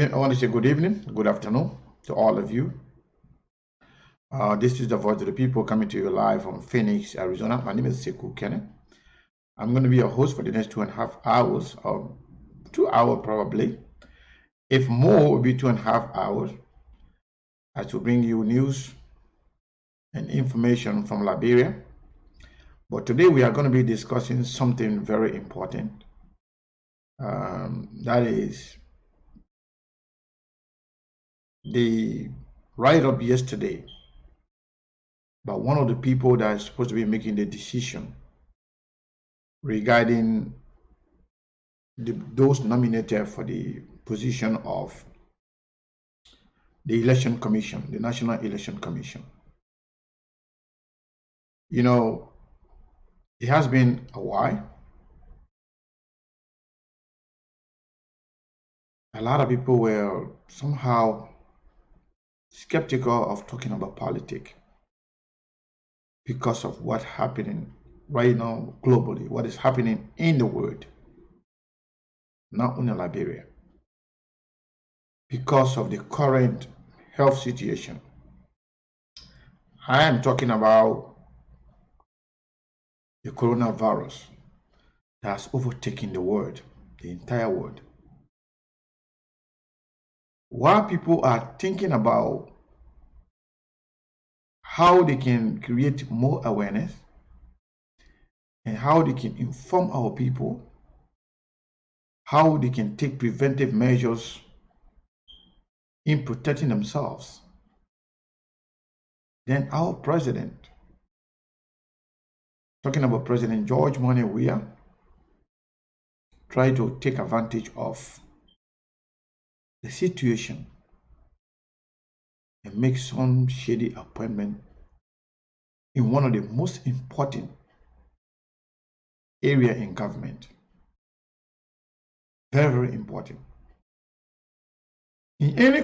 I want to say good evening, good afternoon to all of you. This is the Voice of the People coming to you live from Phoenix, Arizona. My name is Sekou Kene. I'm going to be your host for the next 2.5 hours, or 2 hours probably. If more, it will be 2.5 hours, as to bring you news and information from Liberia. But today we are going to be discussing something very important. That is the write-up yesterday by one of the people that is supposed to be making the decision regarding those nominated for the position of the Election Commission, the National Election Commission. You know, it has been a while. A lot of people were somehow skeptical of talking about politics because of what's happening right now globally, what is happening in the world, not only Liberia, because of the current health situation. I am talking about the coronavirus that has overtaken the world, the entire world. While people are thinking about how they can create more awareness and how they can inform our people, how they can take preventive measures in protecting themselves, then our president, talking about President George Monet Weah, tried to take advantage of the situation and make some shady appointment in one of the most important area in government. Very, very important. In any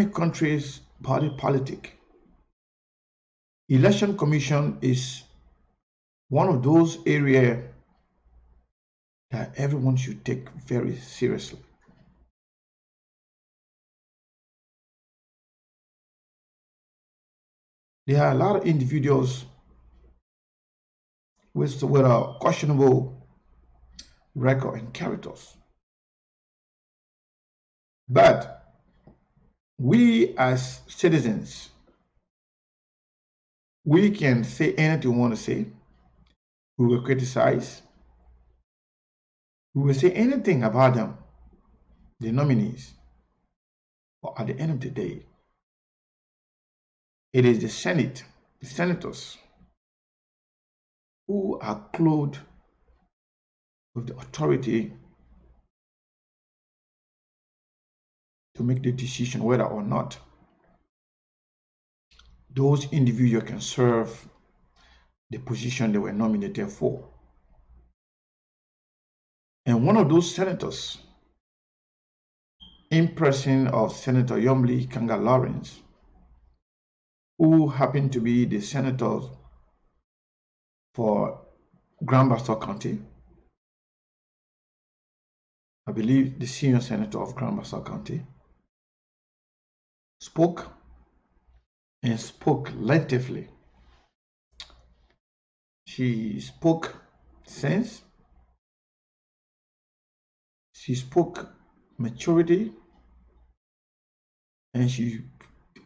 country's party politic, election commission is one of those areas that everyone should take very seriously. There are a lot of individuals with a questionable record and characters. But we as citizens, we can say anything we want to say. We will criticize. We will say anything about them, the nominees. But at the end of the day, it is the Senate, the senators, who are clothed with the authority to make the decision whether or not those individuals can serve the position they were nominated for. And one of those senators, in person of Senator Yomli Kanga Lawrence, who happened to be the senator for Grand Bassa County, I believe the senior senator of Grand Bassa County, spoke and spoke lengthily. She spoke sense. She spoke maturity, and she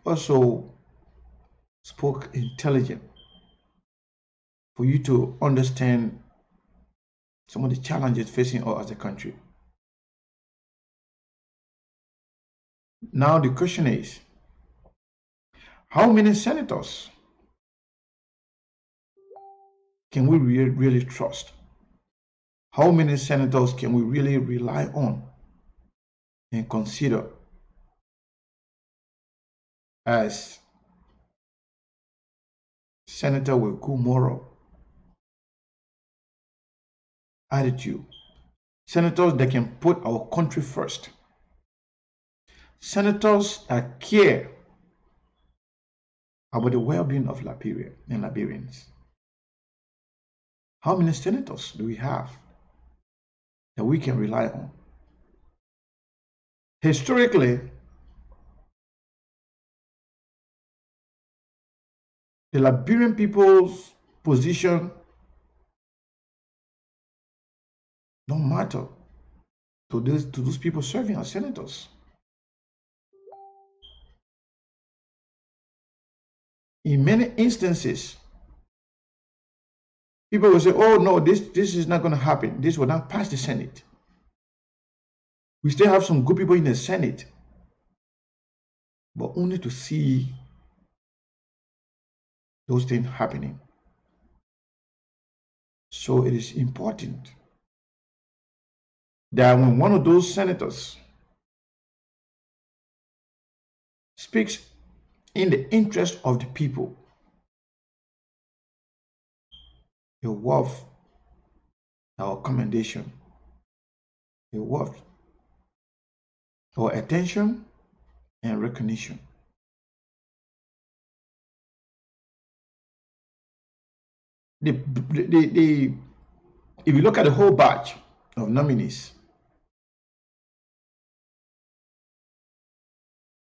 also spoke intelligent for you to understand some of the challenges facing us as a country. Now the question is, how many senators can we really trust? How many senators can we really rely on and consider as senator with good moral attitude? Senators that can put our country first. Senators that care about the well-being of Liberia and Liberians. How many senators do we have? that we can rely on. Historically, the Liberian people's position don't matter to those people serving as senators. In many instances, people will say, oh no, this is not going to happen. This will not pass the Senate. We still have some good people in the Senate, but only to see those things happening. So it is important that when one of those senators speaks in the interest of the people, you're worth our commendation, you're worth our attention and recognition. If you look at the whole batch of nominees,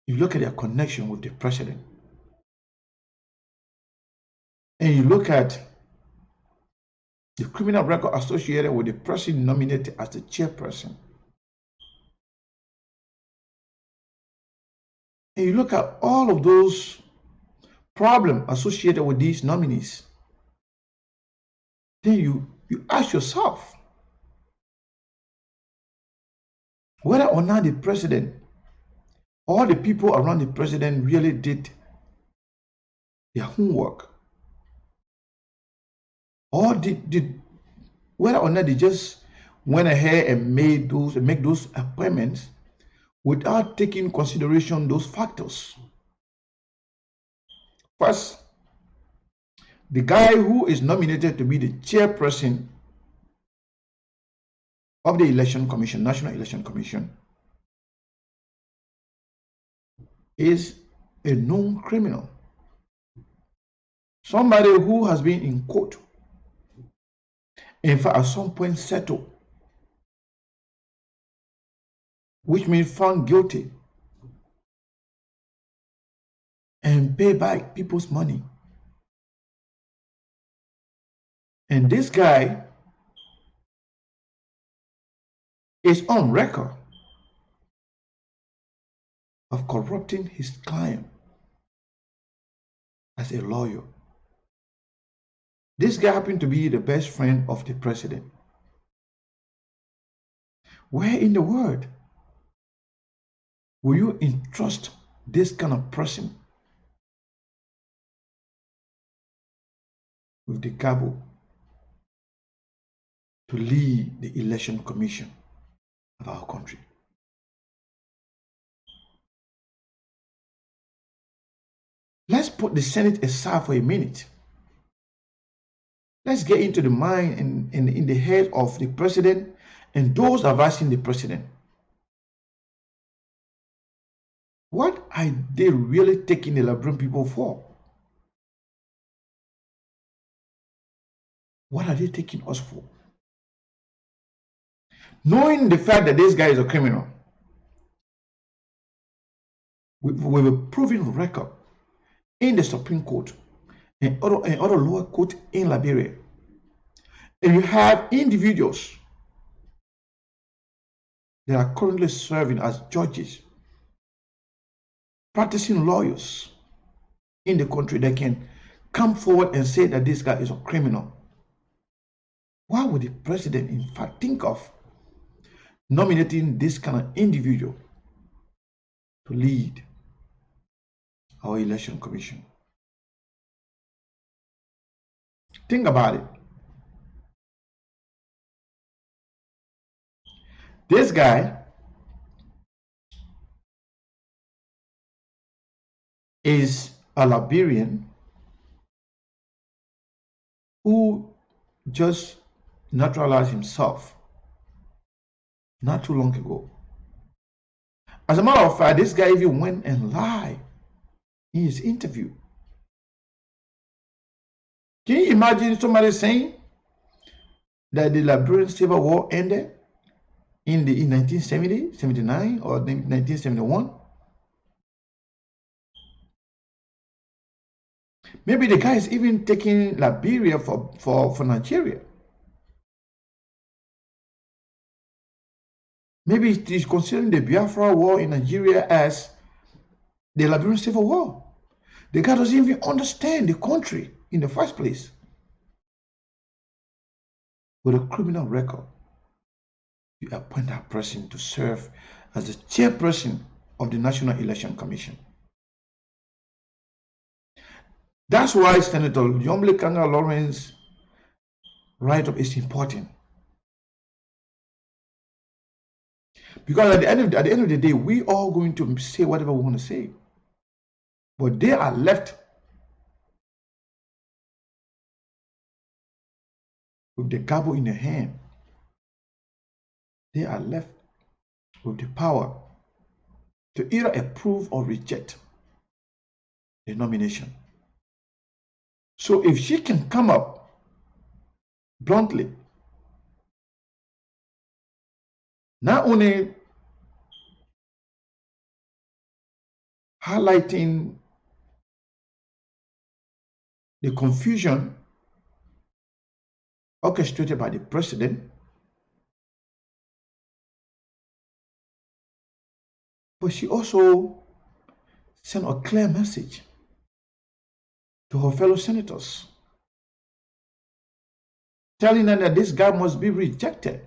you look at their connection with the president, and you look at the criminal record associated with the person nominated as the chairperson, and you look at all of those problems associated with these nominees, then you ask yourself whether or not the president or the people around the president really did their homework, or did whether or not they just went ahead and make those appointments without taking consideration those factors. First, the guy who is nominated to be the chairperson of the Election Commission, National Election Commission, is a known criminal. Somebody who has been in court, in fact, at some point settled, which means found guilty, and pay back people's money. And this guy is on record of corrupting his client as a lawyer. This guy happened to be the best friend of the president. Where in the world will you entrust this kind of person with the gavel to lead the election commission of our country? Let's put the Senate aside for a minute. Let's get into the mind and in the head of the president and those advising the president. What are they really taking the Liberian people for? What are they taking us for? Knowing the fact that this guy is a criminal, with a proven record in the Supreme Court and other lower court in Liberia, and you have individuals that are currently serving as judges, practicing lawyers in the country that can come forward and say that this guy is a criminal. Why would the president in fact think of nominating this kind of individual to lead our election commission? Think about it. This guy is a Liberian who just naturalized himself not too long ago. As a matter of fact, this guy even went and lied in his interview. Can you imagine somebody saying that the Liberian Civil War ended in 1970, 79, or 1971. Maybe the guy is even taking Liberia for Nigeria. Maybe he's considering the Biafra war in Nigeria as the Liberian Civil War. The guy doesn't even understand the country in the first place. With a criminal record, you appoint that person to serve as the chairperson of the National Election Commission. That's why Senator Yomble Kanga Lawrence write-up is important. Because at the end of the day, we are going to say whatever we want to say. But they are left with the gavel in their hand. They are left with the power to either approve or reject the nomination. So if she can come up bluntly, not only highlighting the confusion orchestrated by the president, but she also sent a clear message to her fellow senators, telling them that this guy must be rejected,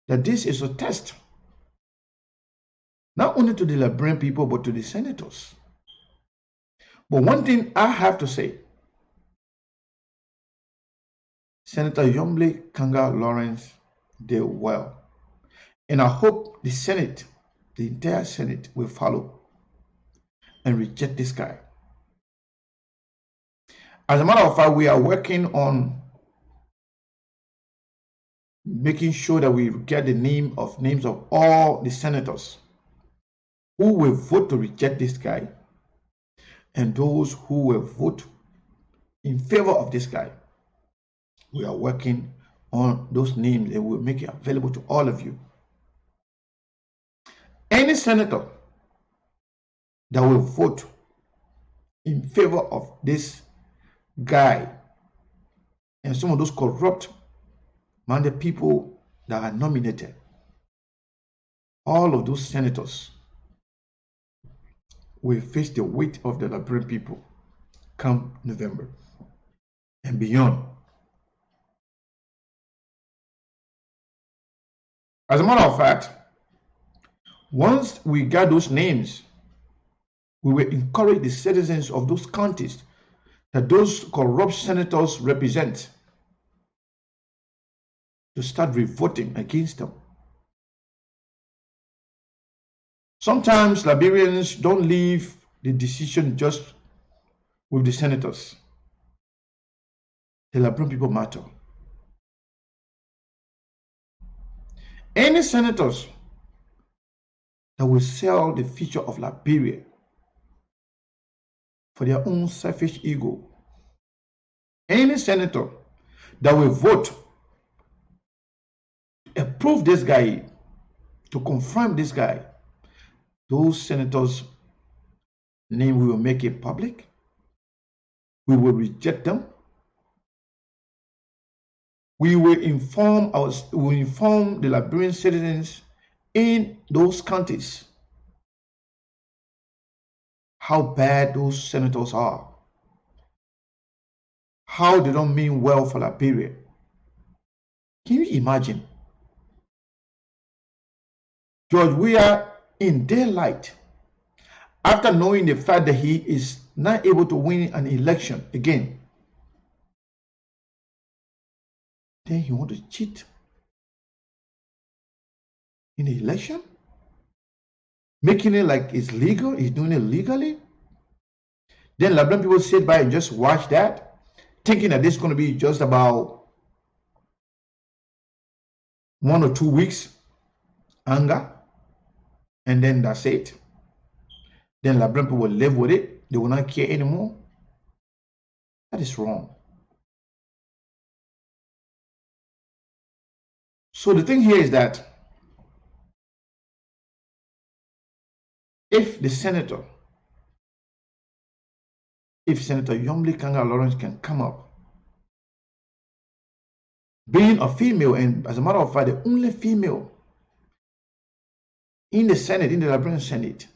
that this is a test, not only to the Liberian people, but to the senators. But one thing I have to say, Senator Yomble Kanga Lawrence did well. And I hope the Senate, the entire Senate, will follow and reject this guy. As a matter of fact, we are working on making sure that we get the names of all the senators who will vote to reject this guy and those who will vote in favor of this guy. We are working on those names and we'll make it available to all of you. Any senator that will vote in favor of this guy and some of those corrupt-minded people that are nominated, all of those senators will face the weight of the Liberian people come November and beyond. As a matter of fact, once we got those names, we will encourage the citizens of those counties that those corrupt senators represent to start revolting against them. Sometimes Liberians don't leave the decision just with the senators. The Liberian people matter. Any senators that will sell the future of Liberia for their own selfish ego, any senator that will vote to approve this guy, to confirm this guy, those senators' name we will make it public. We will reject them. We will inform the Liberian citizens in those counties how bad those senators are, how they don't mean well for Liberia. Can you imagine? George Weah in daylight, after knowing the fact that he is not able to win an election again, then he wants to cheat in the election, making it like it's legal, he's doing it legally. Then Liberian people sit by and just watch that, thinking that this is going to be just about 1 or 2 weeks anger, and then that's it. Then Liberian people will live with it. They will not care anymore. That is wrong. So the thing here is that if Senator Yomli Kanga Lawrence can come up, being a female, and as a matter of fact, the only female in the Senate, in the Liberian Senate,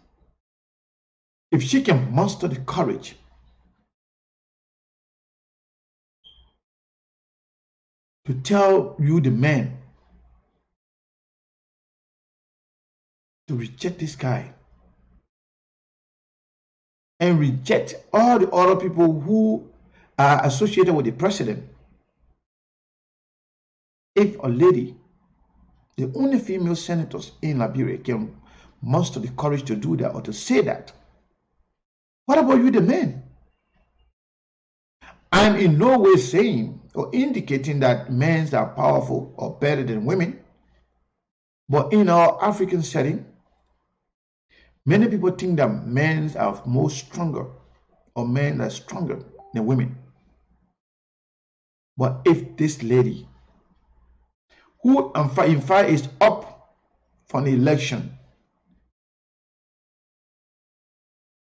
if she can muster the courage to tell you, the men, to reject this guy and reject all the other people who are associated with the president. If a lady, the only female senators in Liberia, can muster the courage to do that or to say that, what about you, the men? I'm in no way saying or indicating that men are powerful or better than women, but in our African setting, many people think that men are more stronger or men are stronger than women. But if this lady, who in fact is up for an election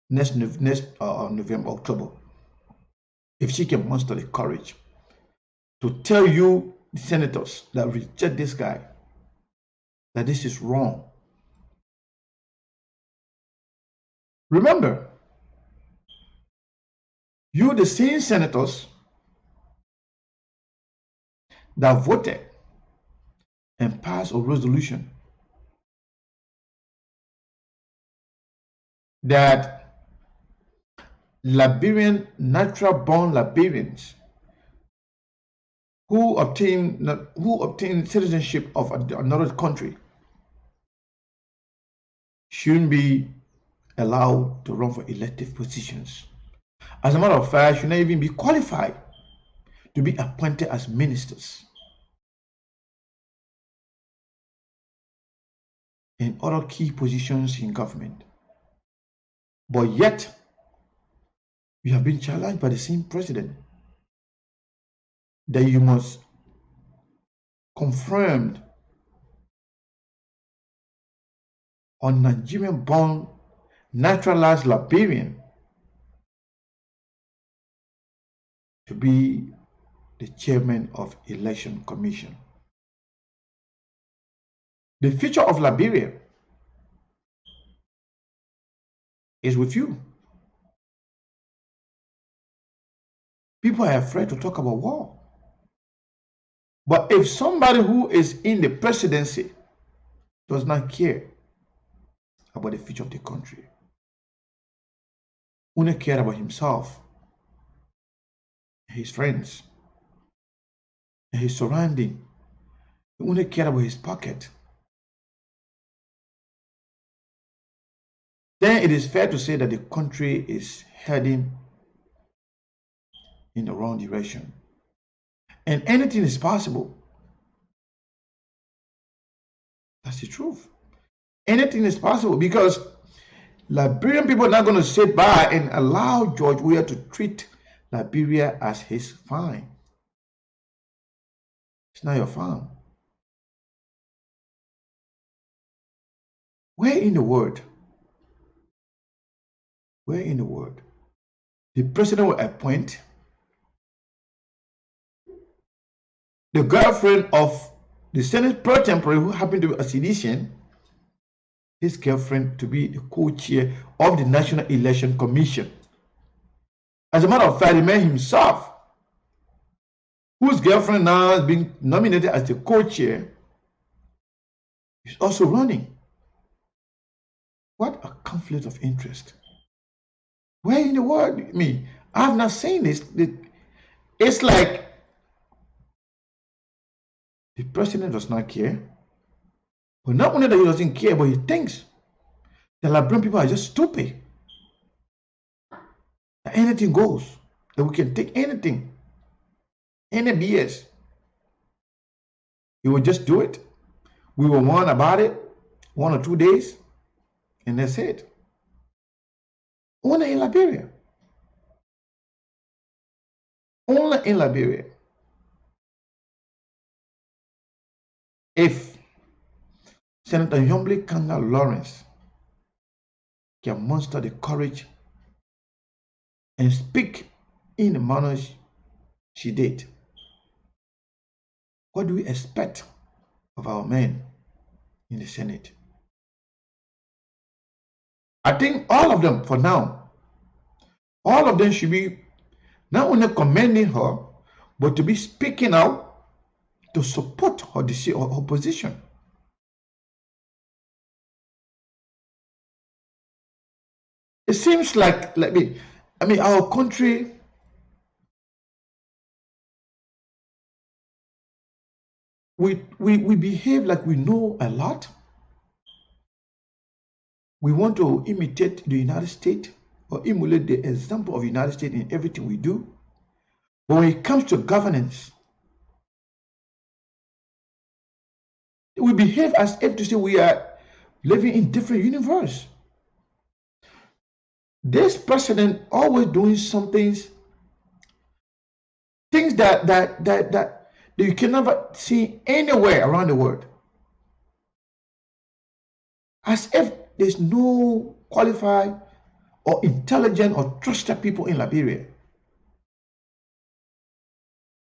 next November, October, if she can muster the courage to tell you, the senators that reject this guy, that this is wrong. Remember, you, the same senators that voted and passed a resolution that Liberian, natural born Liberians who obtain citizenship of another country shouldn't be allowed to run for elective positions. As a matter of fact, should not even be qualified to be appointed as ministers and other key positions in government. But yet, you have been challenged by the same president that you must confirm on Nigerian-born naturalized Liberian to be the chairman of Election Commission. The future of Liberia is with you. People are afraid to talk about war. But if somebody who is in the presidency does not care about the future of the country, only care about himself, his friends, and his surrounding, only care about his pocket, then it is fair to say that the country is heading in the wrong direction. And anything is possible. That's the truth. Anything is possible because Liberian people are not going to sit by and allow George Weah to treat Liberia as his farm. It's not your farm. Where in the world? Where in the world? The president will appoint the girlfriend of the Senate pro tempore, who happened to be a Cedician, his girlfriend, to be the co-chair of the National Election Commission. As a matter of fact, the man himself, whose girlfriend now has been nominated as the co-chair, is also running. What a conflict of interest. Where in the world? I have not seen this. It's like the president does not care. But not only that he doesn't care, but he thinks that Liberian people are just stupid. That anything goes. That we can take anything. Any BS. He will just do it. We will warn about it 1 or 2 days. And that's it. Only in Liberia. Only in Liberia. If Senator Yomble Kanga Lawrence can muster the courage and speak in the manner she did, what do we expect of our men in the Senate? I think all of them, for now, all of them should be not only commending her, but to be speaking out to support her position. It seems like our country, we behave like we know a lot. We want to imitate the United States or emulate the example of the United States in everything we do. But when it comes to governance, we behave as if to say we are living in different universe. This president always doing some things that you can never see anywhere around the world. As if there's no qualified or intelligent or trusted people in Liberia.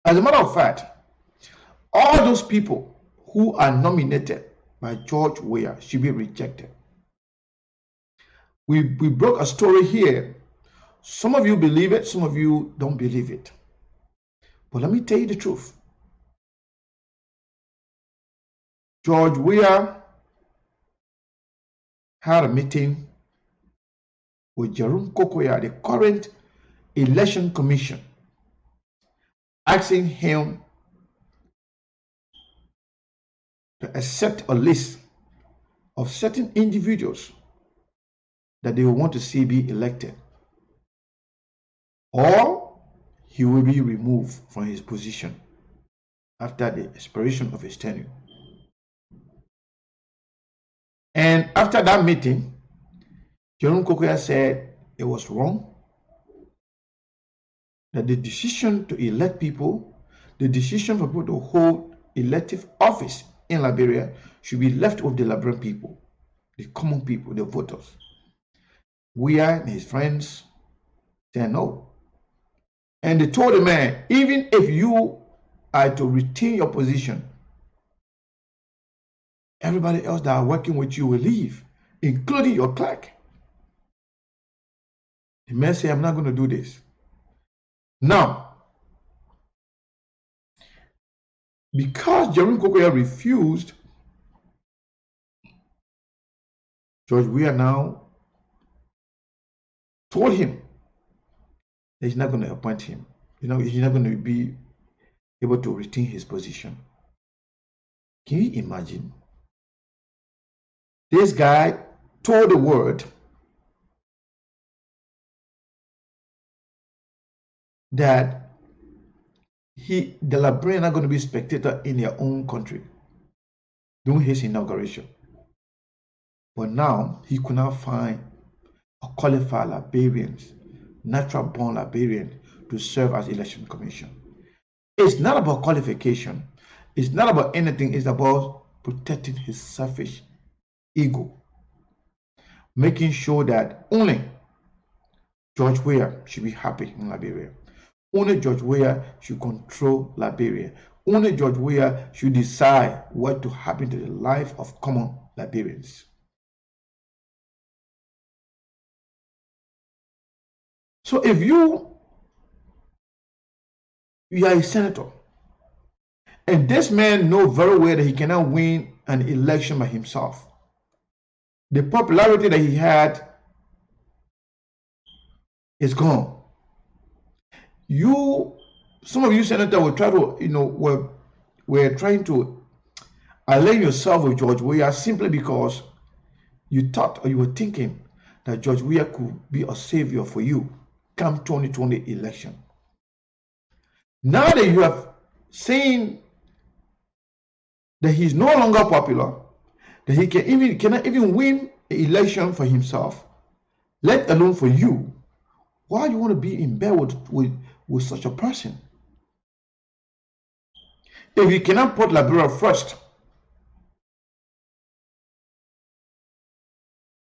As a matter of fact, all those people who are nominated by George Weah should be rejected. We broke a story here. Some of you believe it, some of you don't believe it. But let me tell you the truth. George Weah had a meeting with Jerome Kokoya, the current election commission, asking him to accept a list of certain individuals that they will want to see be elected, or he will be removed from his position after the expiration of his tenure. And after that meeting, Jerome Kokoya said it was wrong, that the decision to elect people, the decision for people to hold elective office in Liberia should be left with the Liberian people, the common people, the voters. Weah and his friends said no. And they told the man, even if you are to retain your position, everybody else that are working with you will leave, including your clerk. The man said, I'm not going to do this. Now, because Jerome Kokoya refused, George Weah now told him that he's not going to appoint him. He's not going to be able to retain his position. Can you imagine? This guy told the world that the Liberians are going to be spectator in their own country during his inauguration. But now he could not find a qualified Liberian, natural born Liberian, to serve as election commission. It's not about qualification. It's not about anything. It's about protecting his selfish ego, making sure that only George Weah should be happy in Liberia. Only George Weah should control Liberia. Only George Weah should decide what to happen to the life of common Liberians. So if you are a senator, and this man knows very well that he cannot win an election by himself, the popularity that he had is gone. Some of you senators will try to, we're trying to align yourself with George Weah simply because you thought or you were thinking that George Weah could be a savior for you come 2020 election. Now that you have seen that he's no longer popular, that he cannot even win the election for himself, let alone for you, why do you want to be in bed with such a person? If you cannot put Liberia first,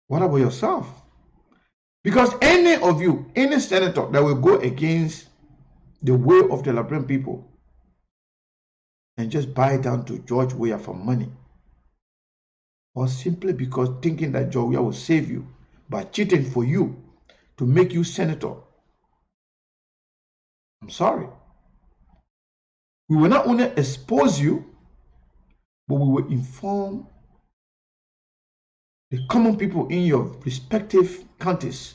What about yourself? Because any of you, any senator that will go against the will of the Liberian people and just buy down to George Weah for money, or simply because thinking that George Weah will save you by cheating for you to make you senator, I'm sorry. We will not only expose you, but we will inform the common people in your respective counties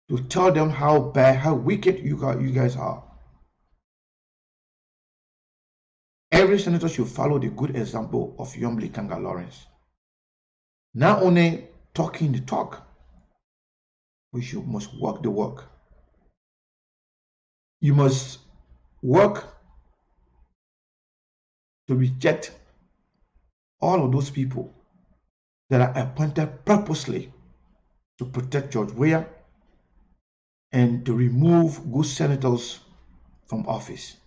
to tell them how bad, how wicked you guys are. Every senator should follow the good example of Yomli Kanga Lawrence. Not only talking the talk, but you must walk the walk. You must work to reject all of those people that are appointed purposely to protect George Weah and to remove good senators from office.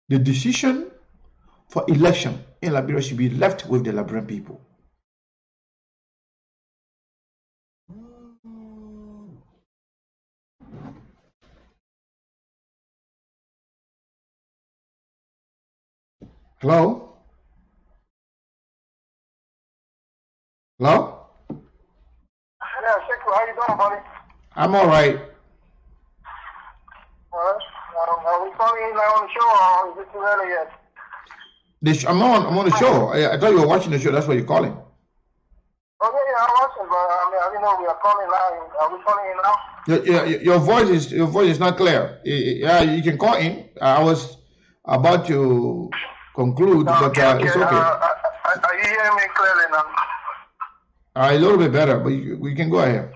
The decision for election in Liberia should be left with the Liberian people. Hello? Hello? Yeah, Sekou, how you doing, buddy? I'm all right. Are we calling in now on the show, or is it too early yet? I'm on the show. I thought you were watching the show. That's why you're calling. Oh, yeah, I'm watching, but I didn't know we are calling now. Are we calling in now? Your voice is not clear. Yeah, you can call in. I was about to conclude, but it's okay. Are you hearing me clearly now? A little bit better, but we can go ahead.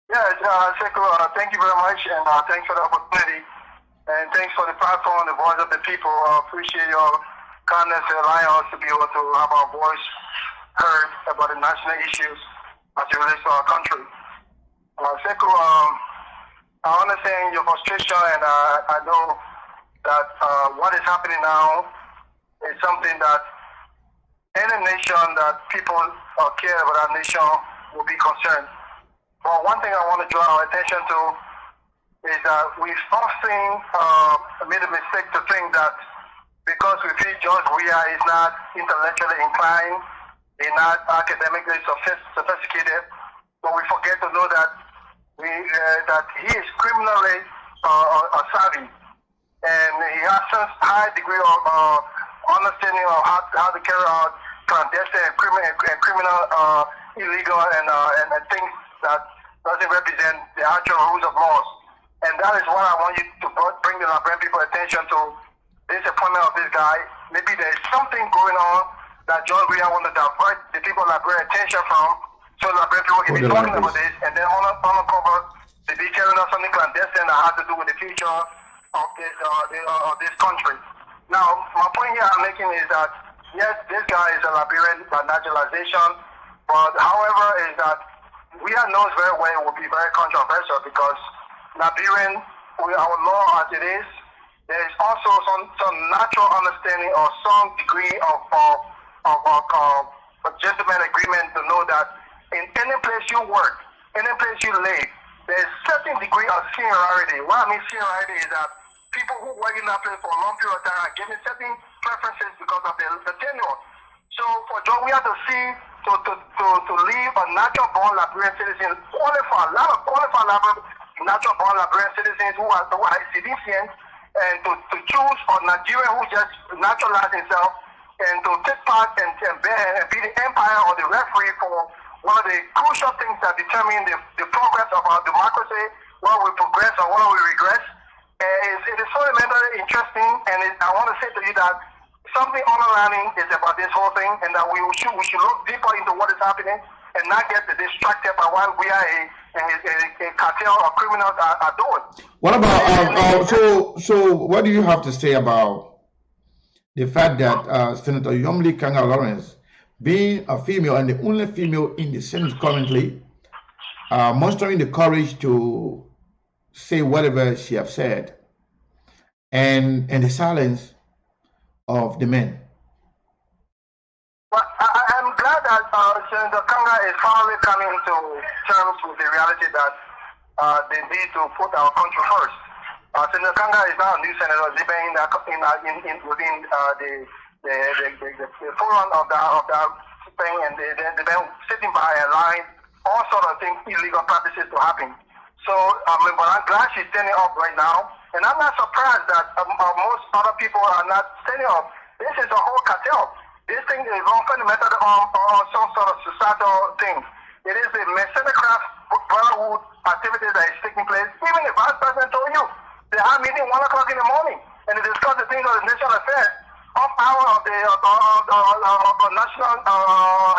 Yeah, Sekou, thank you very much, and thanks for the opportunity, and thanks for the platform, the voice of the people. I appreciate your kindness in allowing us to be able to have our voice heard about the national issues as it relates to our country. Sekou, I understand your frustration, and I know that what is happening now is something that any nation that people care about our nation will be concerned. But one thing I want to draw our attention to is that we've often made a mistake to think that because we feel George Weah is not intellectually inclined, he's not academically sophisticated, but we forget to know that that he is criminally savvy, and he has a high degree of understanding of how to carry out clandestine and criminal, illegal, and things that doesn't represent the actual rules of laws. And that is what I want you to bring the Liberian people attention to. This appointment of this guy. Maybe there is something going on that John Weah want to divert the people of Liberia attention from, so the Liberian people can be talking about this, and then uncover the details of something clandestine that has to do with the future of this country. Now, my point here I'm making is that yes, this guy is a Liberian by naturalization, but however is that Weah knows very well it will be very controversial because Liberian, our law as it is, there is also some natural understanding or some degree of a gentleman agreement to know that in any place you work, any place you live, there is certain degree of seniority. What I mean seniority is that people who work in that place for a long period of time are given certain preferences because of the tenure. So for John Weah to see to leave a natural born Liberian citizen, a lot of qualified natural born Liberian citizens who are civilians, and to choose a Nigerian who just naturalized himself and to take part and be the umpire or the referee for one of the crucial things that determine the progress of our democracy, whether we progress or whether we regress. It is fundamentally interesting, and I want to say to you that something underlining is about this whole thing, and that we should look deeper into what is happening and not get distracted by what we are a cartel of criminals are doing. What about so what do you have to say about the fact that Senator Yomli Kanga Lawrence, being a female and the only female in the Senate currently, mustering the courage to say whatever she have said, and the silence of the men? Well, I'm glad that Senator Kanga is finally coming to terms with the reality that they need to put our country first. Senator Kanga is now a new senator living within the forum of the thing, and they've been sitting by and allowing all sort of things, illegal practices to happen. So, but I'm glad she's standing up right now, and I'm not surprised that most other people are not standing up. This is a whole cartel. This thing is fundamental on some sort of societal thing. It is the Mercedes-Craft brotherhood activity that is taking place. Even the vice president told you they have meeting 1 o'clock in the morning, and they discuss the things of the national affairs off hour of the national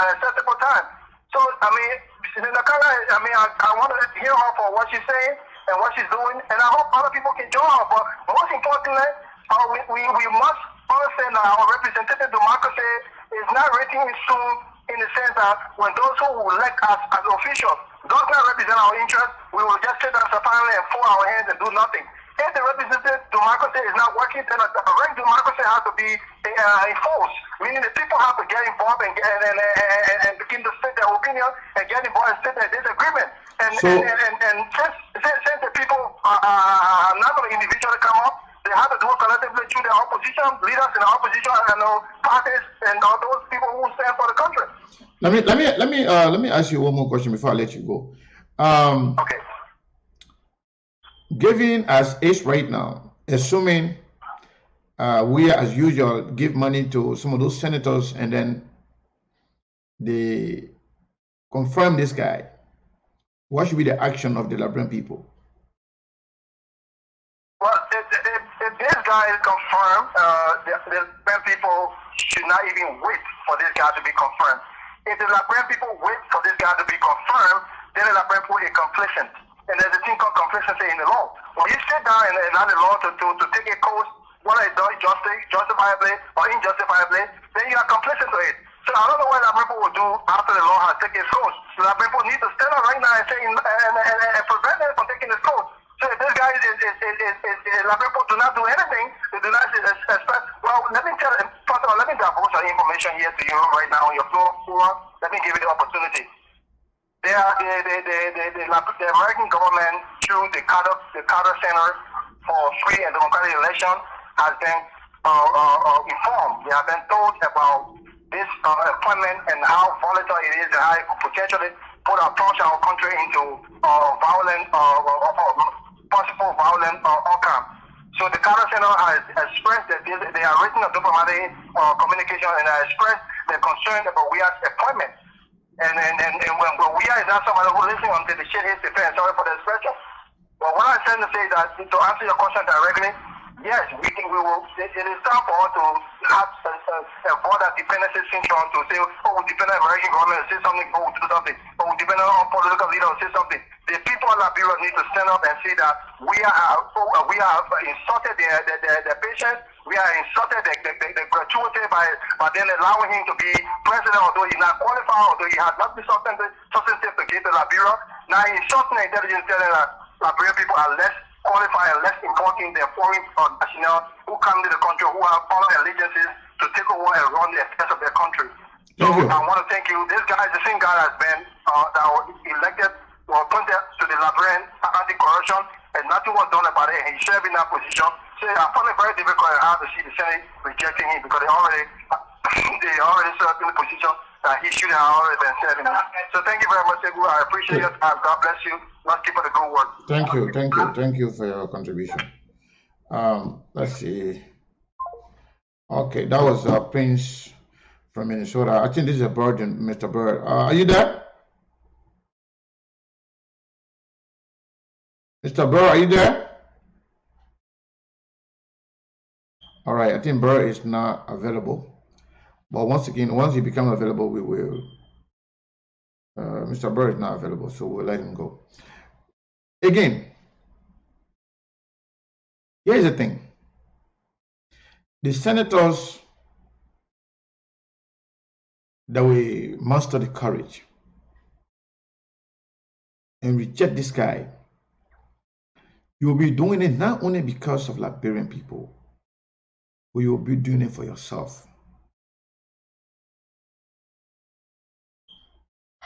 acceptable time. So I mean, I want to hear her for what she's saying and what she's doing, and I hope other people can join her. But most importantly, we must understand that our representative democracy is not written in stone, in the sense that when those who elect us as officials does not represent our interests, we will just sit down silently and fold our hands and do nothing. If the representative democracy is not working, then a direct democracy has to be enforced, meaning the people have to get involved and begin to state their opinion and get involved and state their disagreement. And since the people are not going to individually come up, they have to do it collectively through their opposition, leaders in the opposition, and parties, and all those people who stand for the country. Let me ask you one more question before I let you go. Okay. Given as is right now, assuming we as usual give money to some of those senators and then they confirm this guy, what should be the action of the Liberian people? Well, if this guy is confirmed, the Liberian people should not even wait for this guy to be confirmed. If the Liberian people wait for this guy to be confirmed, then the Liberian people are complacent. And there's a thing called complacency in the law. When you sit down and allow the law to take a course, whether it's done justifiably or injustifiably, then you are complacent to it. So I don't know what the people will do after the law has taken its course. So the people need to stand up right now and say and prevent them from taking its course. So if this guy the people do not do anything, they do not expect. Well, let me tell you, first of all, let me divulge some information here to you right now on your floor. Let me give you the opportunity. The American government, through the Carter Center for Free and Democratic Election, has been informed. They have been told about this appointment and how volatile it is and how it could potentially plunge our country into possible violent outcome. So the Carter Center has expressed that they are written a diplomatic communication and have expressed their concern about WIA's appointment. And when WIA is not somebody who listens until the shit hits the fan. Sorry for the expression. But what I'm trying to say is that to answer your question directly, yes, we will. It is time for us to have avoid that dependency syndrome to say, oh, we depend on American government to say something, oh, we do something, or we depend on political leaders to say something. The people of Liberia need to stand up and say that we have insulted their patients. We are insulted the gratuity by then allowing him to be president, although he's not qualified, although he has not been substantive to give to Liberia. Now he's insulting the intelligence, telling that Liberian people are less qualified and less important than foreign nationals who come to the country, who have foreign allegiances to take over and run the affairs of their country. So I want to thank you. This guy is the same guy that's been that was elected or appointed to the Liberian anti-corruption, and nothing was done about it, and he should have been in that position. So I found it very difficult and hard to see the Senate rejecting him because they already set up in the position that he should have already been serving. So thank you very much, Segu. I appreciate your time. God bless you. Let's keep up the good work. Thank you for your contribution. Let's see. Okay, that was Prince from Minnesota. I think this is a bird, Mr. Bird. Are you there? Mr. Burr, are you there? All right, I think Burr is not available. But once again, once he becomes available, we will. Mr. Burr is not available, so we'll let him go. Again, here's the thing. The senators that will muster the courage and reject this guy, you will be doing it not only because of Liberian people, but you will be doing it for yourself.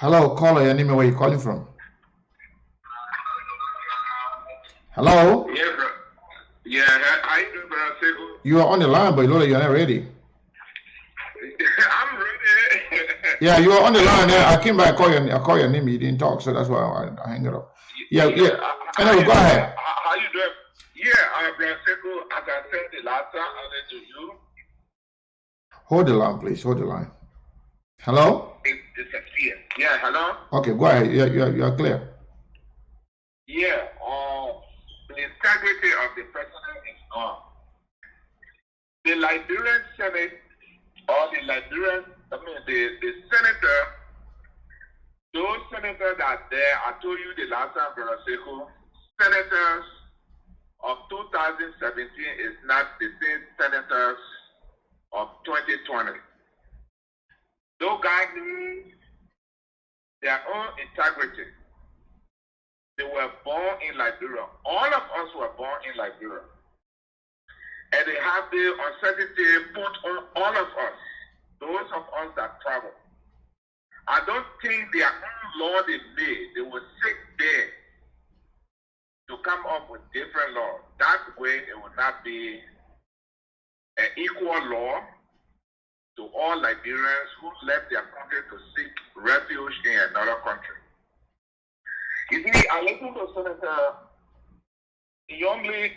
Hello, caller, your name and where you calling from? Hello? Yeah, bro. Yeah, how you doing, bro? Sekou? You are on the line, but you look like you're not ready. I'm ready. Yeah, you are on the line there. I came back, I call your name, you didn't talk, so that's why I hang it up. Yeah. Anyway, go ahead. How you doing? Yeah, bro. Sekou, as I said the last time, I said to you. Hold the line, please. Hold the line. Hello? It disappeared. Yeah, hello? Okay, go ahead. You're clear. Yeah, the integrity of the president is gone. The Liberian Senate, or the Liberian, the senator, those senators that are there, I told you the last time, Brother Sekou, senators of 2017 is not the same senators of 2020. Those guys need their own integrity. They were born in Liberia. All of us were born in Liberia. And they have the uncertainty put on all of us, those of us that travel. I don't think their own law they made, they will sit there to come up with different laws. That way it will not be an equal law to all Liberians who left their country to seek refuge in another country. You see, I listened to Senator Youngly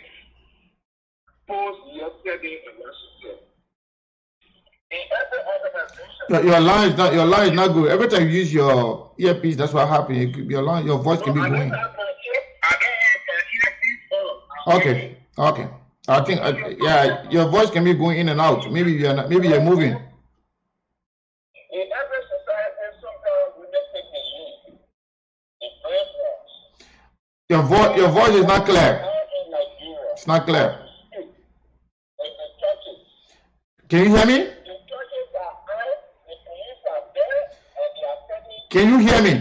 post yesterday in Washington. In every organization, Your line is not good. Every time you use your earpiece, that's what happens. Your voice can be going. I don't have my earpiece on. Okay. I think your voice can be going in and out. Maybe you're moving. In every society, sometimes we just take the lead. Your voice is not clear. It's not clear. Can you hear me? Can you hear me?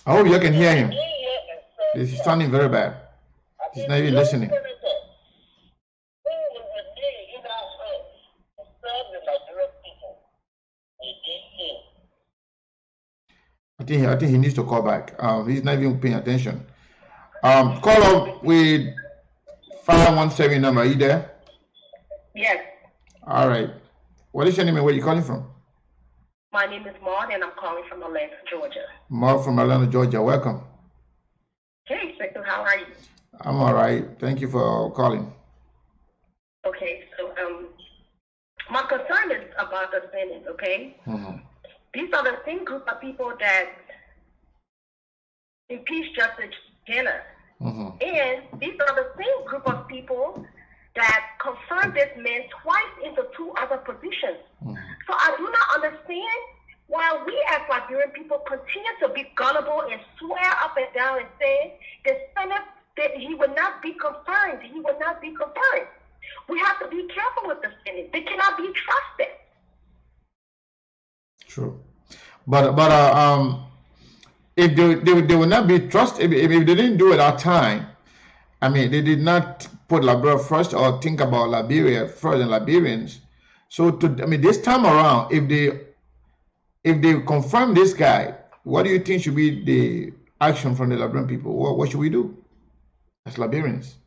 I hope you can hear him. This is sounding very bad. He's not even listening. I think he needs to call back. He's not even paying attention. Call up with 517 number. Are you there? Yes. All right. What is your name and where are you calling from? My name is Maud and I'm calling from Atlanta, Georgia. Maud from Atlanta, Georgia. Welcome. Hey, Sekou, how are you? I'm all right. Thank you for calling. Okay, so my concern is about the Senate, okay? Mm-hmm. These are the same group of people that impeached Justice Jenner. Mm-hmm. And these are the same group of people that confirmed this man twice into two other positions. Mm-hmm. So I do not understand why we as Liberian people continue to be gullible and swear up and down and say the Senate that he would not be confirmed. He would not be confirmed. We have to be careful with the Senate. They cannot be trusted. True. But if they will not be trusted, if they didn't do it at time, I mean, they did not put Liberia first or think about Liberia first and Liberians. So this time around, if they confirm this guy, what do you think should be the action from the Liberian people? What should we do as Liberians?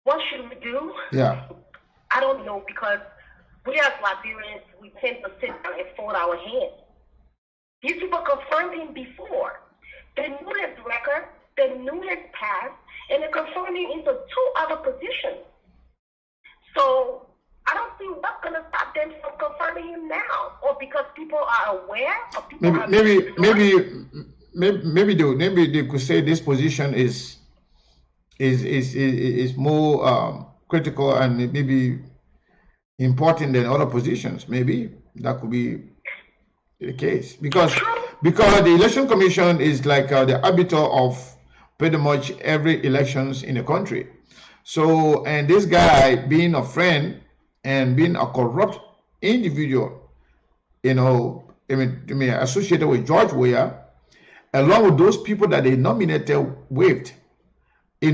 What should we do? Yeah. I don't know, because we as Liberians, we tend to sit down and fold our hands. These people confirmed him before. They knew his record, they knew his past, and they confirmed him into two other positions. So I don't see what's going to stop them from confirming him now, or because people are aware, or people maybe they could say this position is more critical and maybe important than other positions. Maybe that could be the case, because the election commission is like the arbiter of pretty much every elections in the country. So, and this guy being a friend and being a corrupt individual, associated with George Weah, along with those people that they nominated with, they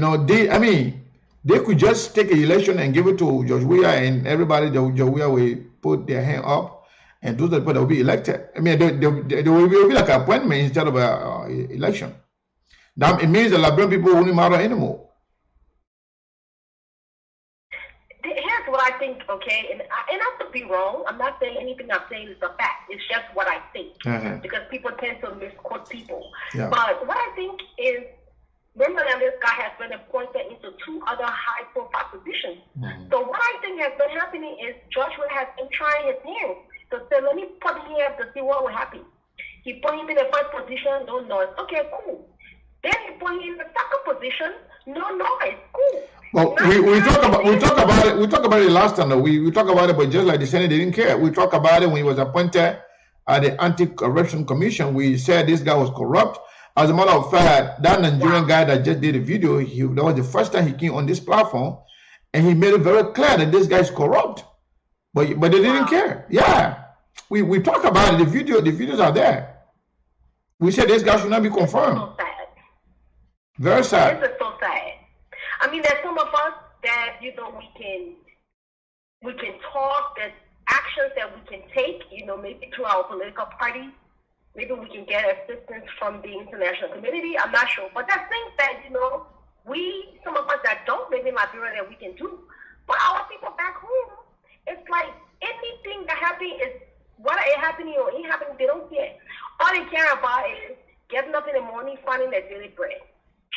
could just take an election and give it to George Weah, and everybody that George Weah will put their hand up, and those are the people that will be elected. I mean, they will be like an appointment instead of an election. That it means the Liberian people won't matter anymore. Here's what I think, okay, and I could be wrong. I'm not saying anything I'm saying is a fact. It's just what I think, because people tend to misquote people. Yeah. But what I think is, remember that this guy has been appointed into 2 other high-profile positions. So what I think has been happening is Joshua has been trying his hands to say, let me put him here to see what will happen. He put him in the first position, no noise. Okay, cool. Then he put him in the second position, no noise. Cool. Well, we talk about it last time. We talk about it, but just like the Senate didn't care. We talk about it when he was appointed at the Anti-Corruption Commission. We said this guy was corrupt. As a matter of fact, that Nigerian guy that just did a video, that was the first time he came on this platform, and he made it very clear that this guy is corrupt. But they didn't care. Yeah, we talk about it. The videos are there. We said this guy should not be confirmed. So sad. Very sad. This is so sad. I mean, there's some of us that, we can talk, there's actions that we can take, maybe to our political party. Maybe we can get assistance from the international community. I'm not sure. But there's things that, some of us that don't live in Liberia that we can do. But our people back home, it's like anything that happens is whether it happening or ain't happening, they don't care. All they care about is getting up in the morning, finding their daily bread.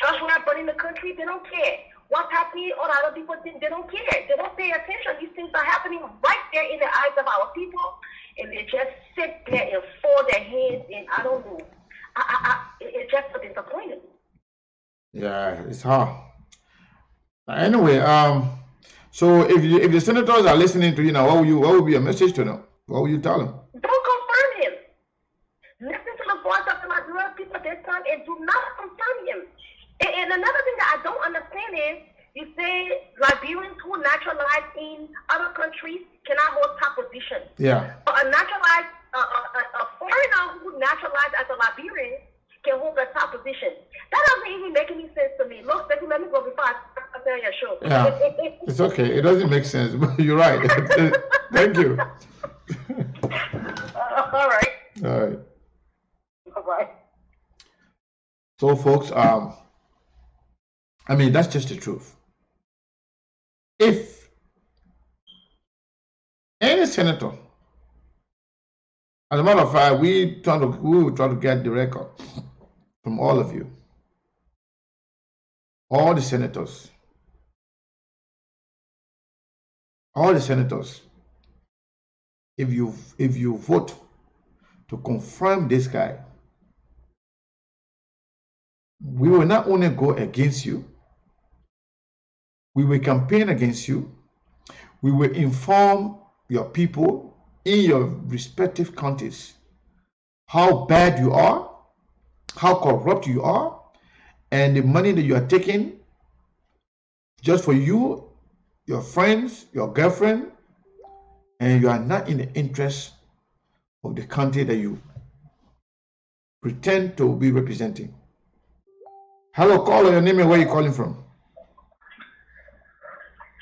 Just when I'm running the country, they don't care. What's happening, all other people think, they don't care. They don't pay attention. These things are happening right there in the eyes of our people, and they just sit there and fold their hands, and I don't know. It's just so disappointing. Yeah, it's hard. Anyway, so if the senators are listening to you now, what would be your message to them? What would you tell them? Don't confirm him. Listen to the voice of the Liberian people this time and do not confirm him. And another thing that I don't understand is, you say Liberians who naturalize in other countries cannot hold top position. Yeah. But a naturalized, a foreigner who naturalized as a Liberian can hold the top position. That doesn't even make any sense to me. Look, let me go before I tell your show. Yeah. It's okay. It doesn't make sense, but you're right. Thank you. All right. All right. Bye-bye. So, folks, I mean, that's just the truth. If any senator, as a matter of fact, we will try to get the record from all of you, all the senators, if you vote to confirm this guy, we will not only go against you, we will campaign against you, we will inform your people in your respective countries how bad you are, how corrupt you are, and the money that you are taking just for you, your friends, your girlfriend, and you are not in the interest of the country that you pretend to be representing. Hello, caller, your name and where you calling from?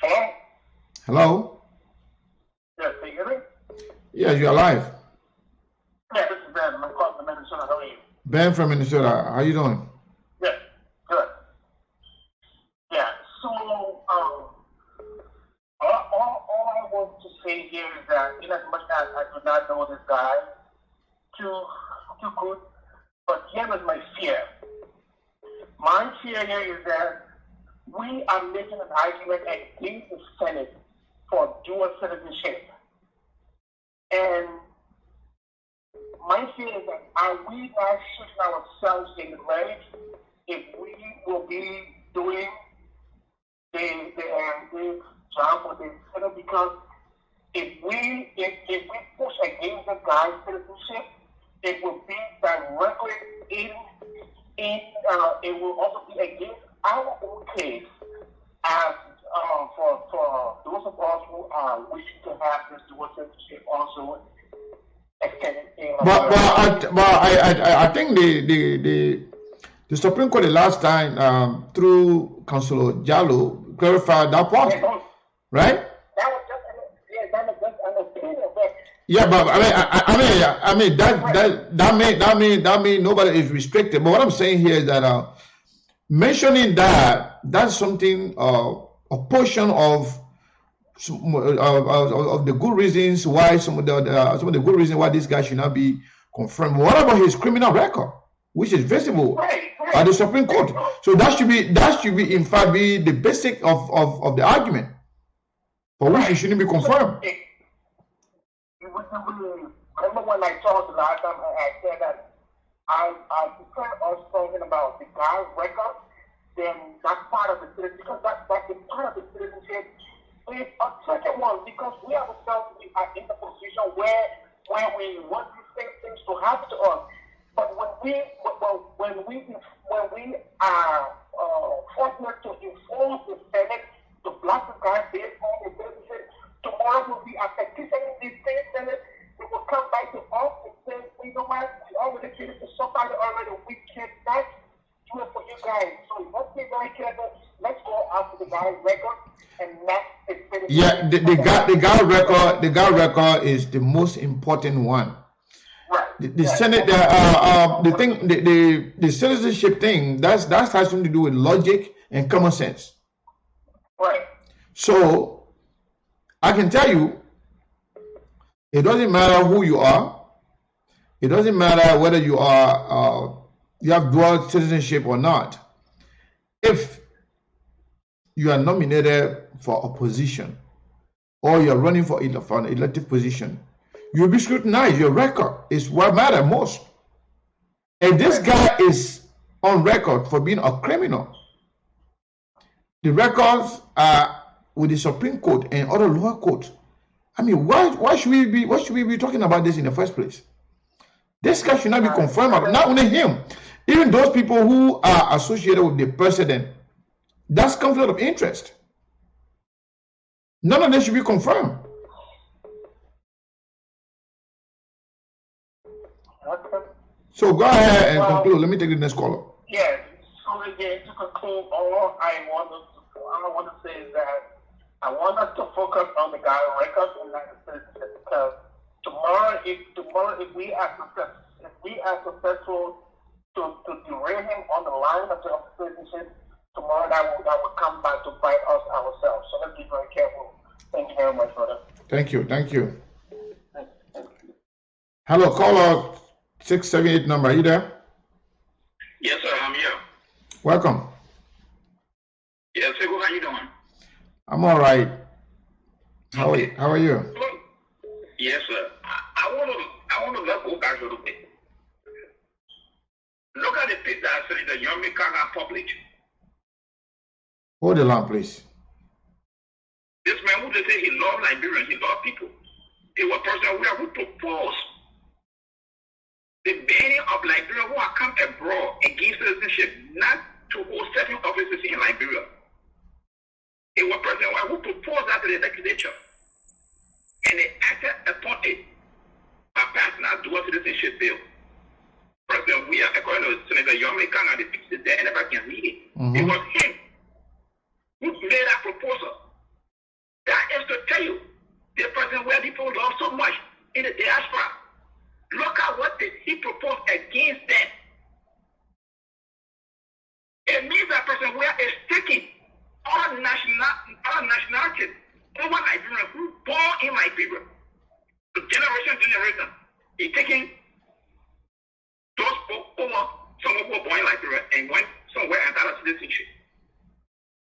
Hello? Hello? Yes, can you hear me? Yes, you're live. Yeah, this is Ben. I'm calling from Minnesota. How are you? Ben from Minnesota. How you doing? Yeah, good. Yeah, so all I want to say here is that in as much as I do not know this guy too good, but here is my fear. My fear here is that we are making an argument against the Senate for dual citizenship. And my fear is that are we not shooting ourselves in the leg if we will be doing the job with the Senate? Because if we push against the guy's citizenship, it will be directly it will also be against our own case as for those of us who are wishing to have this dual citizenship also extended in. But I think the Supreme Court the last time through Councilor Jallo clarified that part, right? That was just an opinion, but Yeah, but I mean that mean nobody is restricted. But what I'm saying here is that mentioning that's something a portion of the good reasons why some of the good reasons why this guy should not be confirmed. What about his criminal record, which is visible at the Supreme Court? So that should be in fact be the basic of the argument for which he shouldn't be confirmed. Remember when I told the last time I said that I prefer us talking about the guy's record, then that's part of the citizenship, because that's the part of the citizenship is a second one, because we ourselves are in the position where we want these same things to happen to us. But when we are fortunate to enforce the Senate to block the guy based on the citizenship, tomorrow will be a petition in the state Senate. It will come back to us and say, you know what, we already did it to somebody already. We cannot do it for you guys. So let's be very careful. Let's go after the guy's record and not the citizenship. Yeah, the guy record is the most important one. Right. The Senate, the thing, the citizenship thing, that has something to do with logic and common sense. Right. So I can tell you, it doesn't matter who you are. It doesn't matter whether you are you have dual citizenship or not. If you are nominated for a position or you're running for an elective position, you'll be scrutinized. Your record is what matters most. And this guy is on record for being a criminal. The records are with the Supreme Court and other lower courts. I mean, why should we be talking about this in the first place? This guy should not be confirmed. Not only him, even those people who are associated with the president. That's conflict of interest. None of them should be confirmed. So go ahead and conclude. Let me take the next caller. Yes. So again, to conclude, all I want to say is that I want us to focus on the guy's record and not the citizenship, because tomorrow if we are successful to derail him on the line of the citizenship, tomorrow that will come back to bite us ourselves. So let's be very careful. Thank you very much, brother. Thank you. Hello, caller 678 number. Are you there? Yes, sir, I'm here. Welcome. Yes, sir, how you doing? I'm all right. How are you? Yes, sir. I want to go back a little bit. Look at the picture that Senator Yomi Kanga published. Hold the line, please. This man who they say he loved Liberians, he loved people. He was a person who proposed the banning of Liberia who have come abroad against citizenship, not to hold certain offices in Liberia. It was President who proposed that to the legislature. And they acted upon it by passing our dual citizenship bill. President, we are, according to Senator Yomi Kanga, the picture there, anybody can read it. It was him who made that proposal. That is to tell you, the president where people love so much in the diaspora. Look at what he proposed against them. It means that person where is taking all nationalities over Nigeria who born in Liberia. Generation. He's taking those over someone who was born in Liberia and went somewhere and got a citizenship.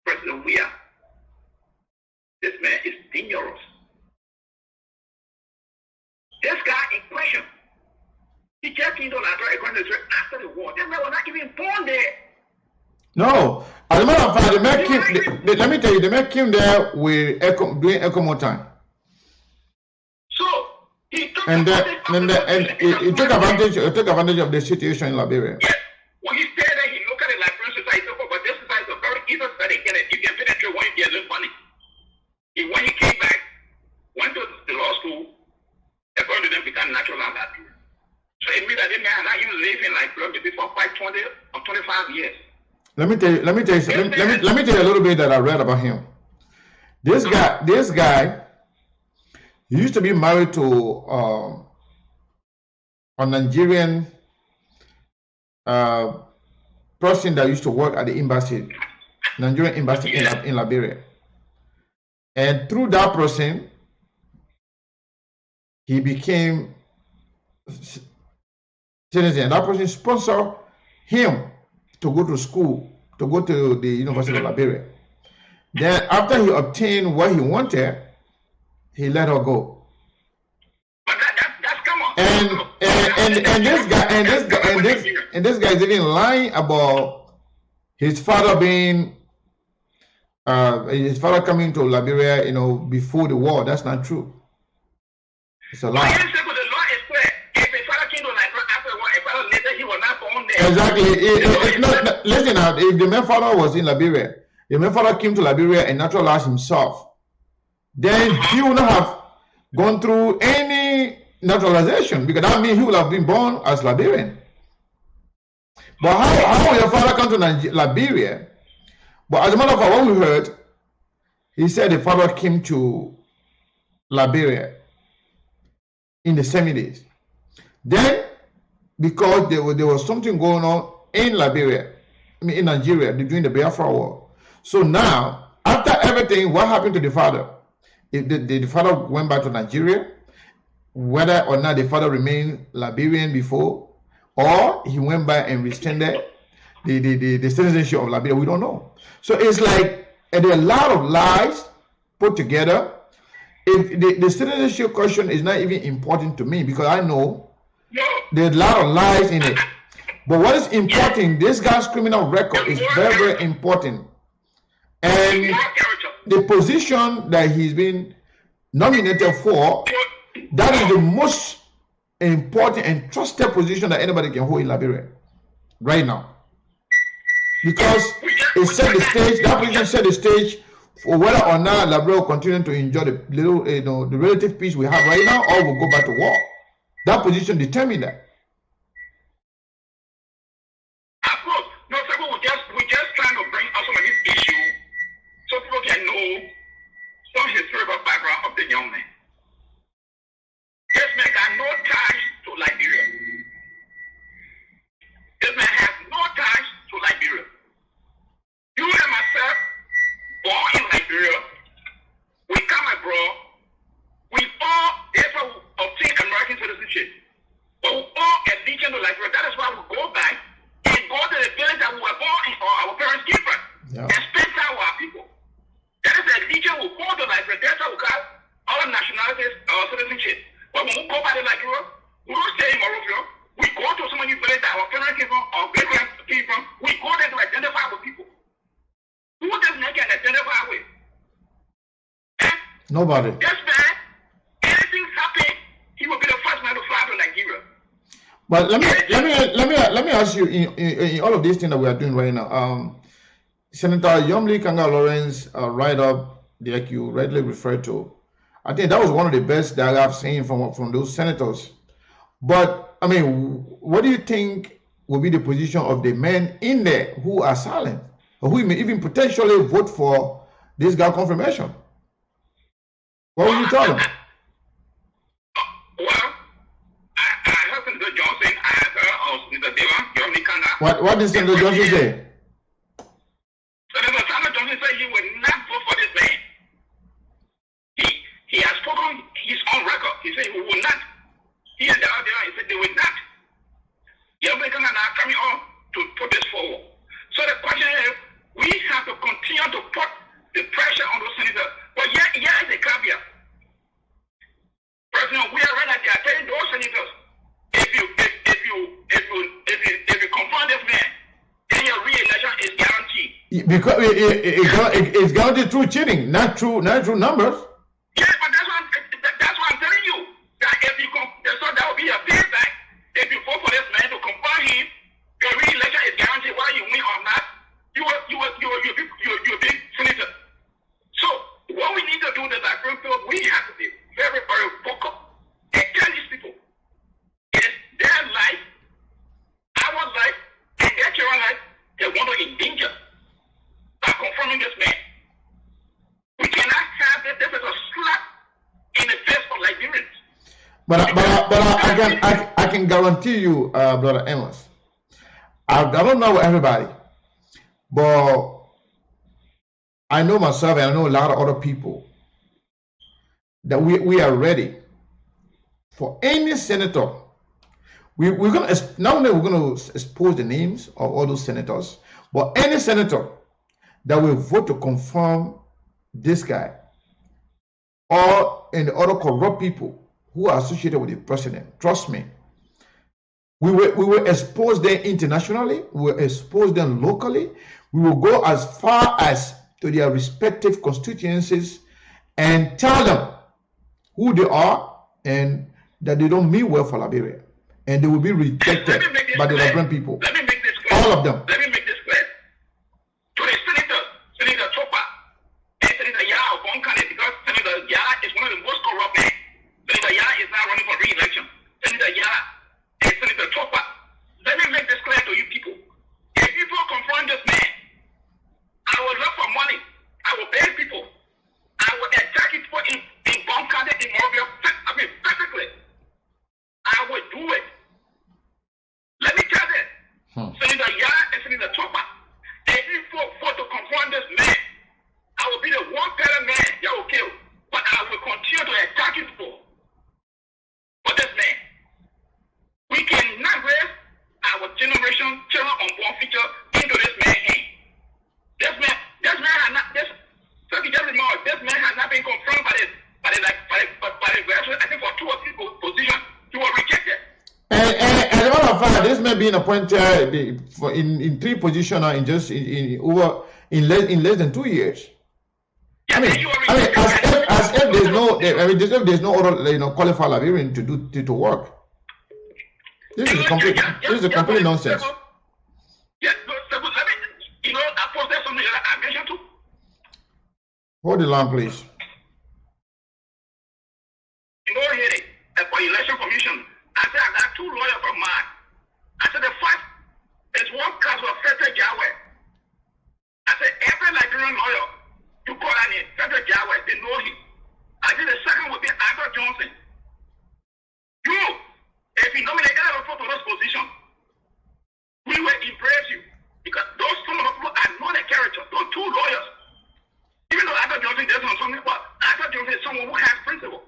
President Weah, this man is dangerous. This guy in question, he just came to Liberia after the war. That man was not even born there. No, as a matter of fact, let me tell you, the man came there with doing ECMO time. So he took he took advantage of the situation in Liberia. Yes. When he stayed there, he looked at the Liberian society, but this society is a very evil society, and you can penetrate when you get money. When he came back, went to the law school, according to them, became natural land Liberia. So it means that they may have not even lived in Liberia maybe for 20 or 25 years. Let me tell you a little bit that I read about him. This guy He used to be married to a Nigerian person that used to work at the embassy, Nigerian embassy in Liberia. And through that person, he became citizen. And that person sponsored him to go to school, to go to the University of Liberia. Then after he obtained what he wanted, he let her go. But that's come on. And this guy is even lying about his father being his father coming to Liberia, before the war. That's not true. It's a lie. Exactly. Listen out. If the man father was in Liberia, the man father came to Liberia and naturalized himself, then he would not have gone through any naturalization, because that means he would have been born as Liberian. But how will your father come to Liberia? But as a matter of fact, what we heard, he said the father came to Liberia in the 70s. Then, because there was something going on in Liberia, in Nigeria, during the Biafra War. So now, after everything, what happened to the father? The father went back to Nigeria, whether or not the father remained Liberian before, or he went back and rescinded the citizenship of Liberia, we don't know. So it's like there are a lot of lies put together. If the citizenship question is not even important to me, because I know there's a lot of lies in it. But what is important, this guy's criminal record is very, very important. And the position that he's been nominated for, that is the most important and trusted position that anybody can hold in Liberia right now. Because it set the stage, that position set the stage for whether or not Liberia will continue to enjoy the little, the relative peace we have right now, or we'll go back to war. That position determined that. No, so we just trying to bring up some of these issues so people can know some historical background of the young man. This man got no ties to Liberia. This man has no ties to Liberia. You and myself, born in Liberia, we come abroad, we all therefore obtain American citizenship. But we all allegiance to Liberia. That is why we go back and go to the village that we were born in, or our parents gave us, and spend time with our people. That is the allegiance we go to Liberia. That's how we got all nationalities, our citizenship. But when we go back to Liberia, we don't stay in Morocco. We go to some of these villages that our parents came from, our great-parents came from. We go there to identify with people. Who does not get identified with? Nobody. This man, anything happen, he will be the first man to fly to Nigeria. But let me ask you, in all of these things that we are doing right now, Senator Yomli Kanga Lawrence write-up that you rightly referred to, I think that was one of the best that I've seen from those senators. But I mean, what do you think will be the position of the men in there who are silent, or who may even potentially vote for this guy confirmation? What would you tell them? Well, I heard Senator Johnson, I heard Senator Yomli Kanga. What did Senator Johnson say? Senator Johnson said he would not vote for this man. He has spoken his own record. He said he will not. He and the other, he said they will not. Yomli Kanga now coming on to put this forward. So the question is, we have to continue to put the pressure on those senators. But here is a caveat. President, we are right now. They are telling those senators, if you confront this man, then your re-election is guaranteed. Because it's guaranteed through cheating, not through numbers. Yeah, but that's what I'm telling you. That if you so that will be a payback. If you vote for this man to confront him, your re-election is guaranteed. Whether you win or not, you're a big senator. So what we need to do is that we have to be very, very vocal and tell these people it is their life, our life, and their children's life they want to endanger by confronting this man. We cannot have this. This is a slap in the face of I can guarantee you, Brother Amos. I don't know everybody, but I know myself and I know a lot of other people that we are ready for any senator. We're gonna not only we're gonna expose the names of all those senators, but any senator that will vote to confirm this guy or any other corrupt people who are associated with the president. Trust me, we will expose them internationally, we will expose them locally, we will go as far as to their respective constituencies and tell them who they are and that they don't mean well for Liberia. And they will be rejected by the Liberian people. Let me make this clear. All of them. Let me make this clear. To the Senator Chopper, and Senator Yao Bonkane, because Senator Yao is one of the most corrupt men. Senator Yao is now running for re-election. Senator Yao and Senator Chopper. Let me make this clear to you people. If people confront this man, I will look for money. I will pay people. I will attack people in Bonkane, in Mobile. I mean, perfectly. I will do it. Let me tell you, Senator Yah and Senator Chopper, if you vote to confront this man, I will be the one better man that will kill. But I will continue to attack you for this man. We cannot raise our generation children unborn future into this man's hand. This man has not. This man has not been confirmed by the grassroots. I think for 2 or 3 positions, he was rejected. And as a matter of fact, this man being appointed in 3 positions in less than 2 years. I mean, as if there's no other qualified Liberian to work. This is complete nonsense. Yes, let me, I posted something that I mentioned too. Hold the line, please. Hearing for election commission. I said I got 2 lawyers from mine. I said the first is one counsel, Frederick Yahweh. I said every Liberian lawyer you call on him, Frederick Yahweh, they know him. I said the second would be Arthur Johnson. You, if you nominate any of those positions, we will impress you because those some of the people are not a character. Those 2 lawyers, even though Arthur Johnson doesn't know something, but Arthur Johnson is someone who has principle.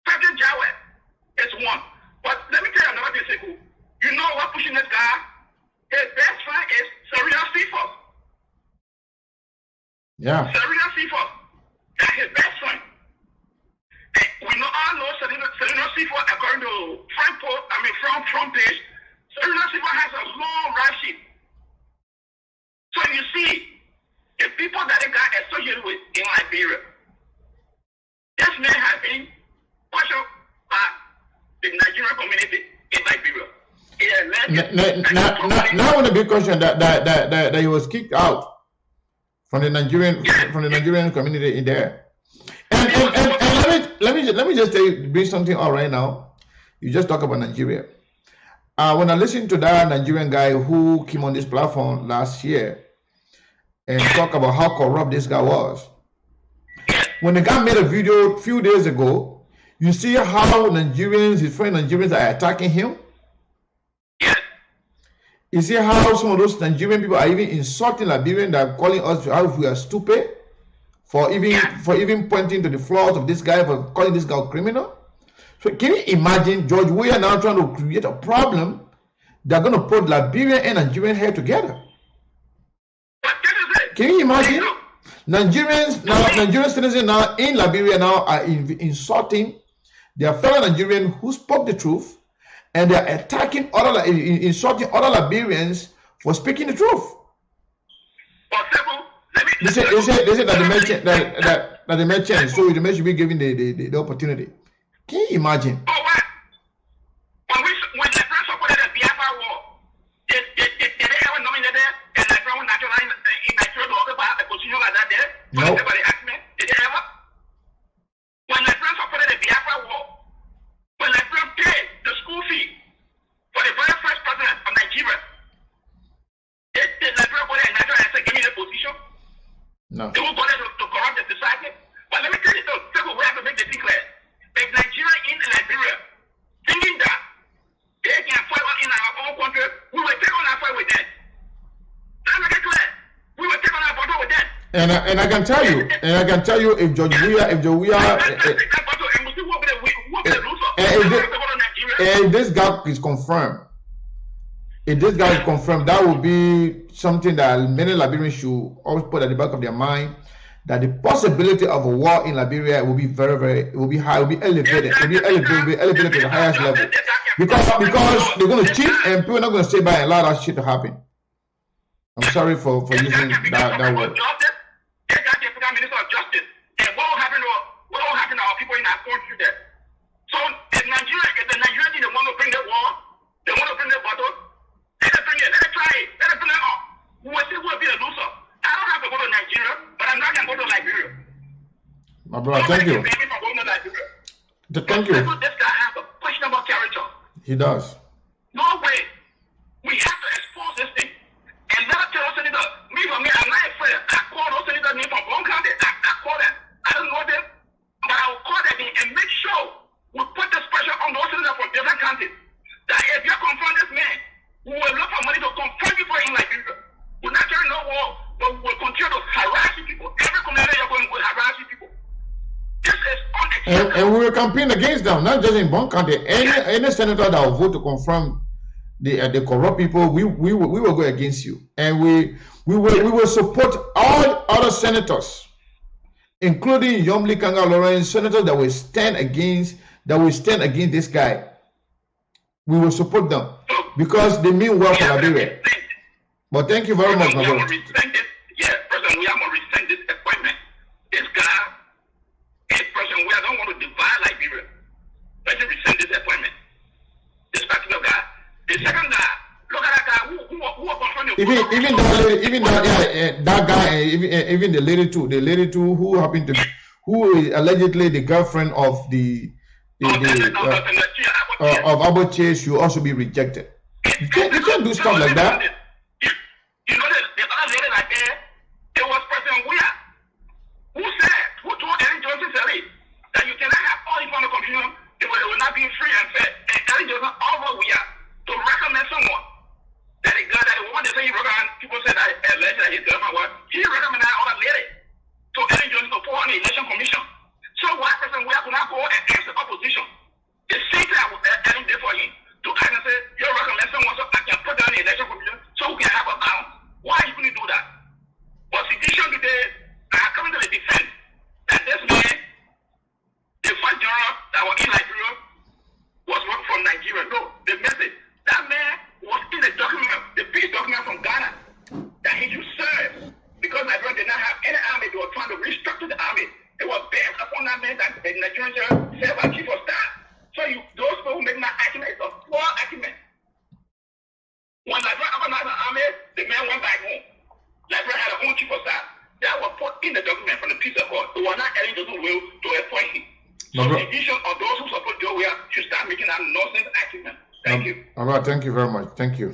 Frederick Yahweh is one. But let me tell you another thing, Sekou. You know what pushing this guy? His best friend is Serena Seaforth. Yeah. Serena Seaforth. That's his best friend. And we all know Serena Seaforth, according to front page, Serena Seaforth has a long ride sheet. So you see, the people that they got associated with in Liberia, this man has been partial by the Nigerian community in Liberia. Now, the big question that he was kicked out from the Nigerian community in there. And let me just bring something out right now. You just talk about Nigeria. When I listened to that Nigerian guy who came on this platform last year and talk about how corrupt this guy was, when the guy made a video a few days ago, you see how his friend Nigerians are attacking him? You see how some of those Nigerian people are even insulting Liberians, that are calling us how we are stupid for even pointing to the flaws of this guy, for calling this guy a criminal? So can you imagine, George, we are now trying to create a problem that are going to put Liberian and Nigerian here together. Can you imagine? Nigerian citizens now in Liberia now are insulting their fellow Nigerians who spoke the truth, and they are attacking insulting other Liberians for speaking the truth. They say that they may change, so they may be given the opportunity. Can you imagine? When the French supported the Biafra war, did they ever nominate a Liberian naturalized in Nigeria to occupy a position like that there? No. Did they ever? When the French supported the Biafra war, when the French paid the school fee for the very first president of Nigeria, did Nigeria go there in Nigeria and say, give me the position? No. They won't go there to corrupt the society. But let me tell you, we have to make the thing clear. If Nigeria in Liberia And I can tell you, if George Weah, if this guy is confirmed, that will be something that many Liberians should always put at the back of their mind. That the possibility of a war in Liberia will be it will be high, it will be elevated, to the highest level. Because they're going to cheat and people are not going to stay by and allow that shit to happen. I'm sorry for using that word. They got the African Minister of Justice. And what will happen to our people in our country there? So if the Nigerians they want to bring the war, they want to bring the battle, let them bring it, let them try it, let them bring it on. We will still be a loser. I don't have to go to Nigeria, but I'm not going to go to Liberia. My brother, thank you. Thank you. This guy has a questionable character. He does. No way. We have to expose this thing. And let us tell us anything. I'm not afraid. I call those senators names from one county. I call them. I don't know them, but I will call them and make sure we put this pressure on those senators from different counties. That if you confront this man, we will look for money to confront people in Liberia. We're not carrying no war, but we will continue to harass people. Every community you're going to harass people. This is unacceptable. And we will campaign against them, not just in one county. Any senator that will vote to confront the corrupt people, we will go against you, and we will support all other senators, including Yomli Kanga Lawrence, senators that will stand against this guy. We will support them because they mean well for Liberia. But thank you very much, my brother. President, we are going to rescind this appointment. This guy, President, we don't want to divide Liberia. Let's rescind this appointment. This particular guy. The second guy, look at that guy who are confronting even the lady too, who happened to be, who is allegedly the girlfriend of of Abbott Chase, should also be rejected. You can't do stuff like that. You know the other lady right there, it was President Weah who told Ellen Johnson that you cannot have all this kind of confusion, it will not be free and fair. And Ellen Johnson over Weah to recommend someone that the guy that the one that say he recommend, people said that alleged that his girlfriend was, he recommended that other lady to Ellen Johnson to put on the election commission. So why President Weah could not go and ask the opposition? The same thing Ellen did for him to ask and say, you recommend someone so I can put down the election commission so we can have a balance. Why you couldn't do that? But situation today, I are coming to the defense that this man, the first general that was in Liberia, was working from Nigeria. No, the message. That man was in the document, the peace document from Ghana, that he should serve. Because Nigeria did not have any army, they were trying to restructure the army. It was based upon that man that the Nigerian general served as chief of staff. So those people who make that argument is a poor argument. When Liberia organized an army, the man went back home. Liberia had a own chief of staff. That was put in the document from the peace accord. They were not telling those who will to appoint him. So the vision of those who support Joe Weah should start making that nonsense argument. Thank you. All right, thank you very much. Thank you.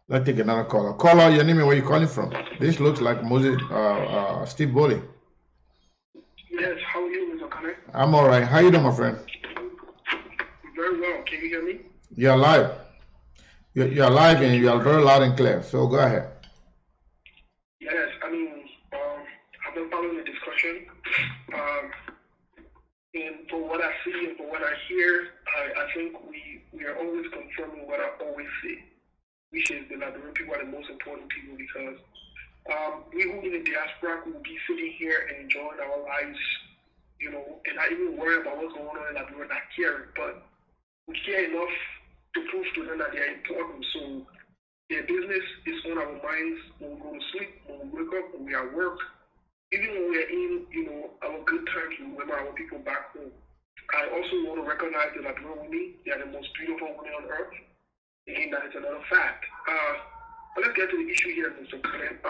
Let's take another caller. Caller, your name and where you calling from? This looks like Moses, Steve Bowley. Yes, how are you, Mr. Kane? I'm all right. How you doing, my friend? Very well. Can you hear me? You're live. You're live and you are very loud and clear. So go ahead. Yes, I've been following the discussion. And for what I see and for what I hear, I think we are always confirming what I always say, which is the Liberian people are the most important people because we who in the diaspora will be sitting here and enjoying our lives, and not even worry about what's going on in Liberia, not caring, but we care enough to prove to them that they are important. So their business is on our minds when we go to sleep, when we wake up, when we are at work. Even when we are in, our good times, we remember our people back home. I also want to recognize the Liberian women. They are the most beautiful women on earth. Again, that is another fact. But let's get to the issue here, Mr. Kane.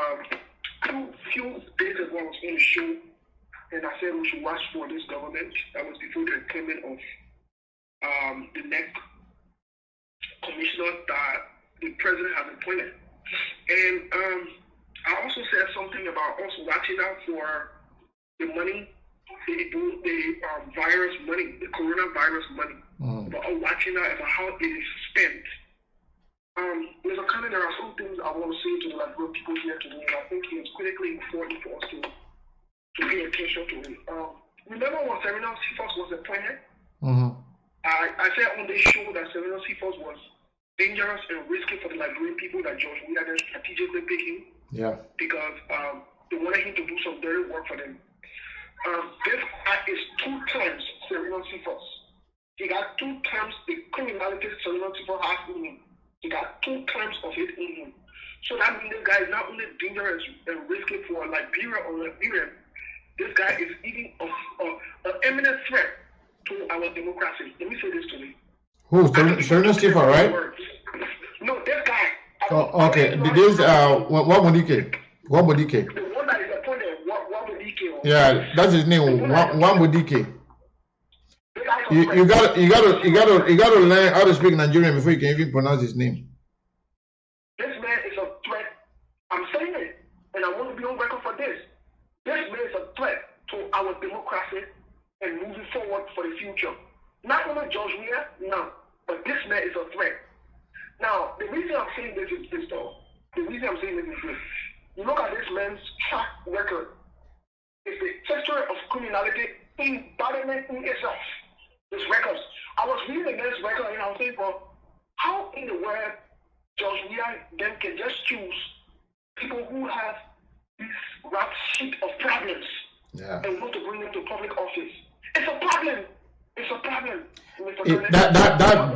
Few days ago, I was on the show, and I said we should watch for this government. That was before the appointment of the next commissioner that the president has appointed. And I also said something about also watching out for the money, the virus money, the coronavirus money, about watching out about how it is spent. Mr. Khan, there are some things I want to say to the Liberian people here today, and I think it's critically important for us to pay attention to it. Remember when Serena Cephas was appointed? I said on this show that Serena Cephas was dangerous and risky for the Liberian people, that George Weah then strategically picked him. Yeah. Because they wanted him to do some dirty work for them. This guy is 2 times Serena Cephas. He got 2 times the criminality Serena Cephas has in him. He got 2 times of it in him. So that means this guy is not only dangerous and risky for Liberia or Liberian, this guy is even an imminent threat to our democracy. Let me say this to you. Who? Serena Cephas, right? No, this guy. Oh, okay. This Wambodike. Wambodike. The one that is appointed, Wambodike. Yeah, that's his name. Wambodike. You gotta learn how to speak Nigerian before you can even pronounce his name. This man is a threat. I'm saying it, and I want to be on record for this. This man is a threat to our democracy and moving forward for the future. Not only George Weah, no, but this man is a threat. Now, the reason I'm saying this is this, though. The reason I'm saying this is this. You look at this man's track record. It's the history of criminality embodiment in itself. His records. I was reading this record and I was saying, well, how in the world George Weah then can just choose people who have this rap sheet of problems and want to bring them to public office? It's a problem. It's a problem.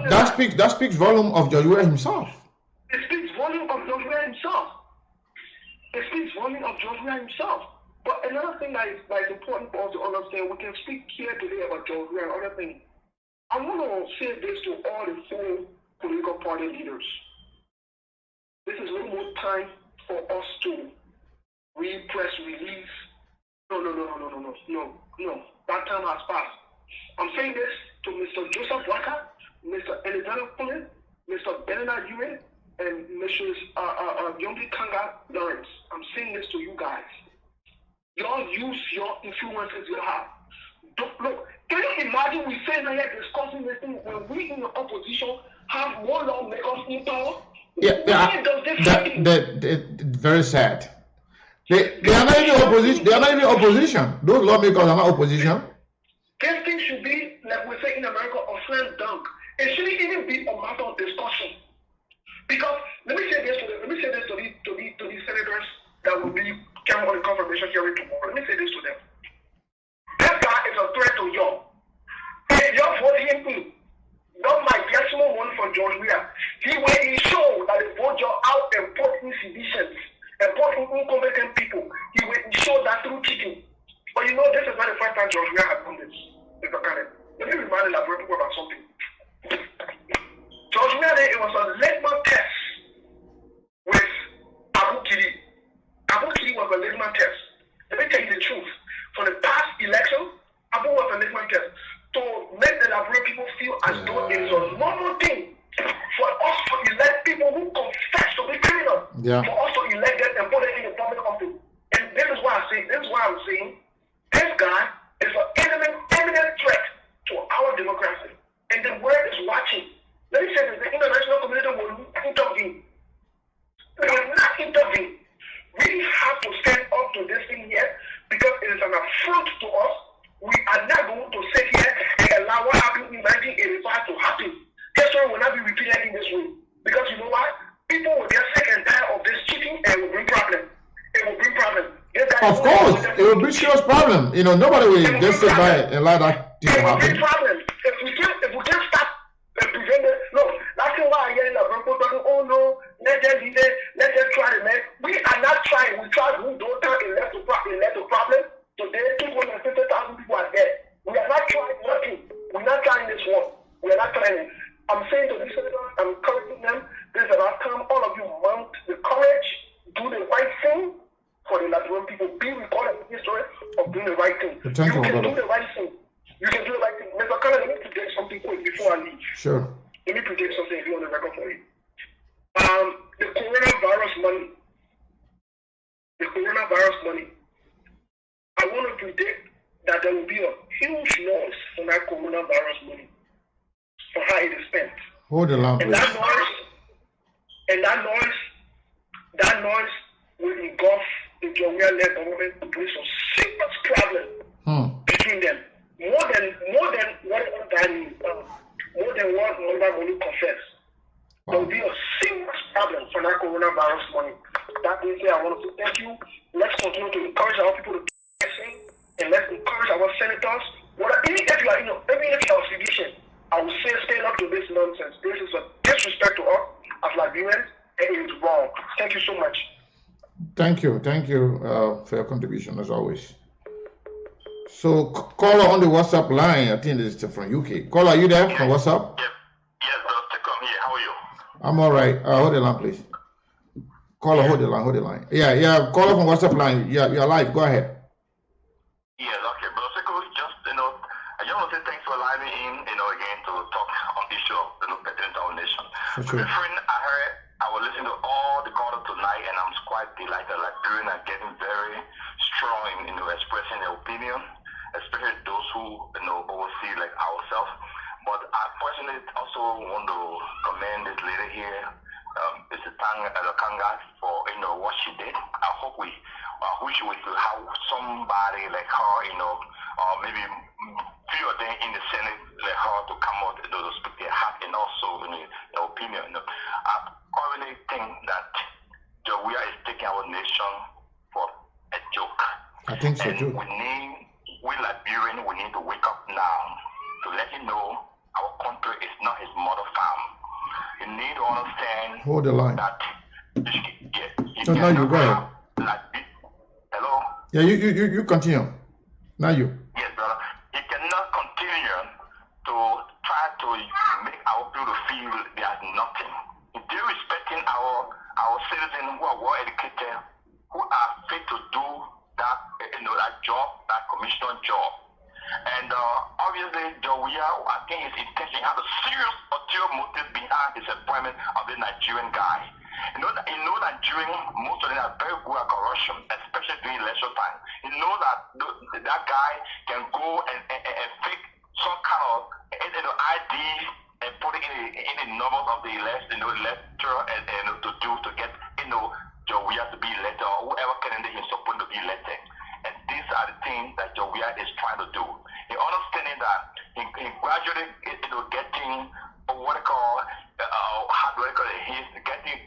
That speaks volume of George Weah himself. It speaks volume of George Weah himself. It speaks volume of George Weah himself. But another thing that is important for us to understand, we can speak here today about George Weah and other things. I want to say this to all the 4 political party leaders. This is no more time for us to press release. No. That time has passed. I'm saying this to Mr. Joseph Waka, Mr. Elidana Pullen, Mr. Bernard Ewan, and Mrs. Yombi Kanga Lawrence. I'm saying this to you guys. Y'all use your influences you have. Look, can you imagine we sitting here discussing this thing when we in the opposition have more lawmakers in power? Very sad. They are not even opposition. They are not even opposition. Those lawmakers are not opposition. This thing should be, like we say in America, a slam dunk. It shouldn't even be a matter of discussion. Because let me say this to the senators that will be coming on the confirmation hearing tomorrow. Let me say this to them. This guy is a threat to you. If you vote him in, not my decimal one for George Weah. He will ensure that they vote you out and put in seditions and put in incompetent people. He will ensure that through cheating. But you know, this is not the first time George Weah has done this. Mr. Kenneth, let me remind the Liberian people about something. George Weah, it was a litmus test with Abu Kiri. Abu Kiri was a litmus test. Let me tell you the truth. For the past election, Abu was a litmus test to make the Liberian people feel as though it is a normal thing for us to elect people who confess to be criminals. For us to elect them and put them in the public office. And this is why I'm saying this guy is an eminent threat to our democracy. And the world is watching. Let me say this, the international community will not intervene. They will not intervene. We have to stand up to this thing here because it is an affront to us. We are not going to sit here and allow what happened in 1985 to happen. History will not be repeated in this way. Because you know what? People will get sick and tired of this cheating and it will bring problems. It will bring problems. Of course, it will bring serious problem. You know, nobody will just sit by and allow that thing to happen. It will bring problems. If we can't stop and prevent it, look, that's why I'm hearing the people talking, oh no, let's just try to make. We are not trying. We try to do don't and let the problem. Today, 250,000 people are dead. We are not trying nothing. We're not trying this one. We are not trying it. I'm saying to these senators, I'm encouraging them, this is about time all of you mount the courage, do the right thing for the Liberian people. Be recorded in history of doing the right thing. You can do the right thing. You can do the right thing. Mr. Kenneth, let me predict something quick before I leave. Sure. Let me predict something if you want the record for you. The coronavirus money. I want to predict that there will be a huge loss for that coronavirus money, for how it is spent. Hold the lamp. And that noise, And that noise will engulf the Jawia-led government to bring some serious problem between them. More than what Manda Molu confessed. There will be a serious problem for that coronavirus money. That being said, I want to say thank you. Let's continue to encourage our people to listen, and let's encourage our senators. Even if you are opposition, I will say stand up to this nonsense. This is a disrespect to us as Liberians, and it is wrong. Thank you so much. Thank you for your contribution as always. So caller on the WhatsApp line, I think this is from UK. Caller, are you there from WhatsApp? Yes, Dr. Come here. How are you? I'm all right. Hold the line, please. Caller, hold the line. Yeah. Caller from WhatsApp line. Yeah, you're live. Go ahead. Yes, okay. But also, I just want to say thanks for allowing me in, again to talk on the issue of, pertaining to our nation. For sure. My friend, I was listening to all the callers tonight, and I'm quite delighted. Liberians are getting very strong in, expressing their opinion, especially those who, oversee like ourselves. But I personally also want to commend this lady here, Mrs. Kanga, for what she did. I hope we wish we could have somebody like her, or maybe few of them in the Senate like her to come out to speak their heart and also their opinion. I currently think that we are taking our nation for a joke. I think so too. We Liberians, we need to wake up now to let you know our country is not his mother farm. You need to understand. Hold the line. That now you go ahead. Hello? Yeah, you continue. Now you. Yes, brother. You cannot continue to try to make our people feel there's nothing. If they're respecting our citizens who are well educated, who are fit to do that, that job, that commissioner job. And obviously, I think his intention had a serious ulterior motive behind his appointment of the Nigerian guy. Nigerian, most of them are very good at corruption, especially during election time. You know that guy can go and fake some kind of ID and put it in the numbers of the electoral and to get Jawia to be elected, or whoever candidate is supposed to be elected. And these are the things that Jawia is trying to do. He understanding that he gradually getting what I call he's getting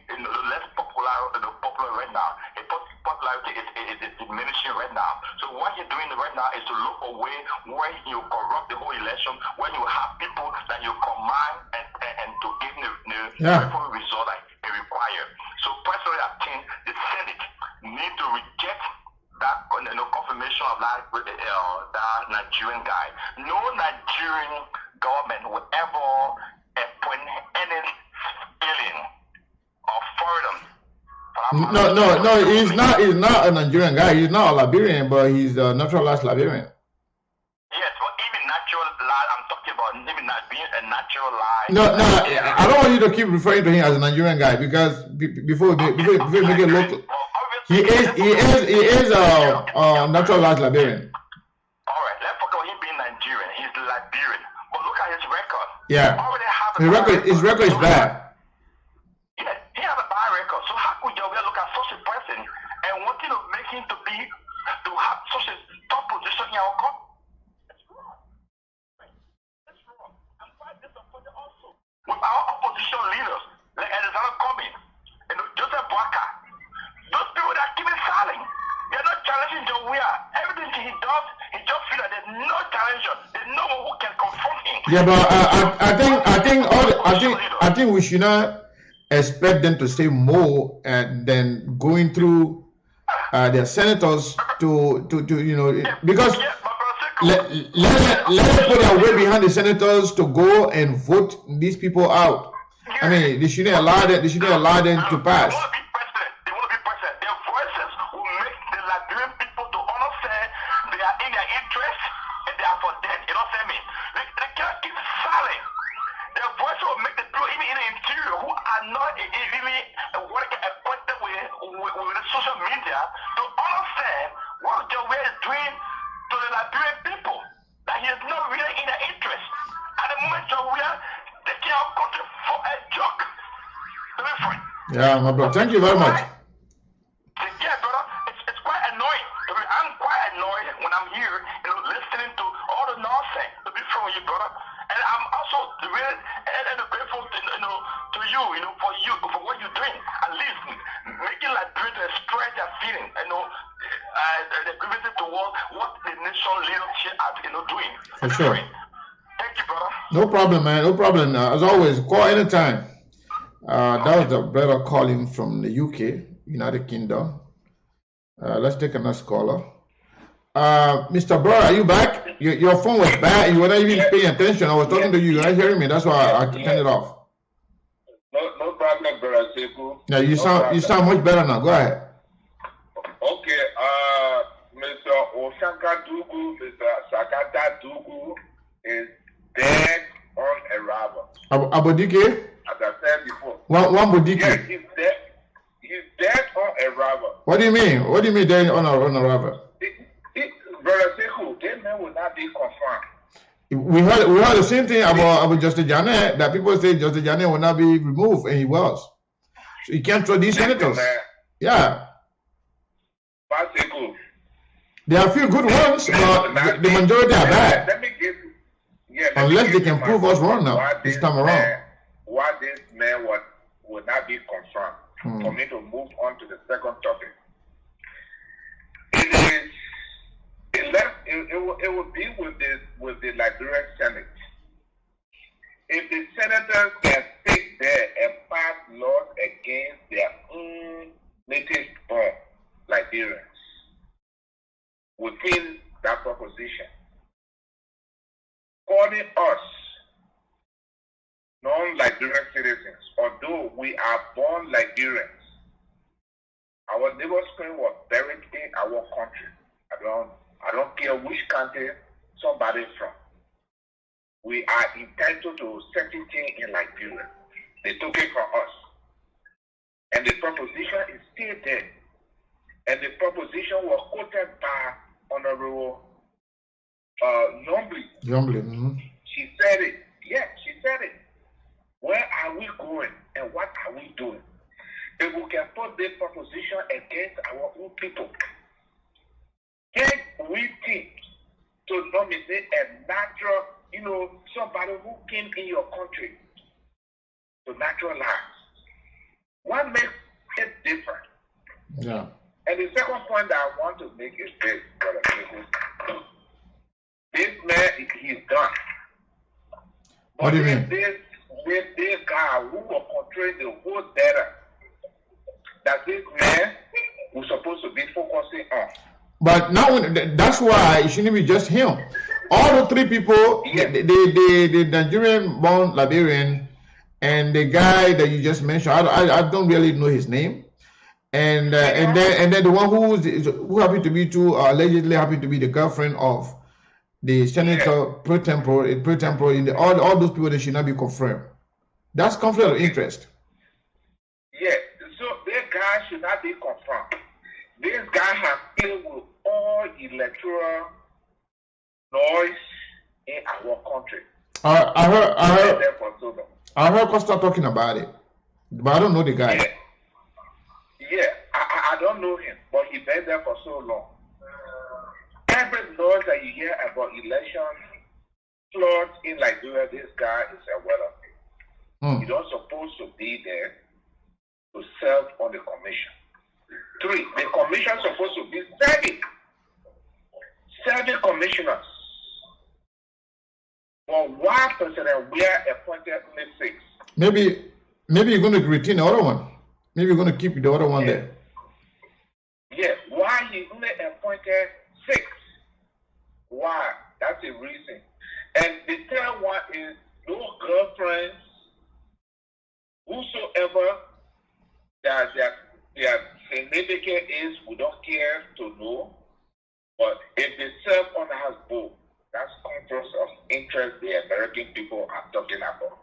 less popular right now. His popularity is diminishing right now. So what he's doing right now is to look away where you corrupt the whole election, when you have people that you command and to give the result that they require. So personally, I think the Senate need to reject that confirmation of that Nigerian guy. No Nigerian government will ever appoint any alien or foreign. No. He's not a Nigerian guy. He's not a Liberian, but he's a naturalized Liberian. Yes, but even naturalized. I'm talking about even not being a naturalized. No. I don't want you to keep referring to him as a Nigerian guy because before we make it look. He is a naturalized Liberian. All right, let's forget him being Nigerian. He's Liberian, but look at his record. Yeah, his record is bad. Yeah, he has a bad record. So how could you look at such a person and wanting to make him to have such a top position in our country? That's wrong. That's wrong. I'm quite disappointed also with our opposition leaders like Alexander Cummings and Joseph Boakai. Those people that keep it silent. They're not challenging Jawia. Everything he does, he just feels that there's no challenger. There's no one who can confront him. Yeah, but I think we should not expect them to say more than going through their senators to because let them put their weight behind the senators to go and vote these people out. I mean, they shouldn't allow them to pass. Yeah, my brother. Thank you very much. Yeah, brother, it's quite annoying. I mean, I'm quite annoyed when I'm here, listening to all the nonsense to be from you, brother. And I'm also really and grateful, to you, for what you're doing. At least making Liberia to express their feeling, the grievances towards what the nation leadership are, doing. For sure. Thank you, brother. No problem, man. No problem. As always, call anytime. That was the brother calling from the UK, United Kingdom. Let's take another caller. Mr. Burr, are you back? Your phone was bad. You were not even paying attention. I was talking to you. You weren't hearing me. That's why I turned it off. No problem, brother Sekou. Yeah, you sound much better now. Go ahead. Okay, Mr. Osaka Dugu, Mr. Sakata Dugu is dead on arrival. Abodike? As I said before. One Bodike? Yes, he's dead. He's dead on arrival. What do you mean? What do you mean dead on arrival? Brother Sekou, they may will not be confirmed. We heard the same thing about Justice Janet, that people say Justice Janet will not be removed, and he was. So you can't throw these senators. Yeah. There are a few good ones, but the majority are bad. Let me give you, unless they can prove us wrong now, this time around. Why this man would not be confirmed. For me to move on to the second topic. It will be with the Liberian Senate. If the senators can sit there and pass laws against their own native born Liberians within that proposition, calling us non-Liberian citizens, although we are born Liberians, our neighbor screen was buried in our country. I don't care which country somebody from. We are entitled to certain things in Liberia. They took it from us. And the proposition is still there. And the proposition was quoted by Honorable Nombly. Mm-hmm. She said it. Yeah, she said it. Where are we going and what are we doing? If we can put this proposition against our own people, can we think to nominate a natural, somebody who came in your country to naturalize? What makes it different? Yeah. And the second point that I want to make is this, brother people. This man, he's done. What do you mean? This guy who will portray the whole data that this man was supposed to be focusing on. But now that's why it shouldn't be just him. All the three people, the Nigerian-born Liberian, and the guy that you just mentioned, I don't really know his name, and then the one who happened to be allegedly happened to be the girlfriend of the senator pro tempore in all those people, they should not be confirmed. That's conflict of interest. Yes, so this guy should not be confirmed. This guy has played with all electoral noise in our country. I heard Costa talking about it, but I don't know the guy. Yeah, I don't know him, but he's been there for so long. Every noise that you hear about election floods in Liberia, this guy is aware of it. He's not supposed to be there to serve on the commission. 3, the commission is supposed to be 7 commissioners. But why President Weah appointed only 6? Maybe you're going to retain the other one. Maybe you're going to keep the other one there. Yeah, why he only appointed 6? Why? That's the reason. And the third one is no girlfriends, whosoever that their significant is, we don't care to know. But if they serve on the House board, that's conflicts of interest the American people are talking about.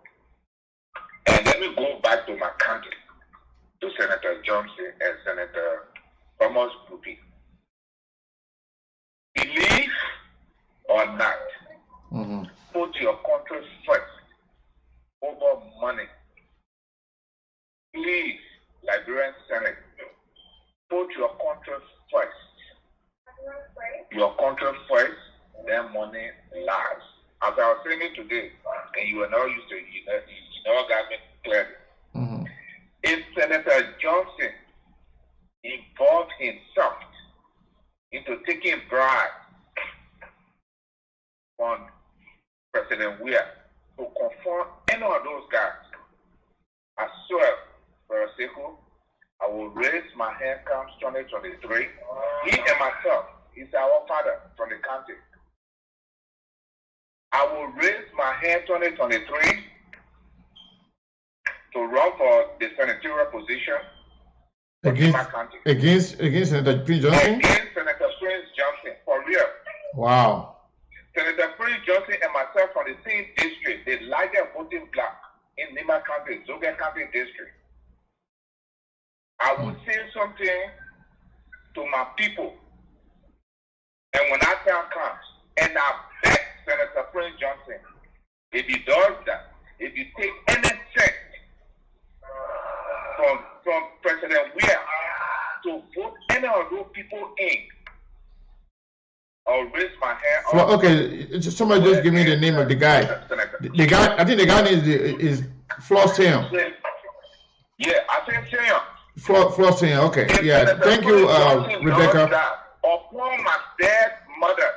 And let me go back to my country, to Senator Johnson and Senator Thomas Grupi. Believe or not, put your country first over money. Please that money last. As I was saying it today, and you were not used to it, you know, got me clearly. Mm-hmm. If Senator Johnson involved himself into taking bribes from President Weah to confront any of those guys, I swear, Brother Sekou, I will raise my hand come 2023. He and myself, he's our father from the county. I will raise my hand 2023 to run for the senatorial position in my county. Against Senator Prince Johnson? Against Senator Prince Johnson, for real. Wow. Senator Prince Johnson and myself from the same district, the largest voting block in Nima County, Zoga County District. I will say something to my people, and when that time comes, and I beg Senator Prince Johnson, if he does that, if he take any cent from President Weah to vote any of those people in, I'll raise my hand. Well, okay, somebody just give me the name of the guy. The guy, I think the guy name is Floss Sam. Yeah, I think Sam. Floss Sam, okay. Yeah, thank you, Rebecca. Upon my dead mother,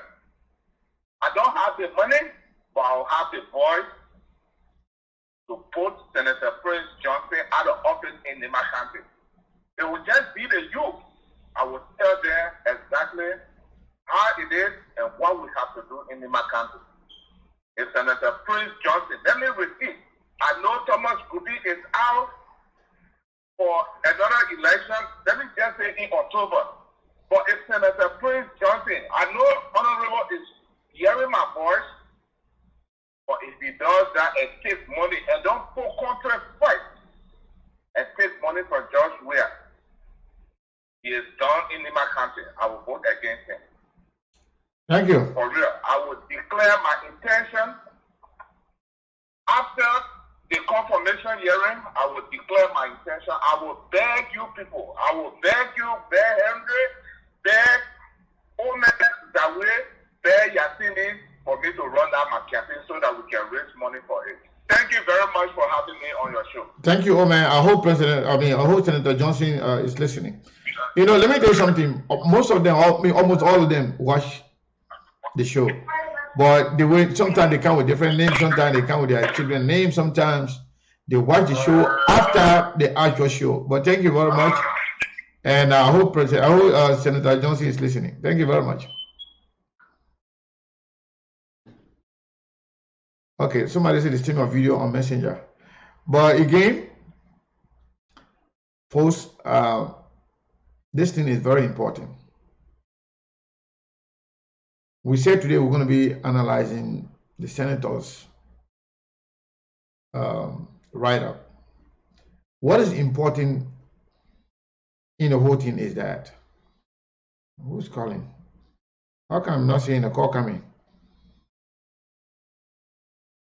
I don't have the money, but I'll have the voice to put Senator Prince Johnson out of office in Nima County. It will just be the youth. I will tell them exactly how it is and what we have to do in Nima County. If Senator Prince Johnson, let me repeat, I know Thomas Gubi is out for another election, let me just say in October. But if Senator Prince Johnson, I know Honorable is hearing my voice, but if he does that and takes money and don't put contract fight and take money from George Weah, he is done in Nima County. I will vote against him. Thank you. For real, I will declare my intention after the confirmation hearing. I will declare my intention. I will beg you people. I will beg you, beg Henry, beg Omen Zawe, beg Yasini for me to run down my campaign so that we can raise money for it. Thank you very much for having me on your show. Thank you, Omen. I hope Senator Johnson is listening. You know, let me tell you something. Most of them, almost all of them, watch the show, but the way sometimes they come with different names, sometimes they come with their children's names, sometimes they watch the show after the actual show. But thank you very much, and I hope Senator Johnson is listening. Thank you very much. Okay, somebody said the stream of video on Messenger, but again, folks, this thing is very important. We said today we're going to be analyzing the senators' write-up. What is important in the whole thing is that, who's calling? How come I'm not seeing the call coming?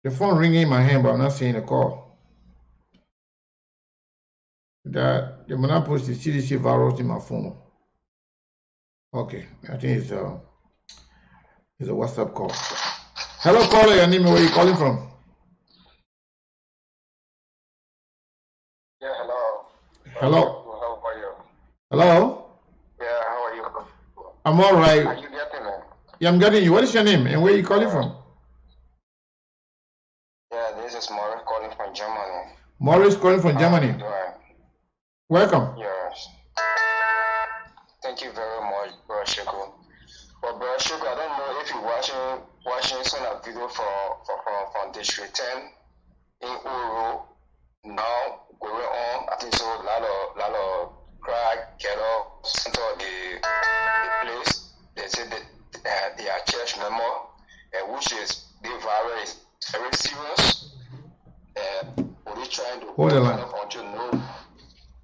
The phone ringing in my hand, but I'm not seeing the call. That they will not post the CDC virus in my phone. Okay, I think it's a WhatsApp call. Hello, caller. Your name? Where are you calling from? Yeah, hello. Hello. How are you? Hello. Yeah, how are you? I'm all right. Are you getting me? Yeah, I'm getting you. What is your name and where are you calling from? Yeah, this is Maurice calling from Germany. Maurice calling from Germany. Right. Welcome. Yes. Thank you very much, Brother Sheku. But Brother Sheku, I don't know if you're watching some video from District 10 in Uru. Now going on, I think so a lot of crack, ghetto, center of the place. They say that they are church member, which is the virus is very serious. We're trying to hold the line.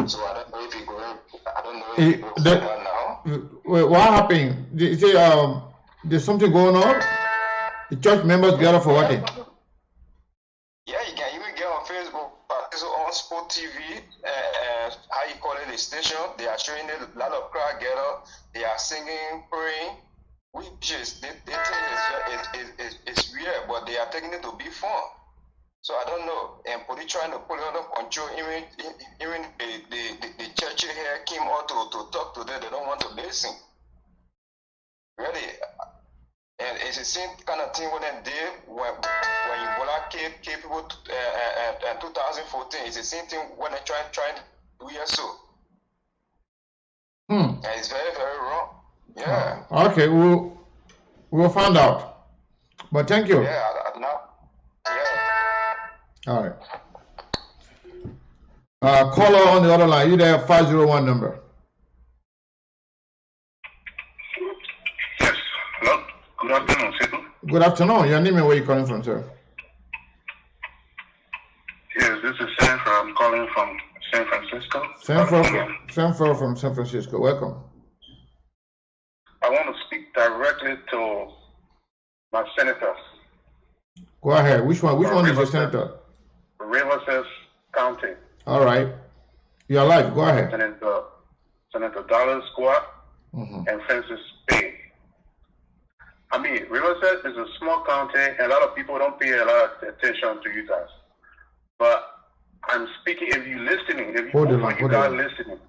So I don't know if you're going. I don't know if you're going now. Wait, what happened? They say there's something going on. The church members gather for what? Yeah, you can even get on Facebook. So on Sport TV, how you call it, the station. They are showing a lot of crowd gather. They are singing, praying, which is they think it's taking it to be fun. So I don't know. And police trying to put it under control. Even the church here came out to talk to them. They don't want to listen. Really. And it's the same kind of thing when they did when Ebola killed people in 2014. It's the same thing when they trying to do here so. And it's very, very wrong. Yeah. Okay, we'll find out. But thank you. Yeah. All right. Caller on the other line. You there? 501 number. Yes. Hello. Good afternoon, Sekou. Good afternoon. Your name and where you calling from, sir? Yes, this is Sanford. I'm calling from San Francisco. Sanford from San Francisco. Welcome. I want to speak directly to my senators. Go ahead. Which one? Which one is your senator? Rivers County. All right. You're alive. Go ahead. Senator Dallas Squad and Francis Bay. I mean, Riverside is a small county, and a lot of people don't pay a lot of attention to you guys. But I'm speaking, if you're listening, if you listening,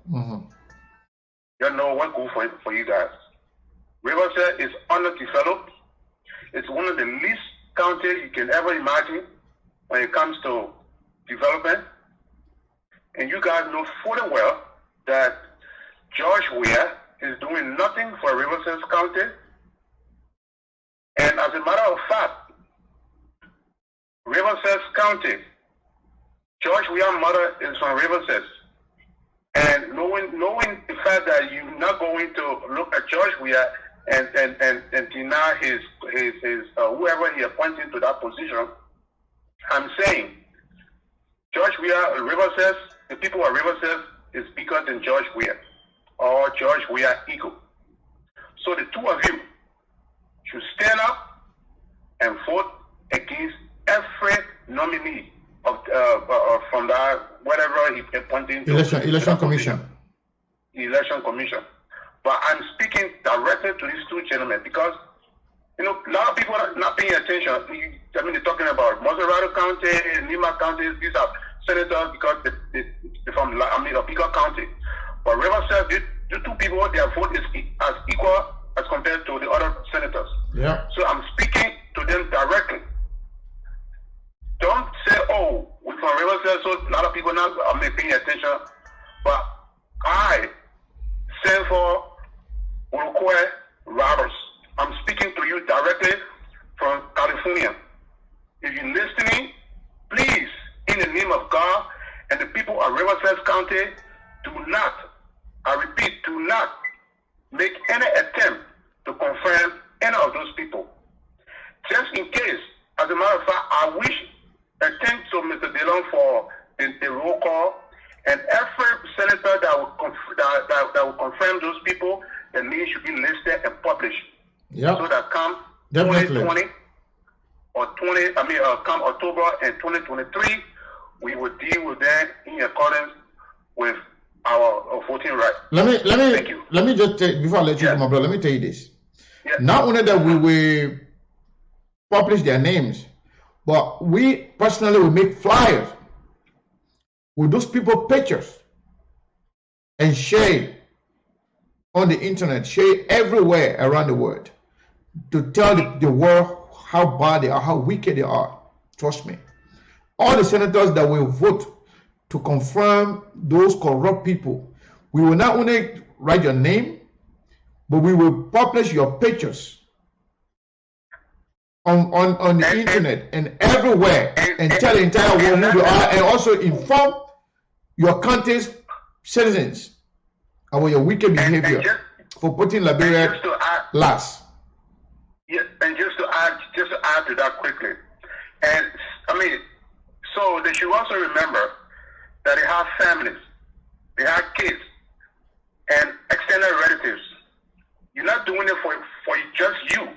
you know what good for you guys. Riverside is underdeveloped. It's one of the least counties you can ever imagine when it comes to development. And you guys know fully well that George Weah is doing nothing for Riverside County. And as a matter of fact, Riverside County, George Weah's mother is from Riverside. And knowing the fact that you're not going to look at George Weah and deny his whoever he appointed to that position, I'm saying George Weah, Riverside, the people of Riverside is bigger than George Weah or George Weah Eagle. So the two of you should stand up and vote against every nominee of from that whatever he appointed election commission. Election commission. But I'm speaking directly to these two gentlemen because a lot of people are not paying attention. I mean, they're talking about Maserati County, Lima County. These are senators because they're from a bigger county. But Riverside, the two people, their vote is as equal as compared to the other senators. Yeah. So I'm speaking to them directly. Don't say, "Oh, we're from Riverside," so a lot of people not are paying attention. But I send for Urukwe Roberts. I'm speaking to you directly from California. If you're listening, please, in the name of God and the people of Riverside County, do not, I repeat, do not make any attempt to confirm any of those people. Just in case, as a matter of fact, I wish a thank to Mr. Dillon for the roll call, and every senator that will confirm those people, the name should be listed and published. Yeah. So that come Definitely. 2020 or come October and 2023, we will deal with them in accordance with our voting right. Let me just tell, before I let you go, my brother, let me tell you this. Yeah. Not only that we will publish their names, but we personally will make flyers with those people pictures and share on the internet, share everywhere around the world to tell the world how bad they are, how wicked they are. Trust me. All the senators that will vote to confirm those corrupt people, we will not only write your name, but we will publish your pictures on the internet and everywhere and tell the entire world who you are, and also inform your country's citizens about your wicked behavior for putting Liberia last. Yes, and just to add to that quickly, and I mean, so they should also remember that they have families, they have kids, and extended relatives. You're not doing it for just you,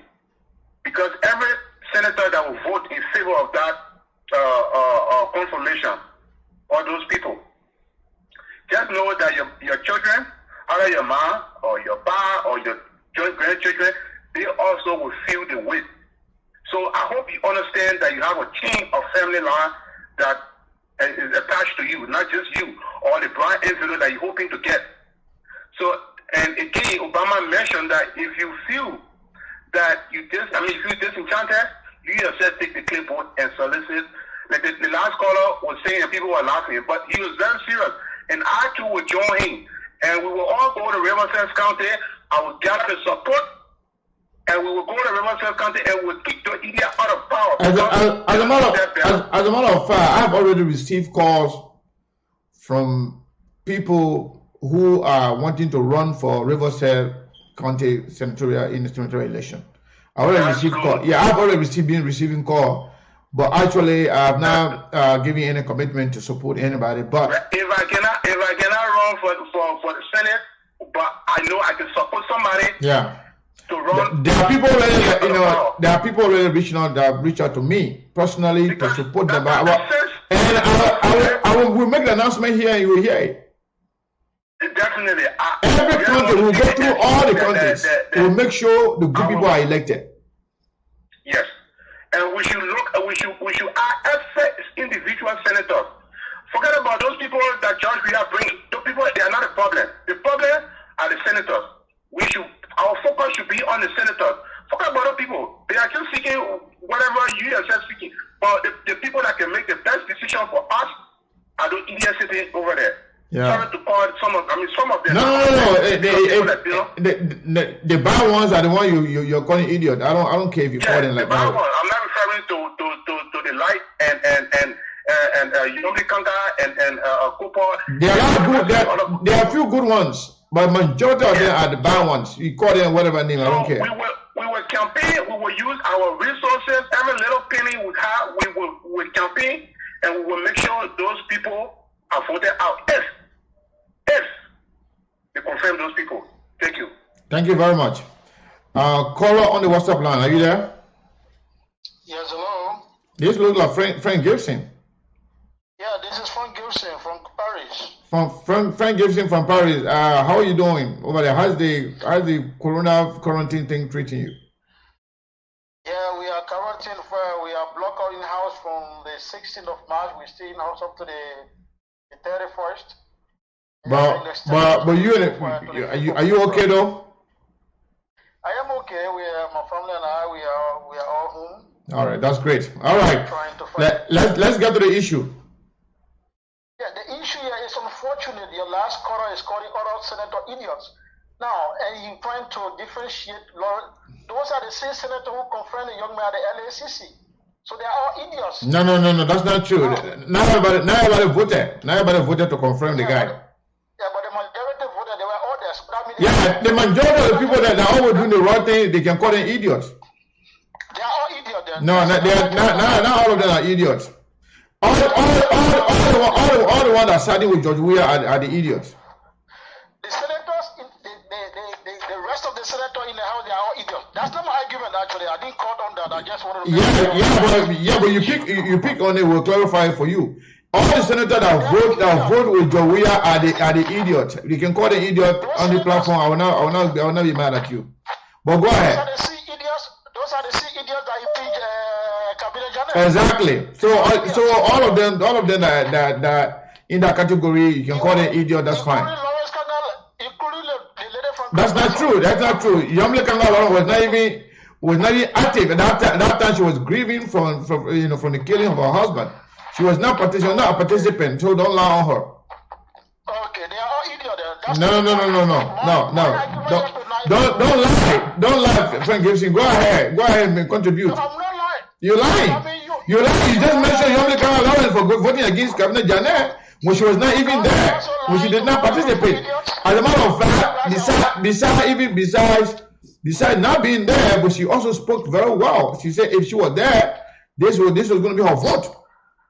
because every senator that will vote in favor of that confirmation, or those people, just know that your children, either your mom or your pa or your grandchildren, they also will feel the weight. So I hope you understand understand that you have a chain of family line that is attached to you, not just you or the blind envelope that you're hoping to get. So, and again, Obama mentioned that if you feel that you disenchanted, you yourself take the clipboard and solicit. Like the last caller was saying, and people were laughing, but he was very serious. And I too would join him, and we will all go to Riverside County. I will gather the support, and we will go to Riverside County and we'll kick the idiot out of power. As a matter of fact, I've already received calls from people who are wanting to run for Riverside County senatorial election. I already received call. Yeah, I've already been receiving call, but actually I've not given any commitment to support anybody. But if I cannot run for the Senate, but I know I can support somebody. Yeah. To run. There are people already, there are people already reaching out that reach out to me personally to support them. And I will make the announcement here, and you will hear it. Definitely. Every country will go through all the countries. We'll make sure the good people are elected. Yes, and we should accept individual senators. Forget about those people that George Weah brings. Those people, they are not the problem. The problem are the senators. Our focus should be on the senators. Forget about other people. They are just seeking whatever you yourself seeking. But the people that can make the best decision for us are those idiots sitting over there. Yeah. Sorry to call some of them. No. The bad ones are the one you're calling idiot. I don't care if you call them like that. I'm not referring to the light and Yomi Kanga and Cooper. There are a few good ones, but majority of them are the bad ones. You call them whatever name, I don't care. We will campaign. We will use our resources. Every little penny we have, we will campaign, and we will make sure those people are voted out. If they confirm those people. Thank you. Thank you very much. Caller on the WhatsApp line, are you there? Yes, hello. This looks like Frank Gibson. Yeah, this is Frank Gibson from Paris. Frank Gibson from Paris. How are you doing over there? How's the corona quarantine thing treating you? Yeah, we are quarantined. We are blocked out in house from the 16th of March. We stay in house up to the 31st. But are you okay though? I am okay. My family and I we are all home. All right, that's great. All right, let's get to the issue. Yeah, the issue here is unfortunate. Your last caller is calling other senator idiots. Now, and you're trying to differentiate. Those are the same senator who confronted the young man at the LACC. So they are all idiots. No, that's not true. Not everybody voted. Not everybody voted to confirm the guy. Yeah, but the majority voted. They were others. Yeah, the majority of the people that are always doing the wrong thing, they can call them idiots. They are all idiots. No, not all of them are idiots. All the ones that are siding with George Weah are the idiots. The senators, the rest of the senators in the house, they are all idiots. That's not my argument, actually. I didn't call on that. I just wanted to. But you pick on it. We'll clarify it for you. All the senators that vote with George Weah are the idiots. You can call them idiot on the platform. I will not be mad at you. But go ahead. Those are the idiots that impeach Cabinet General. Exactly. So all of them that in that category, you can call them idiot. That's fine. That's not true. Yomle Kanga was not even active. At that time, she was grieving from the killing of her husband. She was not a participant. So don't lie on her. Okay, they are all idiots. No. Don't lie, Frank Gibson. Go ahead and contribute. No, I'm not lying. You're lying. You just mentioned Yomle Kanga Lawrence for voting against Cabinet Janet when she was not even there, when she did not participate. As a matter of fact, besides not being there, but she also spoke very well. She said if she was there, this was going to be her vote.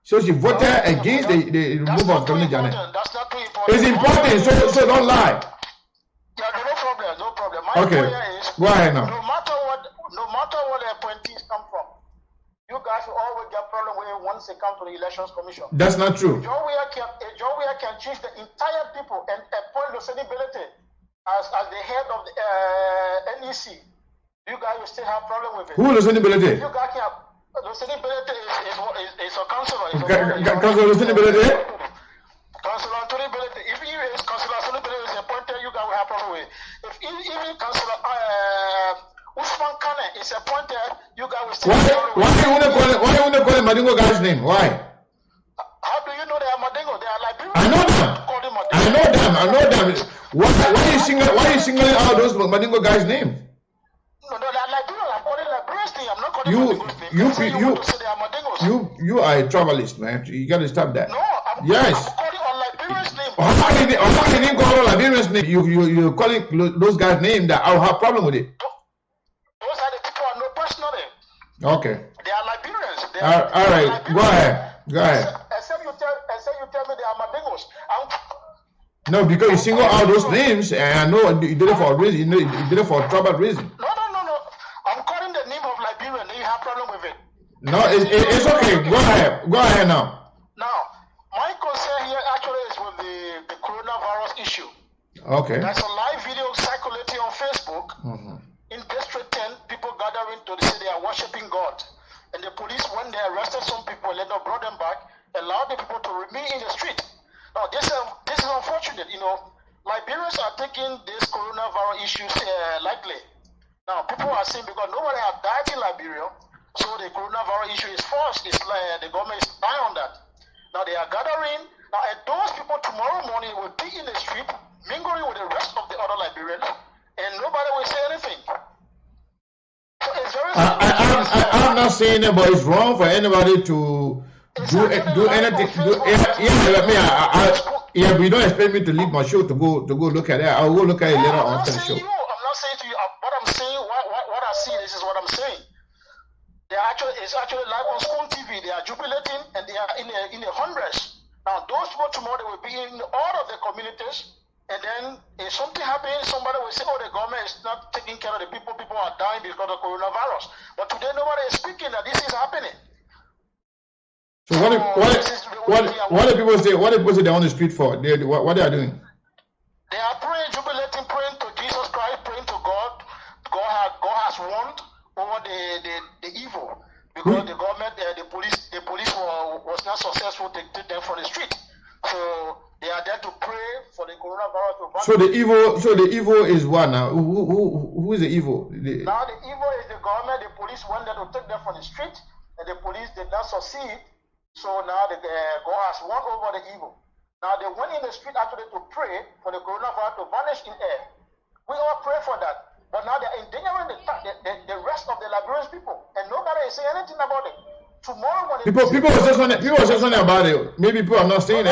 So she voted against the removal of Cabinet Janet. That's not too important. It's important, so don't lie. Yeah, no problem. My okay, is, go ahead now. No matter what the appointees come from, you guys will always get problem with it once they come to the Elections Commission. That's not true. Joe Weah can choose the entire people and appoint Luceni Belete as the head of the NEC. You guys will still have problem with it. Who Luceni Belete? You guys can Listening ability is a counselor. Councilor listening ability. Councilor Anthony Ability. If you is Councilor Anthony Ability is appointed, you guys will have problem with. If even Councilor Usman Kane is appointed, you guys will still. Why you want to call him Madingo guy's name? Why? How do you know they are Madingo? They are Liberians. I know them. Why are you singling out those Madingo guys' names? No, they are Liberians. I'm calling Liberians thing. I'm not calling Madingo's name. You are a travelist, man. You got to stop that. No, I'm calling on Liberians name. How can you call all Liberians name? You calling those guys' name that I will have problem with it. Those are the people I know personally. Okay. They are Liberians. All right. Go ahead. Except you tell me they are Madingos. No, because you single out those names, and I know you did it for a reason. You know, you did it for a troubled reason. No. I'm calling the name of Liberian. You have problem with it. No, it's okay. Go ahead now. Now, my concern here actually is with the coronavirus issue. Okay. There's a live video circulating on Facebook. In District 10, people gathering to say they are worshiping God. And the police, when they arrested some people, let them brought them back, allowed the people to remain in the street. Now, this is unfortunate. You know, Liberians are taking this coronavirus issues lightly. Now, people are saying because nobody has died in Liberia, so the coronavirus issue is false. It's like the government is spying on that. Now, they are gathering. Now, and those people tomorrow morning will be in the street, mingling with the rest of the other Liberians, and nobody will say anything. So it's very I'm not saying it, but it's wrong for anybody to do anything. But you don't expect me to leave my show to go look at it. I'll go look at it later on the show. I'm not saying to you what I'm saying. What I see, this is what I'm saying. It's actually live on Spoon TV. They are jubilating and they are in the hundreds. Now those people tomorrow they will be in all of the communities. And then if something happens, somebody will say, "Oh, the government is not taking care of the people. People are dying because of coronavirus." But today nobody is speaking that this is happening. So what do people say? What do people say they're on the street for? What they are doing? They are praying, jubilating, praying to Jesus Christ, praying to God. God has won over the evil because the government, the police was not successful to take them from the street. So they are there to pray for the coronavirus to vanish. So the evil is what now? Who is the evil? Now the evil is the government. The police went there to take them from the street, and the police did not succeed. So now God has won over the evil. Now they went in the street actually to pray for the coronavirus to vanish in air. We all pray for that. But now they're endangering the rest of the Liberian people. And nobody is saying anything about it. Tomorrow when people are just something about it. Maybe people are not saying it.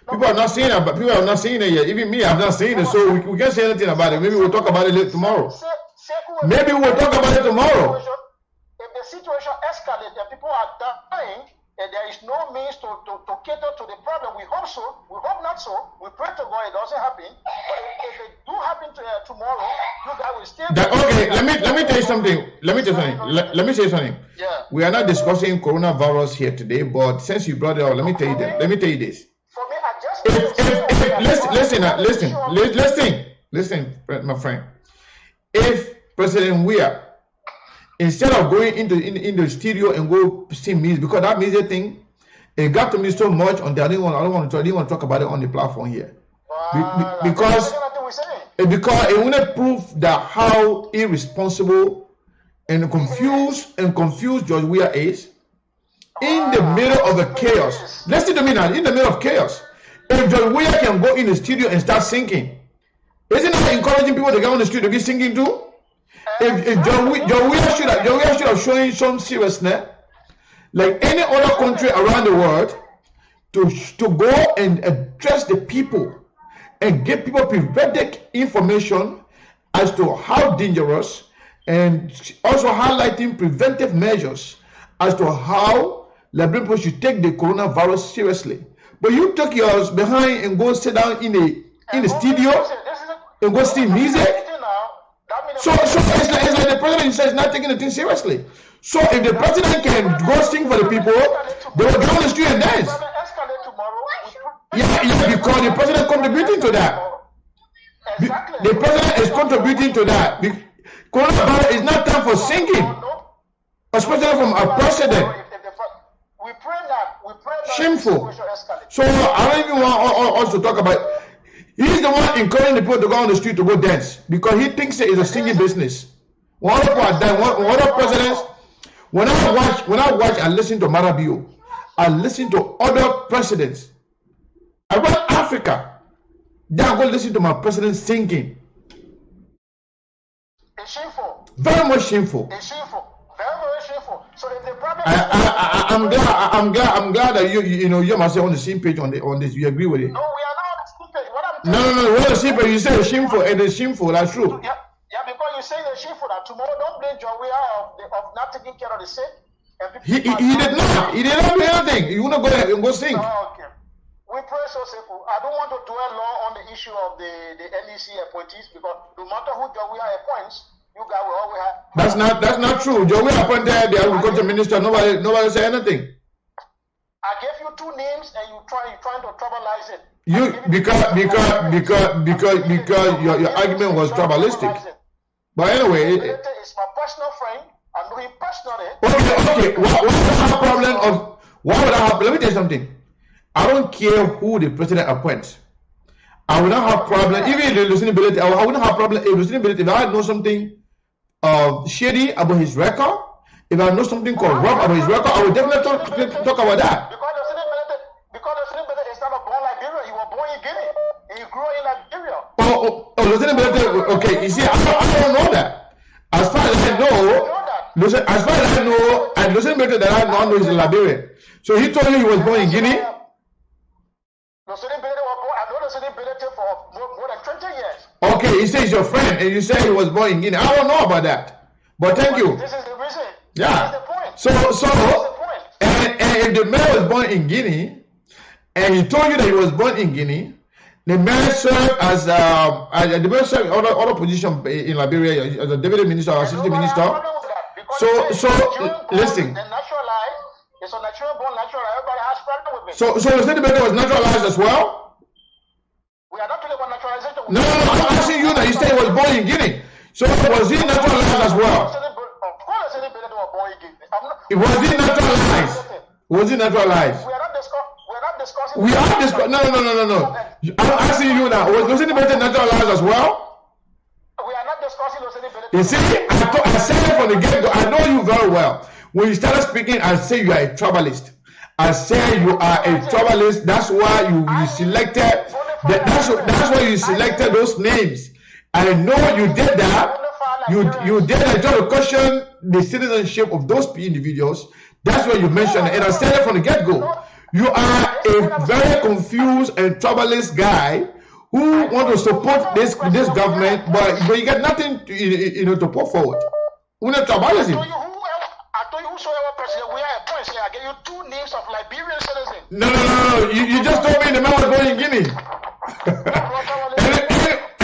People are not saying it, but people are not saying it yet. Even me, I'm not saying it, so we can't say anything about it. Maybe we'll talk about it tomorrow. Maybe we'll talk about it tomorrow. If the situation escalates and people are dying, and there is no means to cater to the problem. We hope so. We hope not so. We pray to God it doesn't happen. But if it do happen tomorrow, you guys will still. Okay, let me tell you something. Let me say something. Yeah. We are not discussing coronavirus here today, but since you brought it up, let me tell you this. For me, I just listen, my friend. If President Weah, instead of going into the studio and go see music, because that music thing, it got to me so much on that I didn't want to talk about it on the platform here. Because it want to prove that how irresponsible and confused George Weah is in the middle of the chaos. Listen to me now, in the middle of chaos. If George Weah can go in the studio and start singing, isn't that encouraging people to get on the street to be singing too? If John Weah should have shown some seriousness, like any other country around the world, to go and address the people and give people preventive information as to how dangerous, and also highlighting preventive measures as to how Liberian people should take the coronavirus seriously. But you took yours behind and go sit down in the studio and go see music. So it's like the president says not taking the thing seriously. So if the president can go sing for the people, they will get on the street and dance. Yeah, because the president contributing to that. The president is contributing to that. Coronavirus is not time for singing. especially from a president. We pray that. Shameful. So I don't even want us to talk about. He's the one encouraging the people to go on the street to go dance because he thinks it is a singing business. One of presidents. When I watch and listen to Marabio, I listen to other presidents. I went Africa. Then I go listen to my president singing. It's shameful. Very much shameful. It's shameful. Very, very shameful. So if the problem I'm glad that you myself on the same page on this. You agree with it? No, we are not on the same page. What I'm No. We're on the same page. You say it's shameful, and it's shameful. That's true. Yeah, because you say it's shameful that tomorrow don't blame Jawea of not taking care of the sick. He did not. He did not do anything. You want to go ahead and go sing. Oh, okay. We pray so simple. I don't want to dwell long on the issue of the NEC appointees because no matter who Jawea appoints, you guys will always have. That's not true. Jawea appointed the agriculture minister. Nobody said anything. I gave you two names and you're trying to tribalize it. Because your argument was tribalistic. But anyway, it's my personal friend. I know him personally. Okay. Why would I have a problem? Why would I have? Let me tell you something. I don't care who the president appoints. I will not have problem. Even the listenability, I wouldn't have problem. If listenability, if I know something shady about his record, if I know something corrupt about his record, I will definitely talk about that. Because the listenability is not born Liberia. He was born in Guinea. He grew in Liberia. Listenability. Okay, you see, I don't know that. As far as I know, and listenability that I know is in Liberia. So he told you he was born in Guinea. I know listenability for more than 20 years. Okay, he says your friend, and you say he was born in Guinea. I don't know about that, but thank you. This is the reason. Yeah. This is the point. So, and if the man was born in Guinea, and he told you that he was born in Guinea, the man served as the man served other position in Liberia as a deputy minister or assistant minister. So listen. It's a natural born, natural. Everybody has problem with it. So the listenability was naturalized as well? We are not talking about naturalization. No. I'm asking you that you say he was born in Guinea. So was he naturalized as well? Of course, listenability was born in Guinea. Was he naturalized? Was he naturalized? We are not discussing. We are discussing. No. I'm asking you now. Was listenability naturalized as well? We are not discussing listenability. You see, I said it from the get-go. I know you very well. When you started speaking, I say you are a tribalist. I say you are a tribalist. That's why you selected. That's why you selected those names. I know you did that. You did that just to question the citizenship of those individuals. That's why you mentioned it. And I said it from the get-go. You are a very confused and tribalist guy who want to support this government, but you got nothing to put forward. We're not tribalism. I told you whosoever president we are appointed. I gave you two names of Liberian citizens. No. You just told me the man was born in Guinea.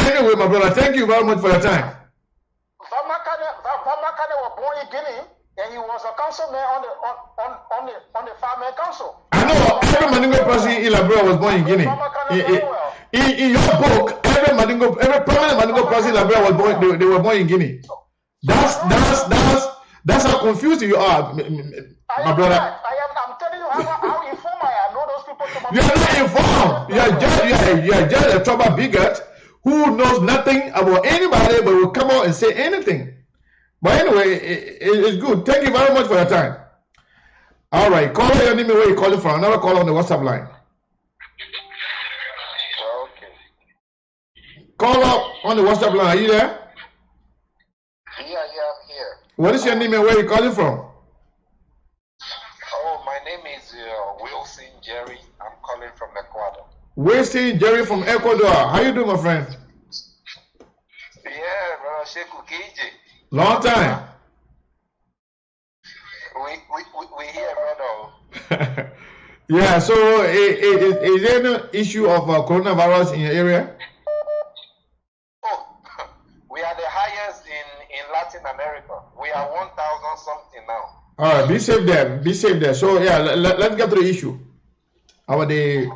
Anyway, my brother, thank you very much for your time. Vamakane was born in Guinea, and he was a councilman on the farming council. I know every Mandingo person in Liberia was born in Guinea. In your book, every prominent Mandingo person in Liberia was born. They were born in Guinea. That's how confused you are, my brother. I'm telling you how informed I am. I know those people. You are not informed. You are just a trouble bigot who knows nothing about anybody but will come out and say anything. But anyway, it's good. Thank you very much for your time. All right, call your name where you calling from. Another call on the WhatsApp line. Okay. Call up on the WhatsApp line. Are you there? Yeah, I'm here. What is your name and where are you calling from? Oh, my name is Wilson Jerry. I'm calling from Ecuador. Wilson Jerry from Ecuador. How you doing, my friend? Yeah, brother Sheku KJ. Long time. We here, brother. Yeah, so is there no issue of coronavirus in your area? Oh, we are the highest in Latin America. We are 1,000 something now. All right, be safe there. Be safe there. So yeah, let's get to the issue. Okay.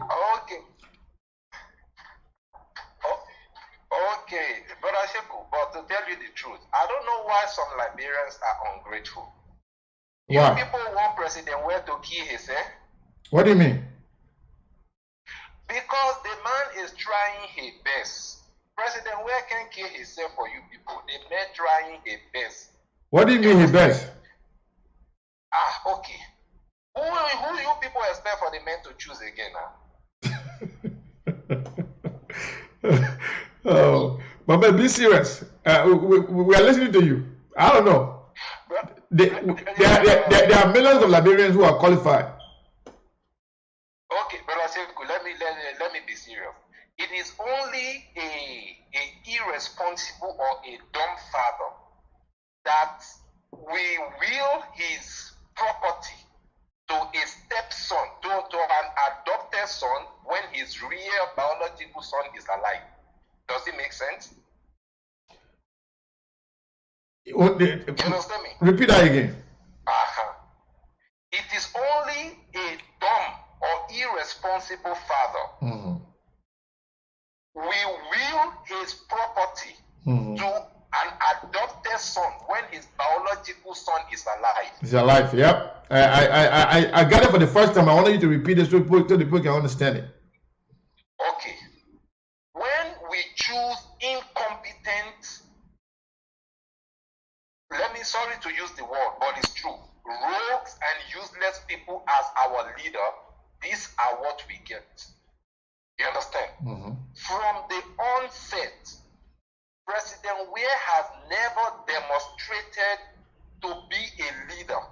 Okay, brother Sheku, but to tell you the truth, I don't know why some Liberians are ungrateful. You Why? people want President Ware to kill himself What do you mean? because the man is trying his best. President Ware can't kill himself for you people. The man trying his best. What do you mean his best? Okay. Who you people expect for the man to choose again now? Oh, but be serious. We are listening to you. I don't know. There are millions of Liberians who are qualified. Okay, Brother Sekou, let me be serious. It is only a irresponsible or a dumb father that will will his property to a stepson, to an adopted son when his real biological son is alive. Does it make sense? You understand me? Repeat that again. It is only a dumb or irresponsible father will will his property to an adopted son when his biological son is alive. He's alive. Yep. I got it for the first time. I wanted you to repeat it so the people can understand it. Okay. When we choose incompetent, sorry to use the word, but it's true, rogues and useless people as our leader, these are what we get. You understand? From the onset, President Ware has never demonstrated to be a leader.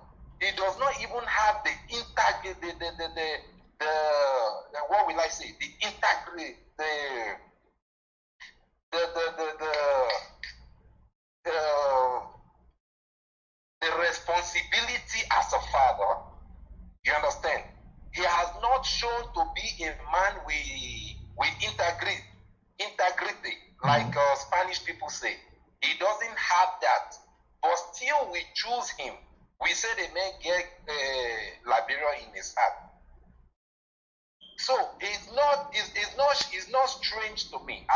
He does not even have the integrity, what will I say? The integrity, the responsibility as a father. You understand? He has not shown to be a man with integrity, like Spanish people say. He doesn't have that, but still we choose him. We say the man get Liberia in his heart. So it's not strange to me.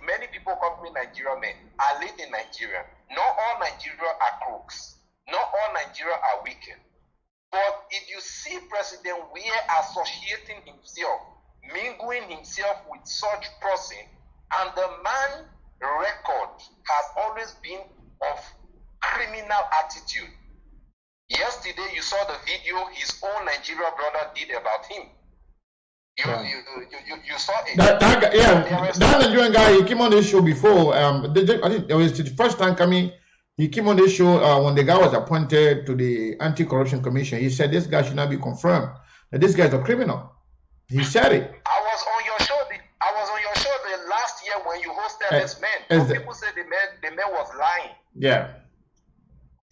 Many people call me Nigerian men. I live in Nigeria. Not all Nigeria are crooks. Not all Nigeria are wicked. But if you see President Ware associating himself, mingling himself with such person, and the man record has always been of criminal attitude. Yesterday you saw the video his own Nigerian brother did about him. You saw it. That Nigerian guy, he came on this show before. I think it was the first time coming. He came on this show when the guy was appointed to the Anti-Corruption Commission. He said this guy should not be confirmed. That this guy is a criminal. He said it. I was on your show the last year when you hosted this man. People said the man was lying. Yeah.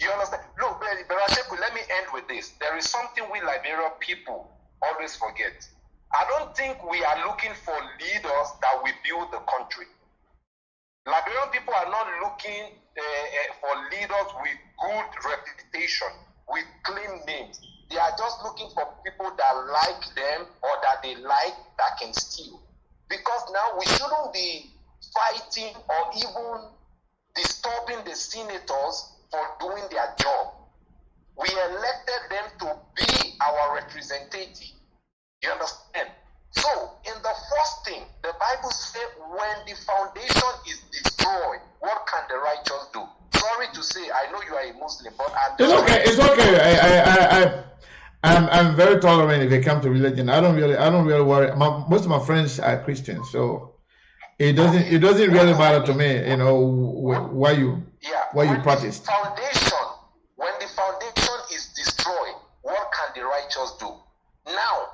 You understand? Look, Berasheku, let me end with this. There is something we Liberian people always forget. I don't think we are looking for leaders that will build the country. Liberian people are not looking for leaders with good reputation, with clean names. They are just looking for people that like them or that they like that can steal. Because now we shouldn't be fighting or even disturbing the senators for doing their job. We elected them to be our representative. You understand? So, in the first thing, the Bible says, when the foundation is destroyed, what can the righteous do? Sorry to say, I know you are a Muslim, but it's okay. I'm very tolerant if it comes to religion. I don't really worry. Most of my friends are Christians, so it doesn't really matter to me. You know why you practice. When the foundation is destroyed, what can the righteous do? Now,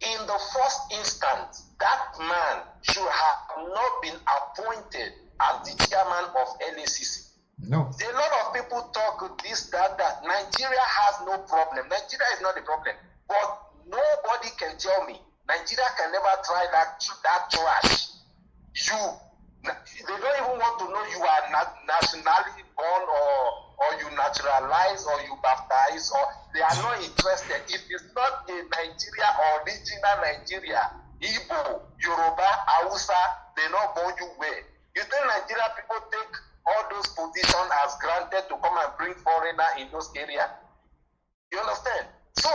in the first instance, that man should have not been appointed as the chairman of LACC. No. A lot of people talk this, that. Nigeria has no problem. Nigeria is not the problem. But nobody can tell me Nigeria can never try that trash. They don't even want to know you are nationally born or you naturalize or you baptize, or they are not interested. If it's not a Nigeria, original Nigeria, Igbo, Yoruba, Hausa, they not born you where. You think Nigeria people take all those positions as granted to come and bring foreigner in those areas? You understand? So,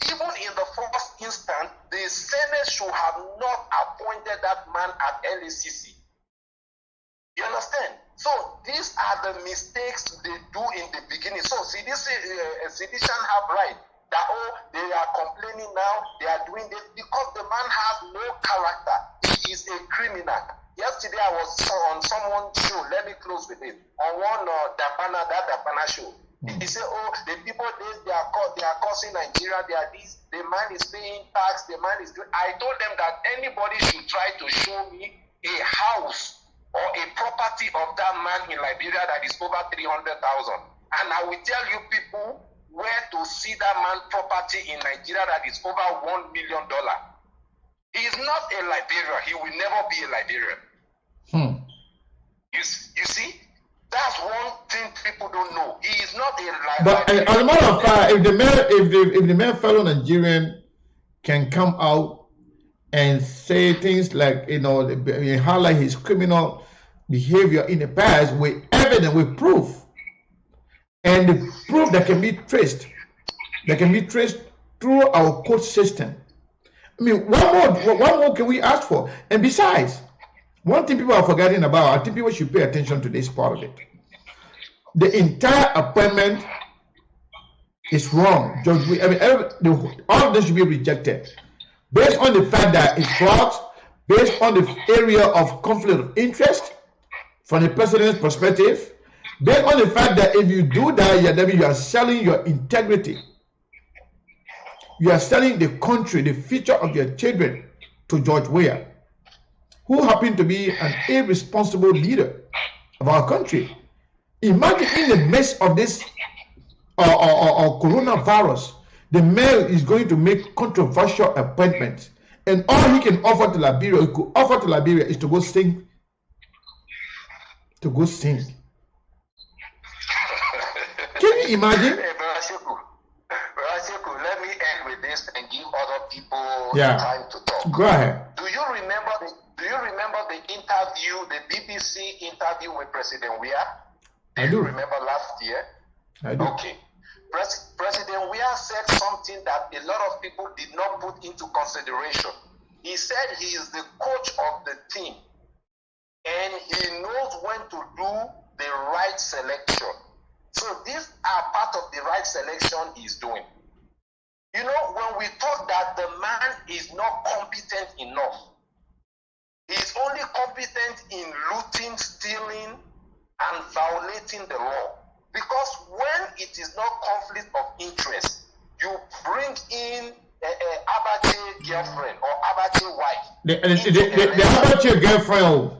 even in the first instance, the Senate should have not appointed that man at LACC. You understand? So, these are the mistakes they do in the beginning. So, sedition have right that, oh, they are complaining now, they are doing this, because the man has no character. He is a criminal. Yesterday, I was on someone's show, let me close with it, on one Dapana show. He said, oh, the people, they are causing Nigeria, they are this, the man is paying tax, the man is doing. I told them that anybody should try to show me a house or a property of that man in Liberia that is over 300,000. And I will tell you people where to see that man property in Nigeria that is over $1 million. He is not a Liberian. He will never be a Liberian. You see? That's one thing people don't know. He is not a Liberian. But as a matter of fact, if the man fellow Nigerian can come out and say things like, highlight his criminal behavior in the past with evidence, with proof, and the proof that can be traced through our court system. I mean, what more can we ask for? And besides, one thing people are forgetting about, I think people should pay attention to this part of it. The entire appointment is wrong. All of this should be rejected based on the fact that it's fraud, based on the area of conflict of interest from the president's perspective, based on the fact that if you do that, you are selling your integrity. You are selling the country, the future of your children to George Weah, who happened to be an irresponsible leader of our country. Imagine in the midst of this coronavirus, the mayor is going to make controversial appointments, and all he can offer to Liberia, is to go sing. To go sing. Can you imagine? Hey, Barasheku, let me end with this and give other people time to talk. Go ahead. Do you remember the interview, the BBC interview with President Weah? I do. You remember last year? I do. Okay. President Weah said something that a lot of people did not put into consideration. He said he is the coach of the team and he knows when to do the right selection. So these are part of the right selection he's doing. You know, when we thought that the man is not competent enough, he's only competent in looting, stealing, and violating the law. Because when it is not conflict of interest, you bring in Abache girlfriend or Abache wife. The Abache girlfriend,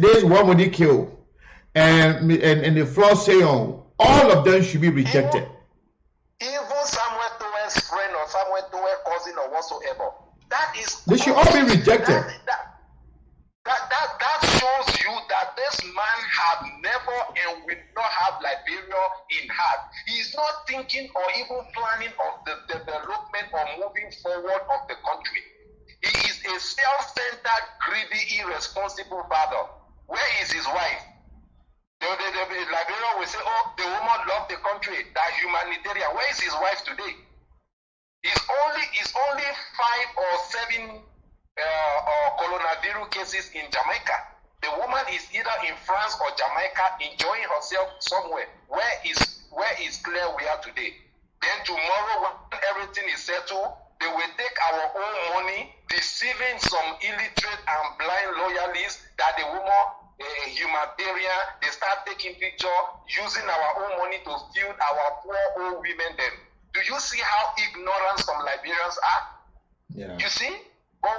there's one when they kill, and the floor say all of them should be rejected. Even Samuel Towe's friend or Samuel Towe's cousin or whatsoever. They should all be rejected. That shows you that this man had never and will not have Liberia in heart. He's not thinking or even planning of the development or moving forward of the country. He is a self-centered, greedy, irresponsible father. Where is his wife? The Liberia will say, oh, the woman loved the country, that humanitarian. Where is his wife today? It's only 5 or 7 coronavirus cases in Jamaica. The woman is either in France or Jamaica enjoying herself somewhere. Where is Claire Weah today? Then tomorrow, when everything is settled, they will take our own money, deceiving some illiterate and blind loyalists that the woman humanitarian, they start taking picture, using our own money to feed our poor old women then. Do you see how ignorant some Liberians are? Yeah. You see? But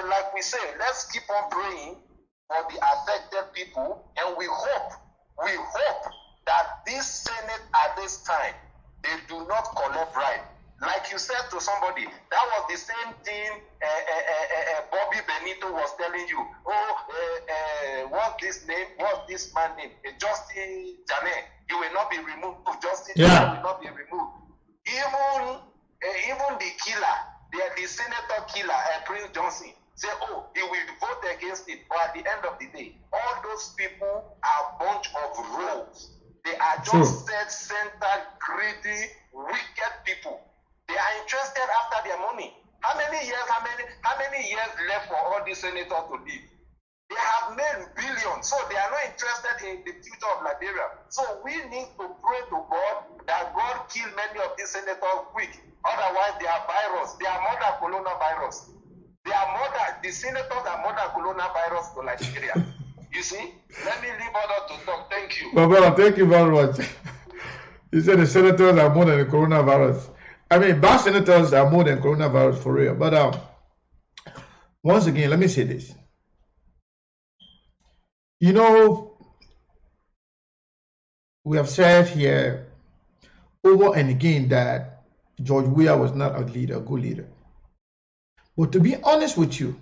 like we say, let's keep on praying for the affected people, and we hope that this Senate at this time, they do not collect bribe. Like you said to somebody, that was the same thing Bobby Benito was telling you. What's this name? What's this man name? Justin Janet. You will not be removed. Justin Janet will not be removed. Even the killer, the senator killer, Prince Johnson, say, oh, he will vote against it. But at the end of the day, all those people are a bunch of rogues. They are just self-centered, greedy, wicked people. They are interested after their money. How many years left for all these senators to live? They have made billions, so they are not interested in the future of Liberia. So we need to pray to God that God kill many of these senators quick. Otherwise, they are virus. They are more than coronavirus. They are more than, the senators are more than coronavirus to Nigeria. You see? Let me leave others to talk. Thank you. Well, brother, thank you very much. You said the senators are more than the coronavirus. I mean, bad senators are more than coronavirus for real. But once again, let me say this. You know, we have said here over and again that George Weah was not a leader, a good leader. But to be honest with you,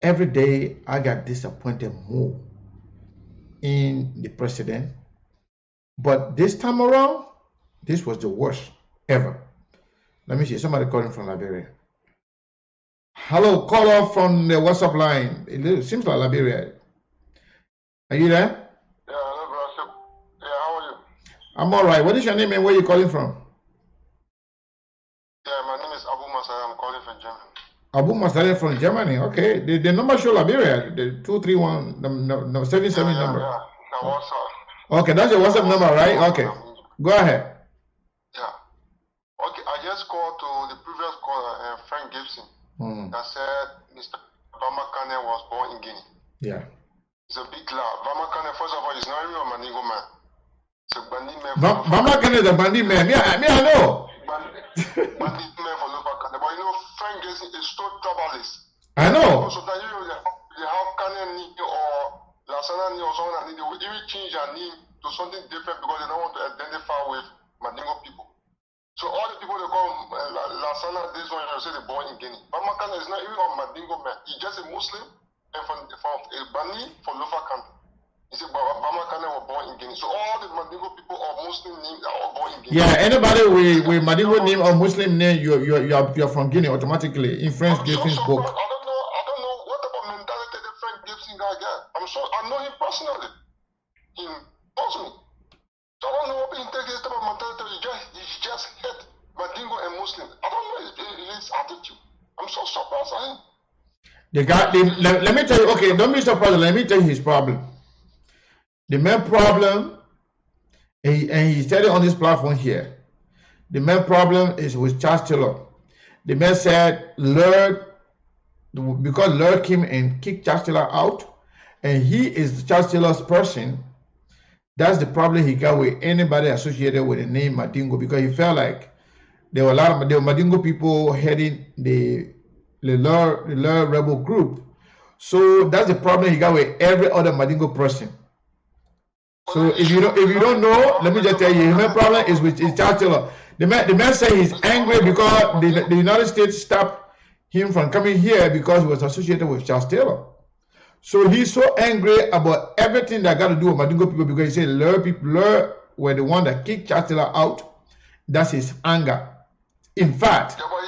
every day I got disappointed more in the president. But this time around, this was the worst ever. Let me see, somebody calling from Liberia. Hello, caller from the WhatsApp line. It seems like Liberia. Are you there? Yeah, hello, bro. Yeah, how are you? I'm all right. What is your name and where are you calling from? Yeah, my name is Abu Masai. I'm calling from Germany. Abu Masai from Germany. Okay. The number show Liberia. The 231, the 77 number. Yeah, the WhatsApp. Okay, that's your WhatsApp number, right? Okay. Go ahead. Yeah. Okay, I just called to the previous caller, Frank Gibson, that said Mr. Bamakane was born in Guinea. Yeah. It's a big lie. Bamakane, first of all, is not even a Mandingo man. It's a Bandi man. Bamakane is a Bandi man. I know. Bandi man for local Kane. But you know, Frank Gibson is so troublist. I know. So that you have Kane or Lasana or someone, they will even change their name to something different because they don't want to identify with Mandingo people. So all the people they call Lasana, this one, you say they're born in Guinea. Bamakane is not even a Mandingo man. He's just a Muslim and from a Bani from Lofa country. He said Bamakane was born in Guinea. So all the Mandingo people or Muslim names are all born in Guinea. Yeah, anybody with Mandingo name or Muslim name, you're from Guinea automatically. In French Gibson's book. I don't know what type of mentality the Frank Gibson guy got. I know him personally. He knows me. So I don't know what he takes this type of mentality. He just hate Mandingo and Muslim. I don't know his attitude. I'm so surprised at him. The guy, let me tell you, okay, don't be surprised. Let me tell you his problem. The main problem, and he said it on this platform here, the main problem is with Charles Taylor. The man said, because Lord came and kicked Charles Taylor out, and he is Charles Taylor's person, that's the problem he got with anybody associated with the name Mandingo, because he felt like there were Mandingo people heading the Lord rebel group. So that's the problem he got with every other Mandingo person. So if you don't know, let me just tell you, the main problem is with Charles Taylor. The man said he's angry because the United States stopped him from coming here because he was associated with Charles Taylor. So he's so angry about everything that got to do with Mandingo people because he said Lur were the one that kicked Charles Taylor out. That's his anger. In fact, yeah, but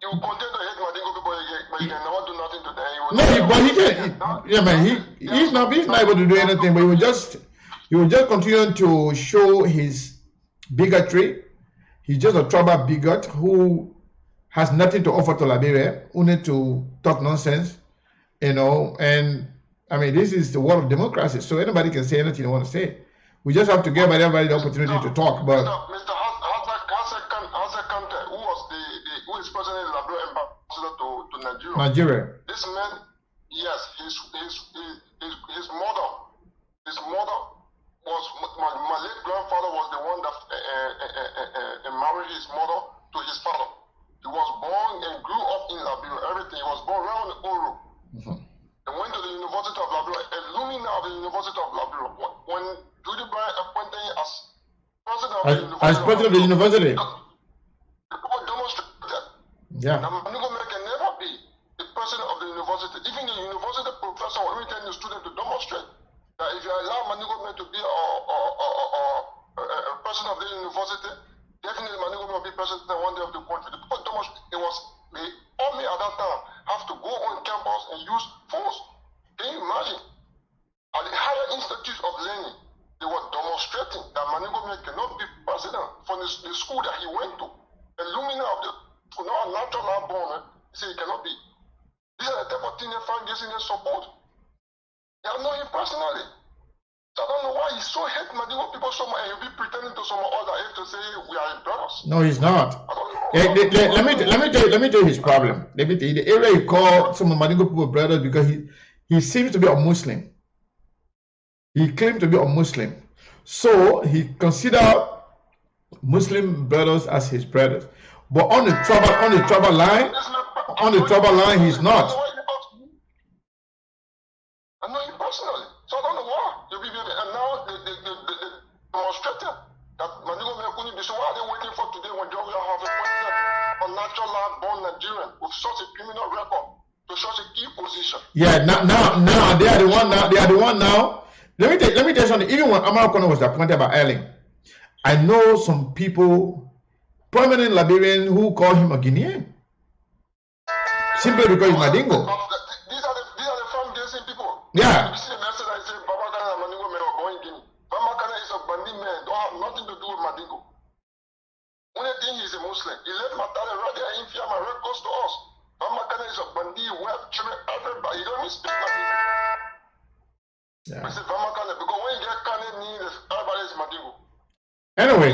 you continue to hate Mandingo people, but you can never do nothing to them. No, but he can't. Yeah, man, he's not able to do anything. But he will just continue to show his bigotry. He's just a tribal bigot who has nothing to offer to Liberia, who need to talk nonsense, you know. And I mean, this is the world of democracy, so anybody can say anything they want to say. We just have to give everybody the opportunity to talk. But Mr. Hassan Kante, who is president of Liberia ambassador to Nigeria. This man, yes, his mother was my late grandfather was the one that married his mother to his father. He was born and grew up in Liberia. Everything. He was born around Oro. And went to the University of Liberia, alumni of the University of Liberia. When Judy Bryan appointed him as president of the University, as president of the university, people demonstrated. Yeah. Now, Mandingo man can never be the president of the university. Even the university professor will even tell the student to demonstrate that if you allow Mandingo man to be a president of the university, definitely Mandingo man will be president one day of the country. The people demonstrate. It was the army at that time have to go on campus and use force. Can you imagine? At the higher institutes of learning, they were demonstrating that Mandingo man cannot be president. from the school that he went to. The lumina of the school, not a natural born. He said it cannot be. These are the type of things they find this in their support. They have known him personally. So I don't know why he's so hate Mandingo people so much, and he'll be pretending to some other age to say we are in brothers. No, he's not. Let me tell you his problem. Let me tell you the area he called some Mandingo people brothers because he seems to be a Muslim. He claimed to be a Muslim, so he considered Muslim brothers as his brothers. But on the trouble line, he's not. I know him personally, so I don't know why. And now they demonstrated that Mandingo Mekuni, so why are they waiting for today when Georgia have appointed a natural born Nigerian with such a criminal record to such a key position? Yeah, now they are the one now. They are the one now. Let me tell you something. Even when Amara Kono was appointed by Erling, I know some people, prominent Liberians, who call him a Guinean simply because he's Mandingo. These are the farm-gazing people. Yeah. You see the message I say, Babakana and Mandingo may have going Guinea. Babakana is a Bandi man, don't have nothing to do with Mandingo. When they think he's a Muslim, he left Matale right there in Fiamma, right close to us. Babakana is a Bandi, web, everybody, he don't even speak Mandingo. Yeah. I say Babakana, because when you get Kane, everybody is Mandingo. Anyway,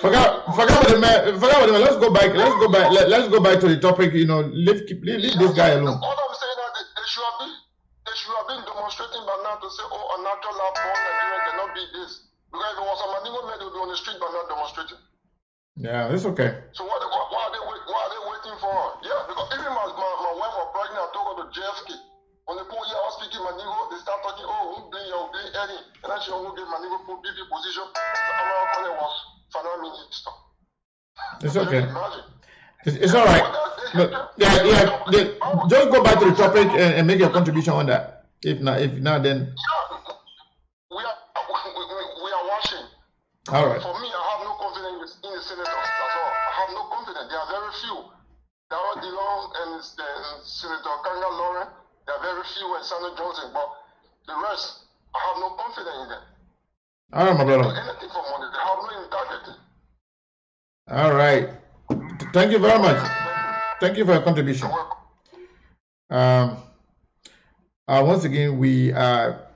forget about the man. Let's go back. Let's go back to the topic. You know, leave this guy alone. All I'm saying is that they should have been demonstrating by now to say, oh, a natural born Nigerian cannot be this. Because if it was a Mandingo man, they would be on the street by now demonstrating. Yeah, it's okay. So why are they waiting for her? Yeah, because even my wife was pregnant, I took her to JFK. On the pool, I was speaking Mandingo, they start talking, oh, who bring Eddie? And then she will give Mandingo for BB position. So was finance minister. It's okay. It's all right. But just go back to the topic and make your contribution on that. If not, then we are watching. All right. For me, I have no confidence in the senators. That's all. I have no confidence. There are very few. Darrell Dillon and Senator Kanga Lauren. There are very few and Sandra Johnson, but the rest, I have no confidence in them. All right, my brother. Anything for money, they have no integrity. All right. Thank you very much. Thank you for your contribution. Once again, we are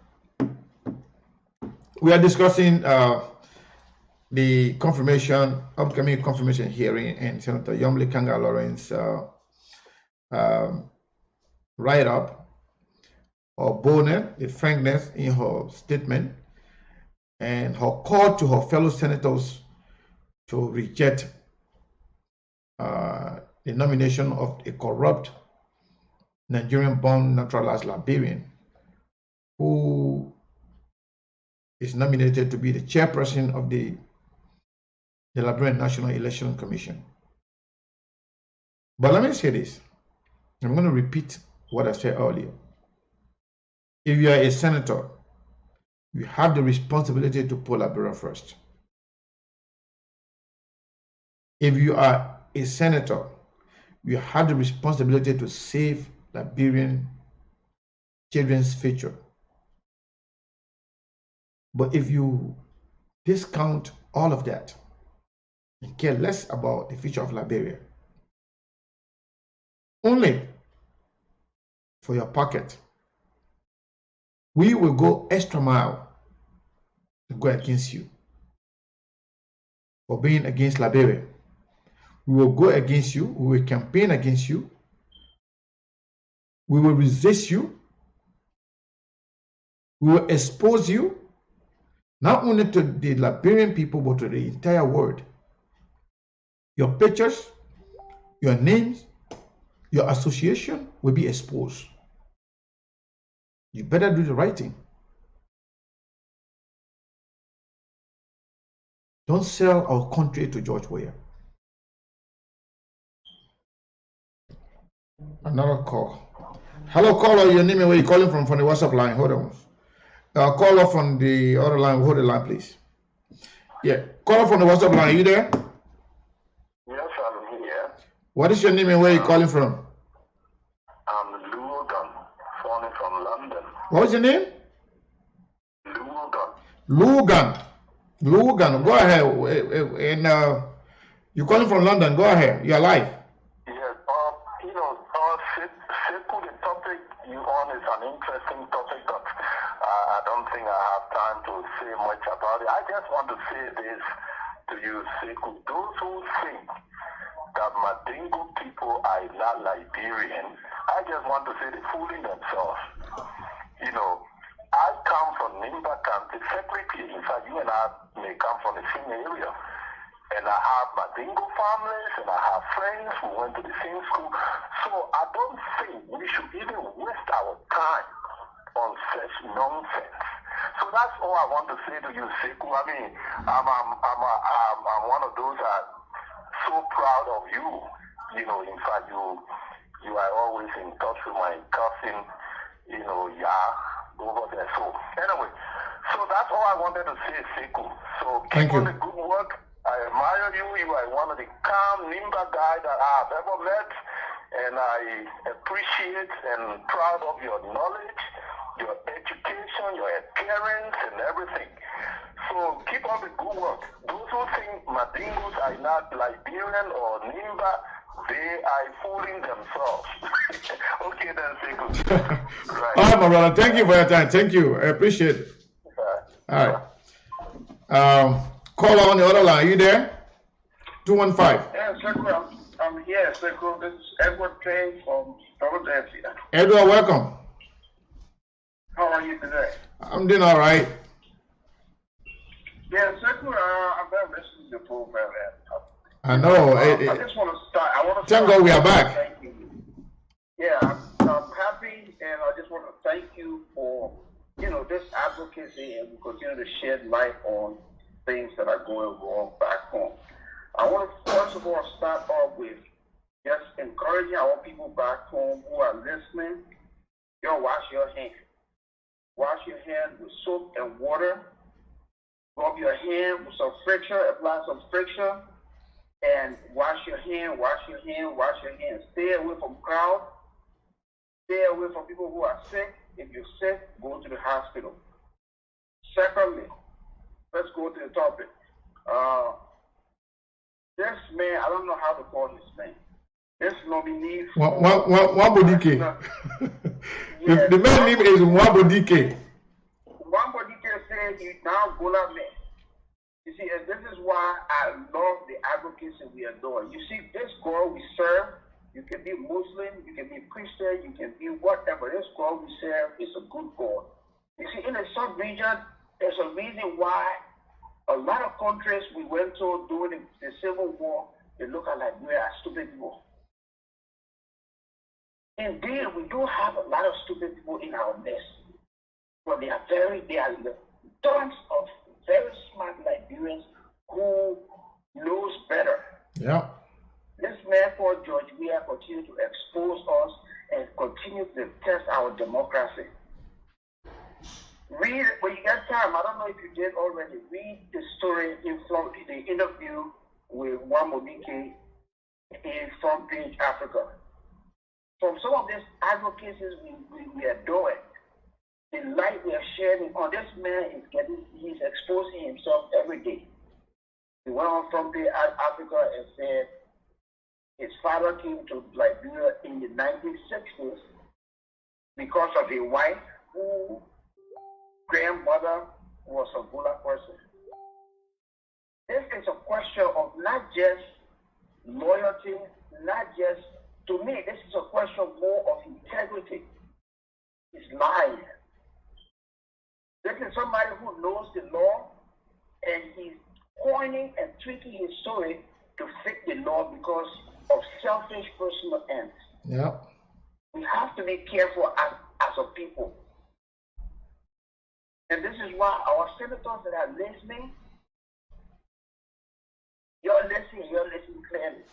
discussing the upcoming confirmation hearing and Senator Yomli Kanga Lawrence write-up or boldness, the frankness in her statement, and her call to her fellow senators to reject the nomination of a corrupt Nigerian-born naturalized Liberian who is nominated to be the chairperson of the Liberian National Election Commission. But let me say this. I'm going to repeat what I said earlier. If you are a senator, you have the responsibility to put Liberia first. If you are a senator, you have the responsibility to save Liberian children's future. But if you discount all of that and care less about the future of Liberia, only for your pocket, we will go extra mile to go against you for being against Liberia. We will go against you. We will campaign against you. We will resist you. We will expose you, not only to the Liberian people, but to the entire world. Your pictures, your names, your association will be exposed. You better do the right thing. Don't sell our country to George Weah. Another call. Hello, caller. Your name and where you calling from the WhatsApp line. Hold on. Caller from the other line. Hold the line, please. Yeah. Caller from the WhatsApp line. Are you there? Yes, I'm here. What is your name and where you calling from? I'm Lugan, phoning from London. What was your name? Lugan. Lugan. Lugan, go ahead. And you're calling from London. Go ahead. You're live. Yes. Sekou, the topic you on is an interesting topic, but I don't think I have time to say much about it. I just want to say this to you, Sekou. Those who think that Mandingo people are not Liberian, I just want to say they're fooling themselves. I come from Nimba County, separately. In fact, you and I may come from the same area. And I have Mandingo families, and I have friends who went to the same school. So I don't think we should even waste our time on such nonsense. So that's all I want to say to you, Sekou. I mean, I'm one of those that so proud of you. In fact, you are always in touch with my cousin, over there. So anyway, so that's all I wanted to say, Sekou. So keep on the good work. I admire you. You are one of the calm Nimba guys that I have ever met, and I appreciate and proud of your knowledge, your education, your appearance, and everything. So keep on the good work. Those who think Mandingos are not Liberian or Nimba, they are fooling themselves. Okay, then, Sekou. Right. All right, my brother. Thank you for your time. Thank you. I appreciate it. All right. Caller on the other line. Are you there? 215. Yeah, Sekou. I'm here, Sekou. This is Edward Payne from Philadelphia. Edward, welcome. How are you today? I'm doing all right. Yeah, Sekou, I've been listening to the program. I know. I just want to start. Thank God we are back. Thank you. Yeah, I'm happy, and I just want to thank you for, this advocacy, and we continue to shed light on things that are going wrong back home. I want to first of all start off with just encouraging our people back home who are listening. Wash your hands. Wash your hands with soap and water. Rub your hand with some friction, apply some friction, and wash your hand, wash your hand, wash your hands. Stay away from crowds. Stay away from people who are sick. If you're sick, go to the hospital. Secondly, let's go to the topic. This man, I don't know how to call his name. This nominee. Wambodike. The man's name is Wambodike. Wambodike said he's now Gola man. You see, and this is why I love the advocacy we are doing. You see, this God we serve, you can be Muslim, you can be Christian, you can be whatever. This God we serve is a good God. You see, in the sub-region, there's a reason why a lot of countries we went to during the Civil War, they look at Liberia as stupid people. Indeed, we do have a lot of stupid people in our midst. But they are tons of very smart Liberians who knows better. Yeah. This man called George Weah continue to expose us and continue to test our democracy. Read, when you get time, I don't know if you did already, read the story from the interview with Wambodike in Front Page Africa. From some of these advocacies we are doing, the light we are sharing on this man he's exposing himself every day. He went on Front Page Africa and said his father came to Liberia in the 1960s because of a wife who grandmother was a Gula person. This is a question of not just loyalty, not just, to me, this is a question more of integrity. It's lying. This is somebody who knows the law and he's coining and tweaking his story to fit the law because of selfish personal ends. Yeah. We have to be careful as a people. And this is why our senators that are listening, you're listening clearly.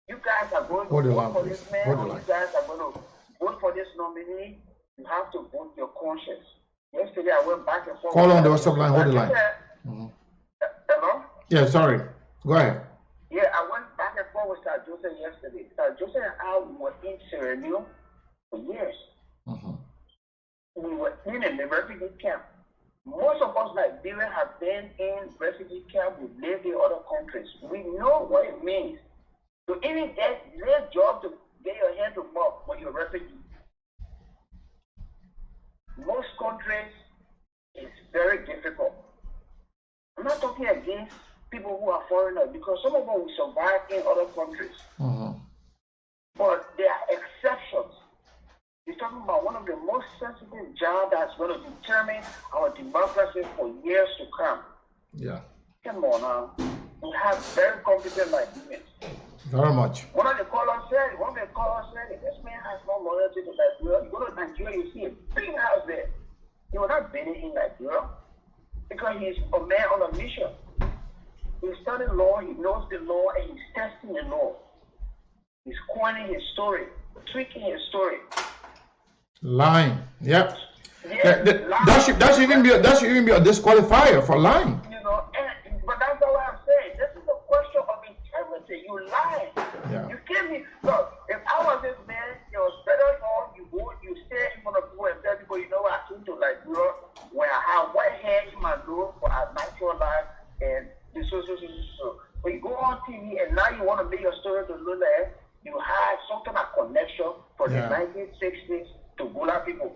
You guys are going to vote for this man, or you guys are going to vote for this nominee, you have to vote your conscience. Yesterday I went back and forth. Call on the WhatsApp line, hold the line. Hello? Yeah, sorry. Go ahead. Yeah, I went back and forth with Sir Joseph yesterday. Sir Joseph and I were in Sierra Leone for years. We were in a refugee camp. Most of us Liberians have been in refugee camps. We lived in other countries. We know what it means to even get this job to get your hand to mouth when you're a refugee. Most countries, it's very difficult. I'm not talking against people who are foreigners because some of them will survive in other countries. But there are exceptions. You're talking about one of the most sensitive jobs that's going to determine our democracy for years to come. Yeah. Come on now. We have very competent Liberians. Very much. One of the callers said, this man has no loyalty to Nigeria. You go to Nigeria, you see a big house there. He will not be in Nigeria because he's a man on a mission. He's studying law, he knows the law, and he's testing the law. He's coining his story, tweaking his story. Lying. Yep. Yeah, that should even be a disqualifier for lying. You know, but that's not what I'm saying. This is a question of integrity. You lie. Yeah. You give me look. If I was this man, it was better off you stay in front of people and tell people, you know what, I came to Liberia where I have white hair in my nose for a natural life and this so. But you go on TV and now you want to make your story to look like you have some kind of connection from the 1960s to Gula people.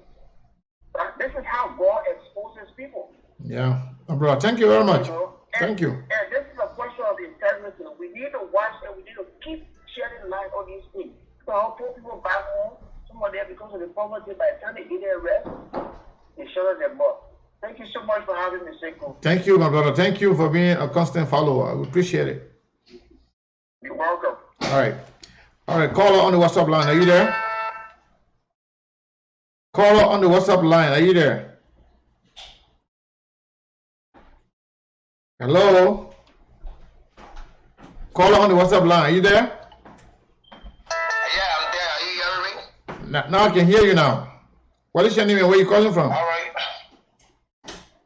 This is how God exposes people. Yeah, bro. Thank you very much. Thank you. And this is a question of integrity. We need to watch and we need to keep shedding light on these things. So I'll put people back home. Some of them, because of the poverty, by the time they get their rest, they shut them up. Thank you so much for having me, Sekou. Thank you, my brother. Thank you for being a constant follower. We appreciate it. You're welcome. All right. Caller on the WhatsApp line. Are you there? Caller on the WhatsApp line. Are you there? Hello? Caller on the WhatsApp line. Are you there? Yeah, I'm there. Are you hearing me? Now I can hear you now. What is your name and where are you calling from? All right.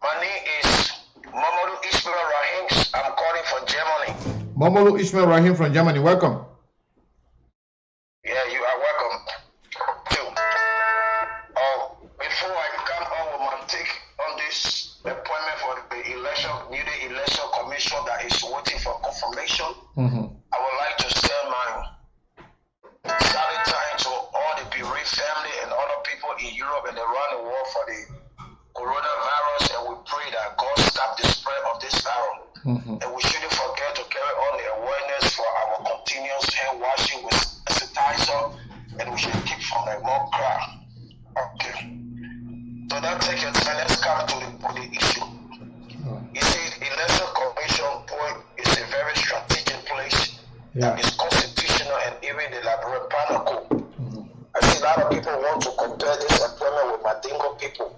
My name is Momolu Ismail Rahim. I'm calling from Germany. Momolu Ismail Rahim from Germany. Welcome. Yeah, you are welcome. Too. Before I come on with my take on this appointment for the election, new election commission that is waiting for confirmation, I would like to send my salute time to all the bereaved family and other people in Europe and around the world for the coronavirus, and we pray that God stop the spread of this virus. And we shouldn't forget to carry on the awareness for our continuous hand washing with sanitizer, and we should keep from the more crowd. Okay. So now take your time. Let's come to the issue. You see, election commission point is a very strategic place. That is constitutional and even the Liberian Penal Code. I see a lot of people want to compare this appointment with Mandingo people.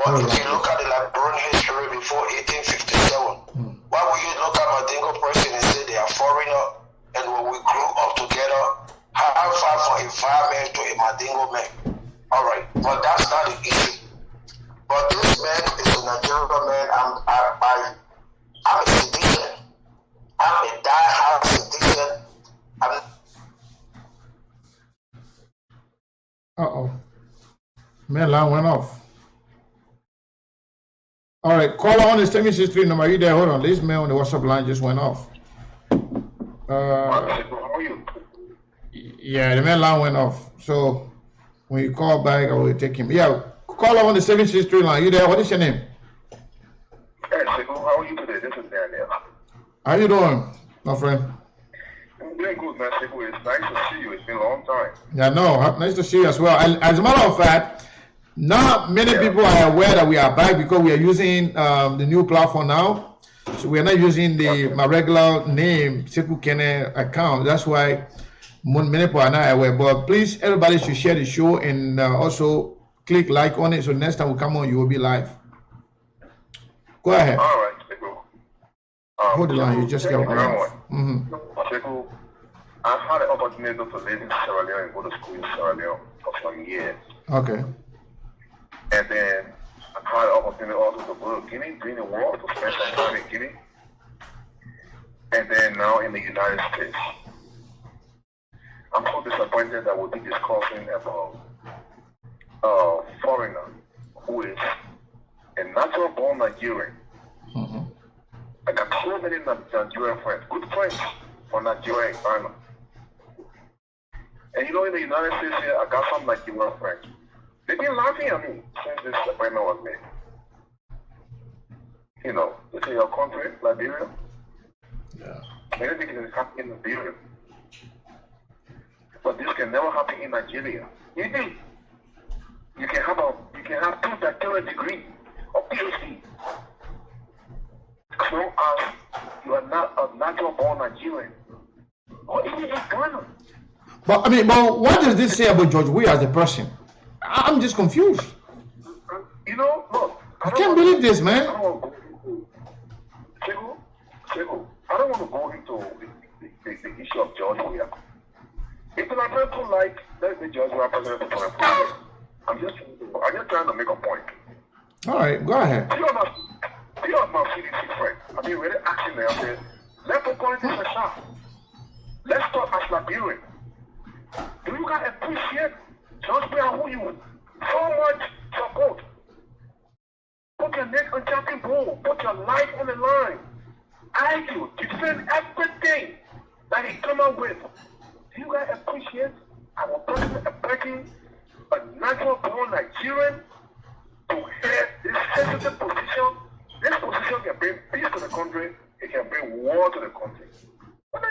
But if you look at the Liberian history before 1857, why would you look at Mandingo person and say they are foreigner, and when we grew up together, how far from environment to a Mandingo man? All right, but that's not the issue. But this man is a Nigerian man. I'm a citizen. I'm a die-hard citizen. Man, line went off. All right, caller on the 763 number. Are you there? Hold on. This man on the WhatsApp line just went off. How are you? Yeah, the man line went off. So when you call back, I will take him. Yeah, caller on the 763 line. Are you there? What is your name? Hey, Sekou, how are you today? This is Daniel. How you doing, my friend? I'm doing good, man, Sekou. It's nice to see you. It's been a long time. Yeah, no, nice to see you as well. As a matter of fact, not many people are aware that we are back because we are using the new platform now. So we are not using my regular name, Sekou Kene account. That's why many people are not aware. But please, everybody should share the show and also click like on it. So next time we come on, you will be live. Go ahead. All right, Sekou. Hold the line. You just got one. Sekou, I've had the opportunity to live in Sierra Leone and go to school in Sierra Leone for some years. Okay. And then I've had the opportunity also to go to Guinea, Guinea World, to spend some time in Guinea. And then now in the United States. I'm so disappointed that we'll be discussing about a foreigner who is a natural-born Nigerian. I got so many Nigerian friends, good friends from Nigeria and Ghana. And in the United States here, I got some Nigerian friends. They've been laughing at me since this appointment was made. This is your country, Liberia. Yeah. Anything can happen in Liberia. But this can never happen in Nigeria. Indeed. You can have 2 doctoral degrees or PhD. As long as you are not a natural-born Nigerian. Or even in Ghana. But what does this say about George Weah as a person? I'm just confused. Look, I can't believe this, man. I don't want to go into the issue of George Weah. If the Nigerian people like, let the George Weah president for I'm just trying to make a point. All right, go ahead. Few of my CDC friends, I've been really asking them, I said, let's put politics aside. Let's talk as Liberians. Do you guys appreciate George Weah who you so much support? Put your neck on chopping board, put your life on the line. Argue, defend everything that he come up with. Do you guys appreciate our president appointing a natural-born Nigerian to head this sensitive position? This position can bring peace to the country, it can bring war to the country.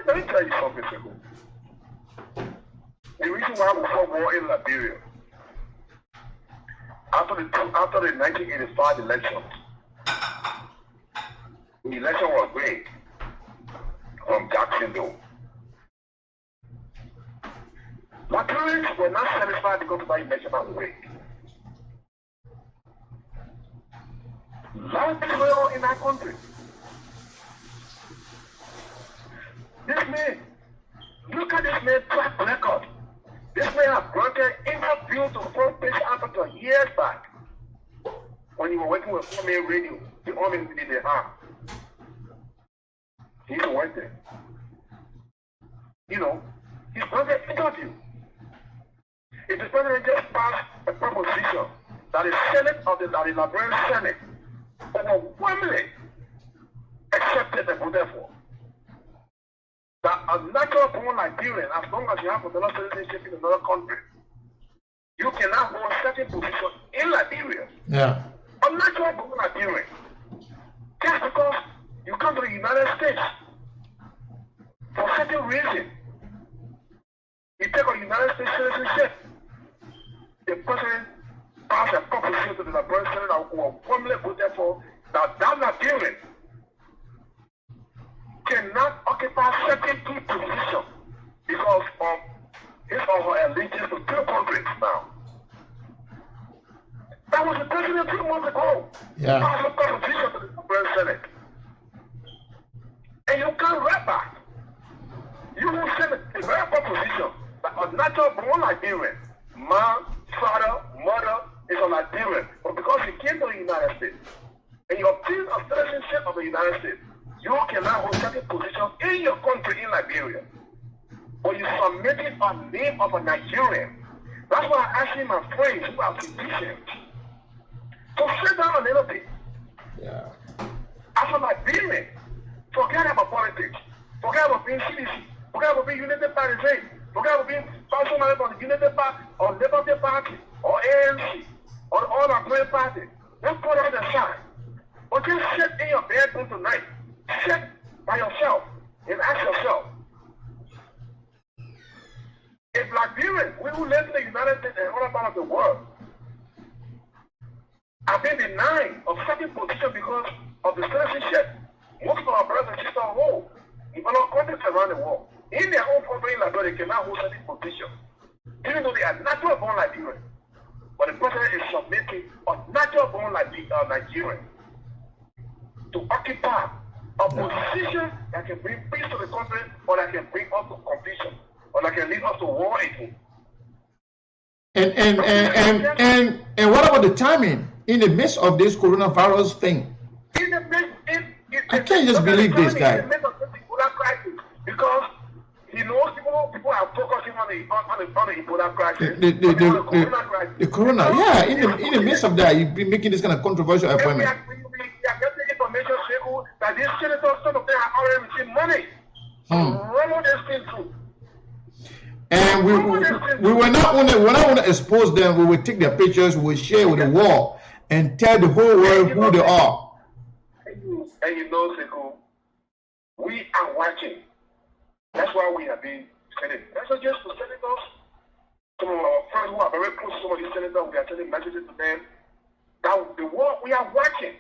Let me tell you something simple. The reason why we fought war in Liberia, after the 1985 elections, the election was rigged from Jacksonville. Liberians were not satisfied because of that election was rigged. A lot of things going on in that country. This man, look at this man's track record. This man has granted interview to Front Page Africa years back when he was working with Army Radio, the Army did the harm. He's worked there. He's granted interview. If the president just passed a proposition that the Senate of the Liberian Senate overwhelmingly accepted and voted for, that a natural-born Liberian, as long as you have another citizenship in another country, you cannot hold a certain position in Liberia. Yeah. A natural-born Liberian. Just because you come to the United States for certain reason, you take a United States citizenship, the president passed a proposition to the Liberian Senate that will formally voted for that Liberian cannot occupy certain key positions because of his or her allegiance to 2 countries now. That was the president 2 months ago. Yeah. Passed a proposition to the Liberian Senate. And you can't wrap back. You will send a very proposition that a natural-born Liberian, man, father, mother, is a Liberian, but because he came to the United States and you obtained a citizenship of the United States, you cannot hold certain position in your country in Liberia. But you submitted a name of a Nigerian. That's why I'm asking my friends who are physicians to sit down a little bit. Yeah. As a Liberian, forget about politics. Forget about being CDC. Forget about being United Party. Forget about being functional on the United Party or Liberty Party or ANC or all our great parties. Let's put it aside. But just sit in your bedroom tonight. Sit by yourself and ask yourself, if Liberians, we who live in the United States and other parts of the world, are being denied of certain position because of the citizenship, most of our brothers and sisters hold in other countries around the world. In their own country in Liberia, they cannot hold certain position, even though they are natural-born Liberians. But the president is submitting a natural-born Nigerian to occupy a position that can bring peace to the country or that can bring us to confusion or that can lead us to war again. And what about the timing in the midst of this coronavirus thing? I can't just believe this guy. In the midst of this Ebola crisis, because he knows people are focusing on the Ebola crisis, the corona crisis. The corona, yeah. In the midst of that, you be making this kind of controversial appointment. We are getting information, Sheku, that these senators, some of them have already received money. Run this thing through. And we were not want to expose them. We will take their pictures, we will share with the world, and tell the whole world who they are. And you know, Sheku, we are watching. That's why we are being sent. That's not just for senators. Some of our friends who are very close to some of these senators, we are sending messages to them. That the world, we are watching.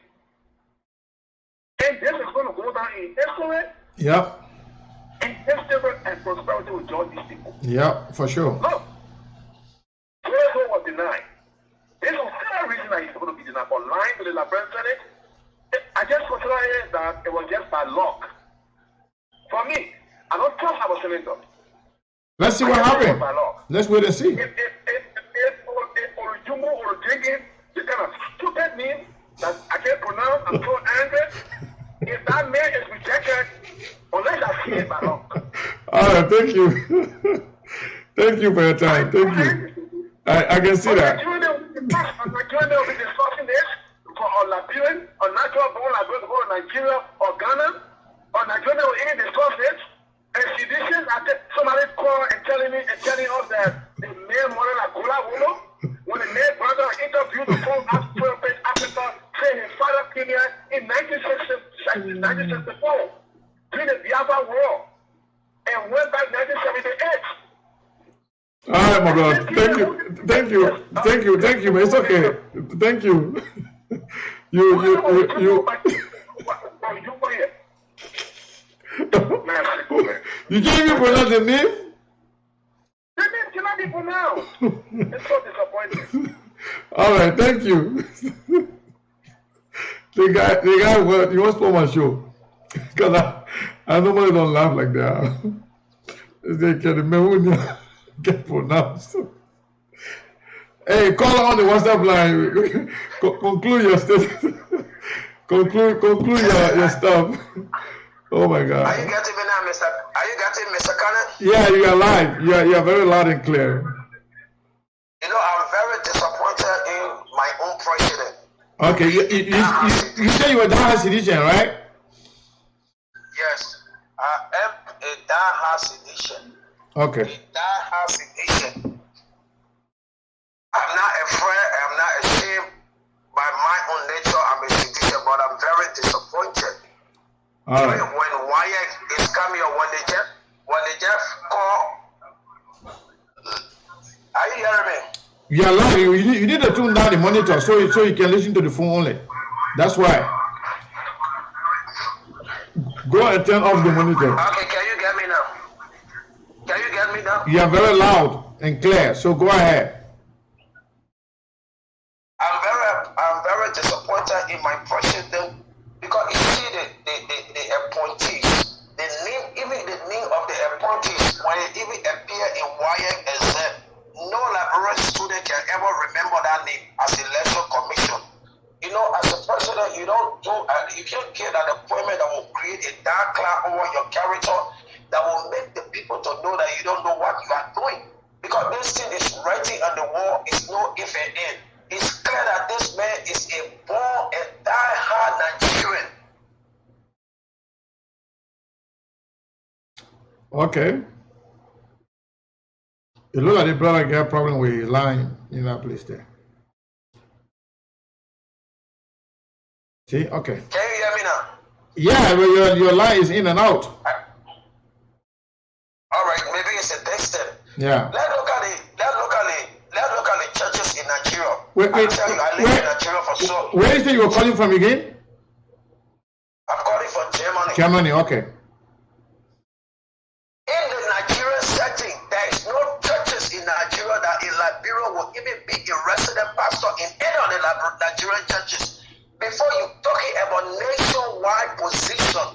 And this is going to go down in history. Yep. And history and prosperity will join these people. Yep, for sure. Look, Trezo was denied. There's no clear reason that he's going to be denied for lying to the Liberian Senate. I just consider it that it was just by luck. For me, I don't trust our senator. Let's see what happens. Let's wait and see. If Olujumo or Ojigin, the kind of stupid name that I can't pronounce, I'm so angry. If that man is rejected, unless I see it by luck. All right, thank you. Thank you for your time. Thank you. I can see that. Nigeria will be discussing this for our Liberian, or natural born Liberian, or Nigeria, or Ghana, or Nigeria will even discuss it. And sedition, somebody call and telling us that the male model like Gula Wulo, when the male brother interviewed the full Africa, saying his father came here in 1964 during the Biafra War and went back 1978. All right, my brother. Thank you, man. It's okay. Thank you. You can't even pronounce the name? The name cannot be pronounced. It's so disappointing. All right, thank you. The guy, well, he wants to on my show. Because I normally don't laugh like that. They can get pronounced. Hey, call on the WhatsApp line. Conclude your statement. Conclude your stuff. Oh my God. Are you getting me now, Mr. Are you getting Mr. Cannon? Yeah, you are live. You are very loud and clear. You know, I'm very disappointed in my own president. Okay, you say you were die-hard citizen, right? Yes, I am a die-hard citizen. Okay. A die-hard citizen. I'm not afraid. I'm not ashamed. By my own nature, I'm a citizen, but I'm very disappointed. All right. When Wyatt is coming, or when they just call, are you hearing me? You are live. You need to tune down the monitor so you can listen to the phone only. That's why. Go and turn off the monitor. Okay, can you get me now? Can you get me now? You are very loud and clear, so go ahead. I'm very disappointed in my president because you see the appointees, even the name of the appointees, when it even appear in YXZ, no Liberian student can ever remember that name as election commission. You know, as a president, you don't do, if you get an appointment that will create a dark cloud over your character, that will make the people to know that you don't know what you are doing. Because this thing is writing on the wall, it's no if and end. It's clear that this man is a born and die-hard Nigerian. Okay. It looks like the brother got a problem with his line in that place there. See? Okay. Can you hear me now? Yeah, but your line is in and out. All right, maybe it's a distance. Yeah. Let's look at the churches in Nigeria. Wait, I tell you, I live in Nigeria for so. Where is it you were calling from again? I'm calling from Germany. Germany, okay. In the Nigerian setting, there is no churches in Nigeria that in Liberia will even be a resident pastor in any of the Nigerian churches. Before you talking about nationwide position,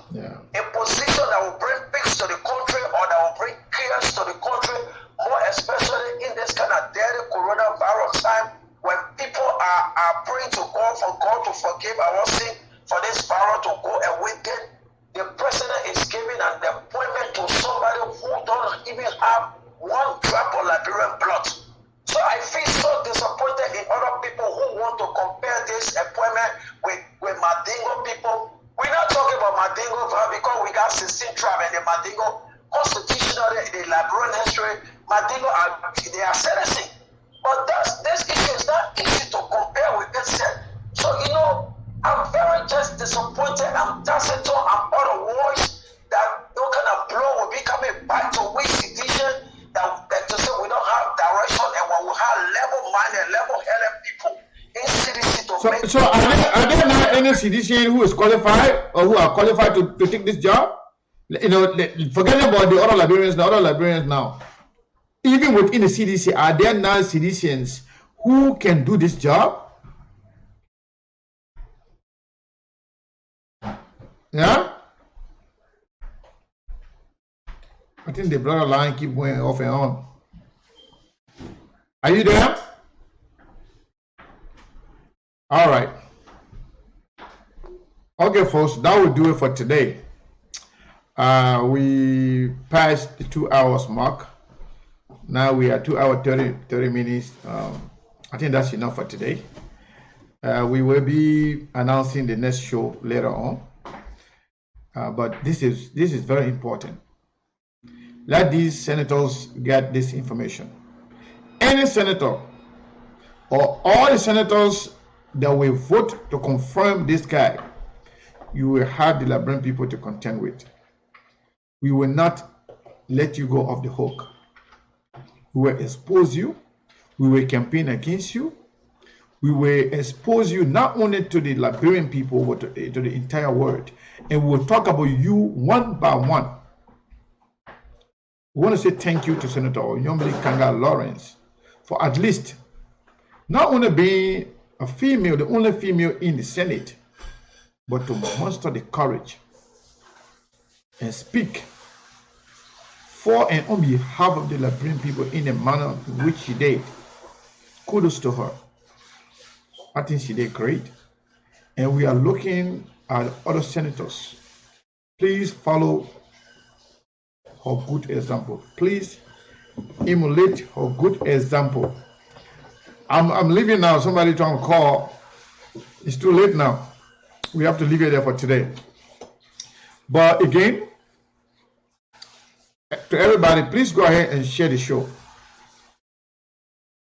a position that will bring peace to the country or that will bring chaos to the country, more especially in this kind of dirty coronavirus time when people are praying to God for God to forgive our sin, for this virus to go away. Then the president is giving an appointment to somebody who don't even have one drop of Liberian blood. So I feel so disappointed Mandingo, constitutional, the Liberian history, Mandingo they are citizens. But this issue is not easy to compare with itself. So, you know, I'm very just disappointed. I'm taciturn. I'm out of words that no kind of blow will be coming back to we sedition that to say we don't have direction and when we have level-minded, level-headed people in CDC to make... So are there not any CDC who is qualified or who are qualified to take this job? You know, forget about the other Liberians now. Even within the CDC, are there non-citizens who can do this job? Yeah? I think the brother line keep going off and on. Are you there? All right. Okay, folks, that will do it for today. We passed the 2 hours mark. Now we are 2 hours 30 minutes. I think that's enough for today. We will be announcing the next show later on. But this is very important. Let these senators get this information. Any senator or all the senators that will vote to confirm this guy, you will have the Liberian people to contend with. We will not let you go off the hook. We will expose you. We will campaign against you. We will expose you not only to the Liberian people, but to the entire world. And we will talk about you one by one. We want to say thank you to Senator Onyomili Kanga Lawrence for at least not only being a female, the only female in the Senate, but to muster the courage and speak for and on behalf of the Liberian people in the manner in which she did. Kudos to her. I think she did great. And we are looking at other senators. Please follow her good example. Please emulate her good example. I'm leaving now. Somebody trying to call. It's too late now. We have to leave it there for today. But again, to everybody, please go ahead and share the show.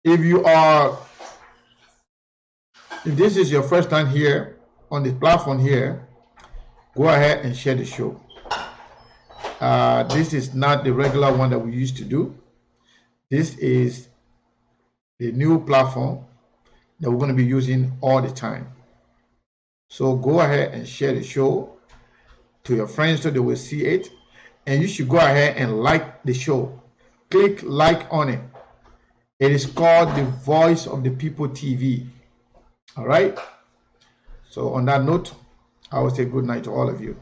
If this is your first time here on the platform here, go ahead and share the show. This is not the regular one that we used to do. This is the new platform that we're going to be using all the time. So go ahead and share the show to your friends so they will see it. And you should go ahead and like the show. Click like on it. It is called the Voice of the People TV. All right. So on that note, I will say good night to all of you.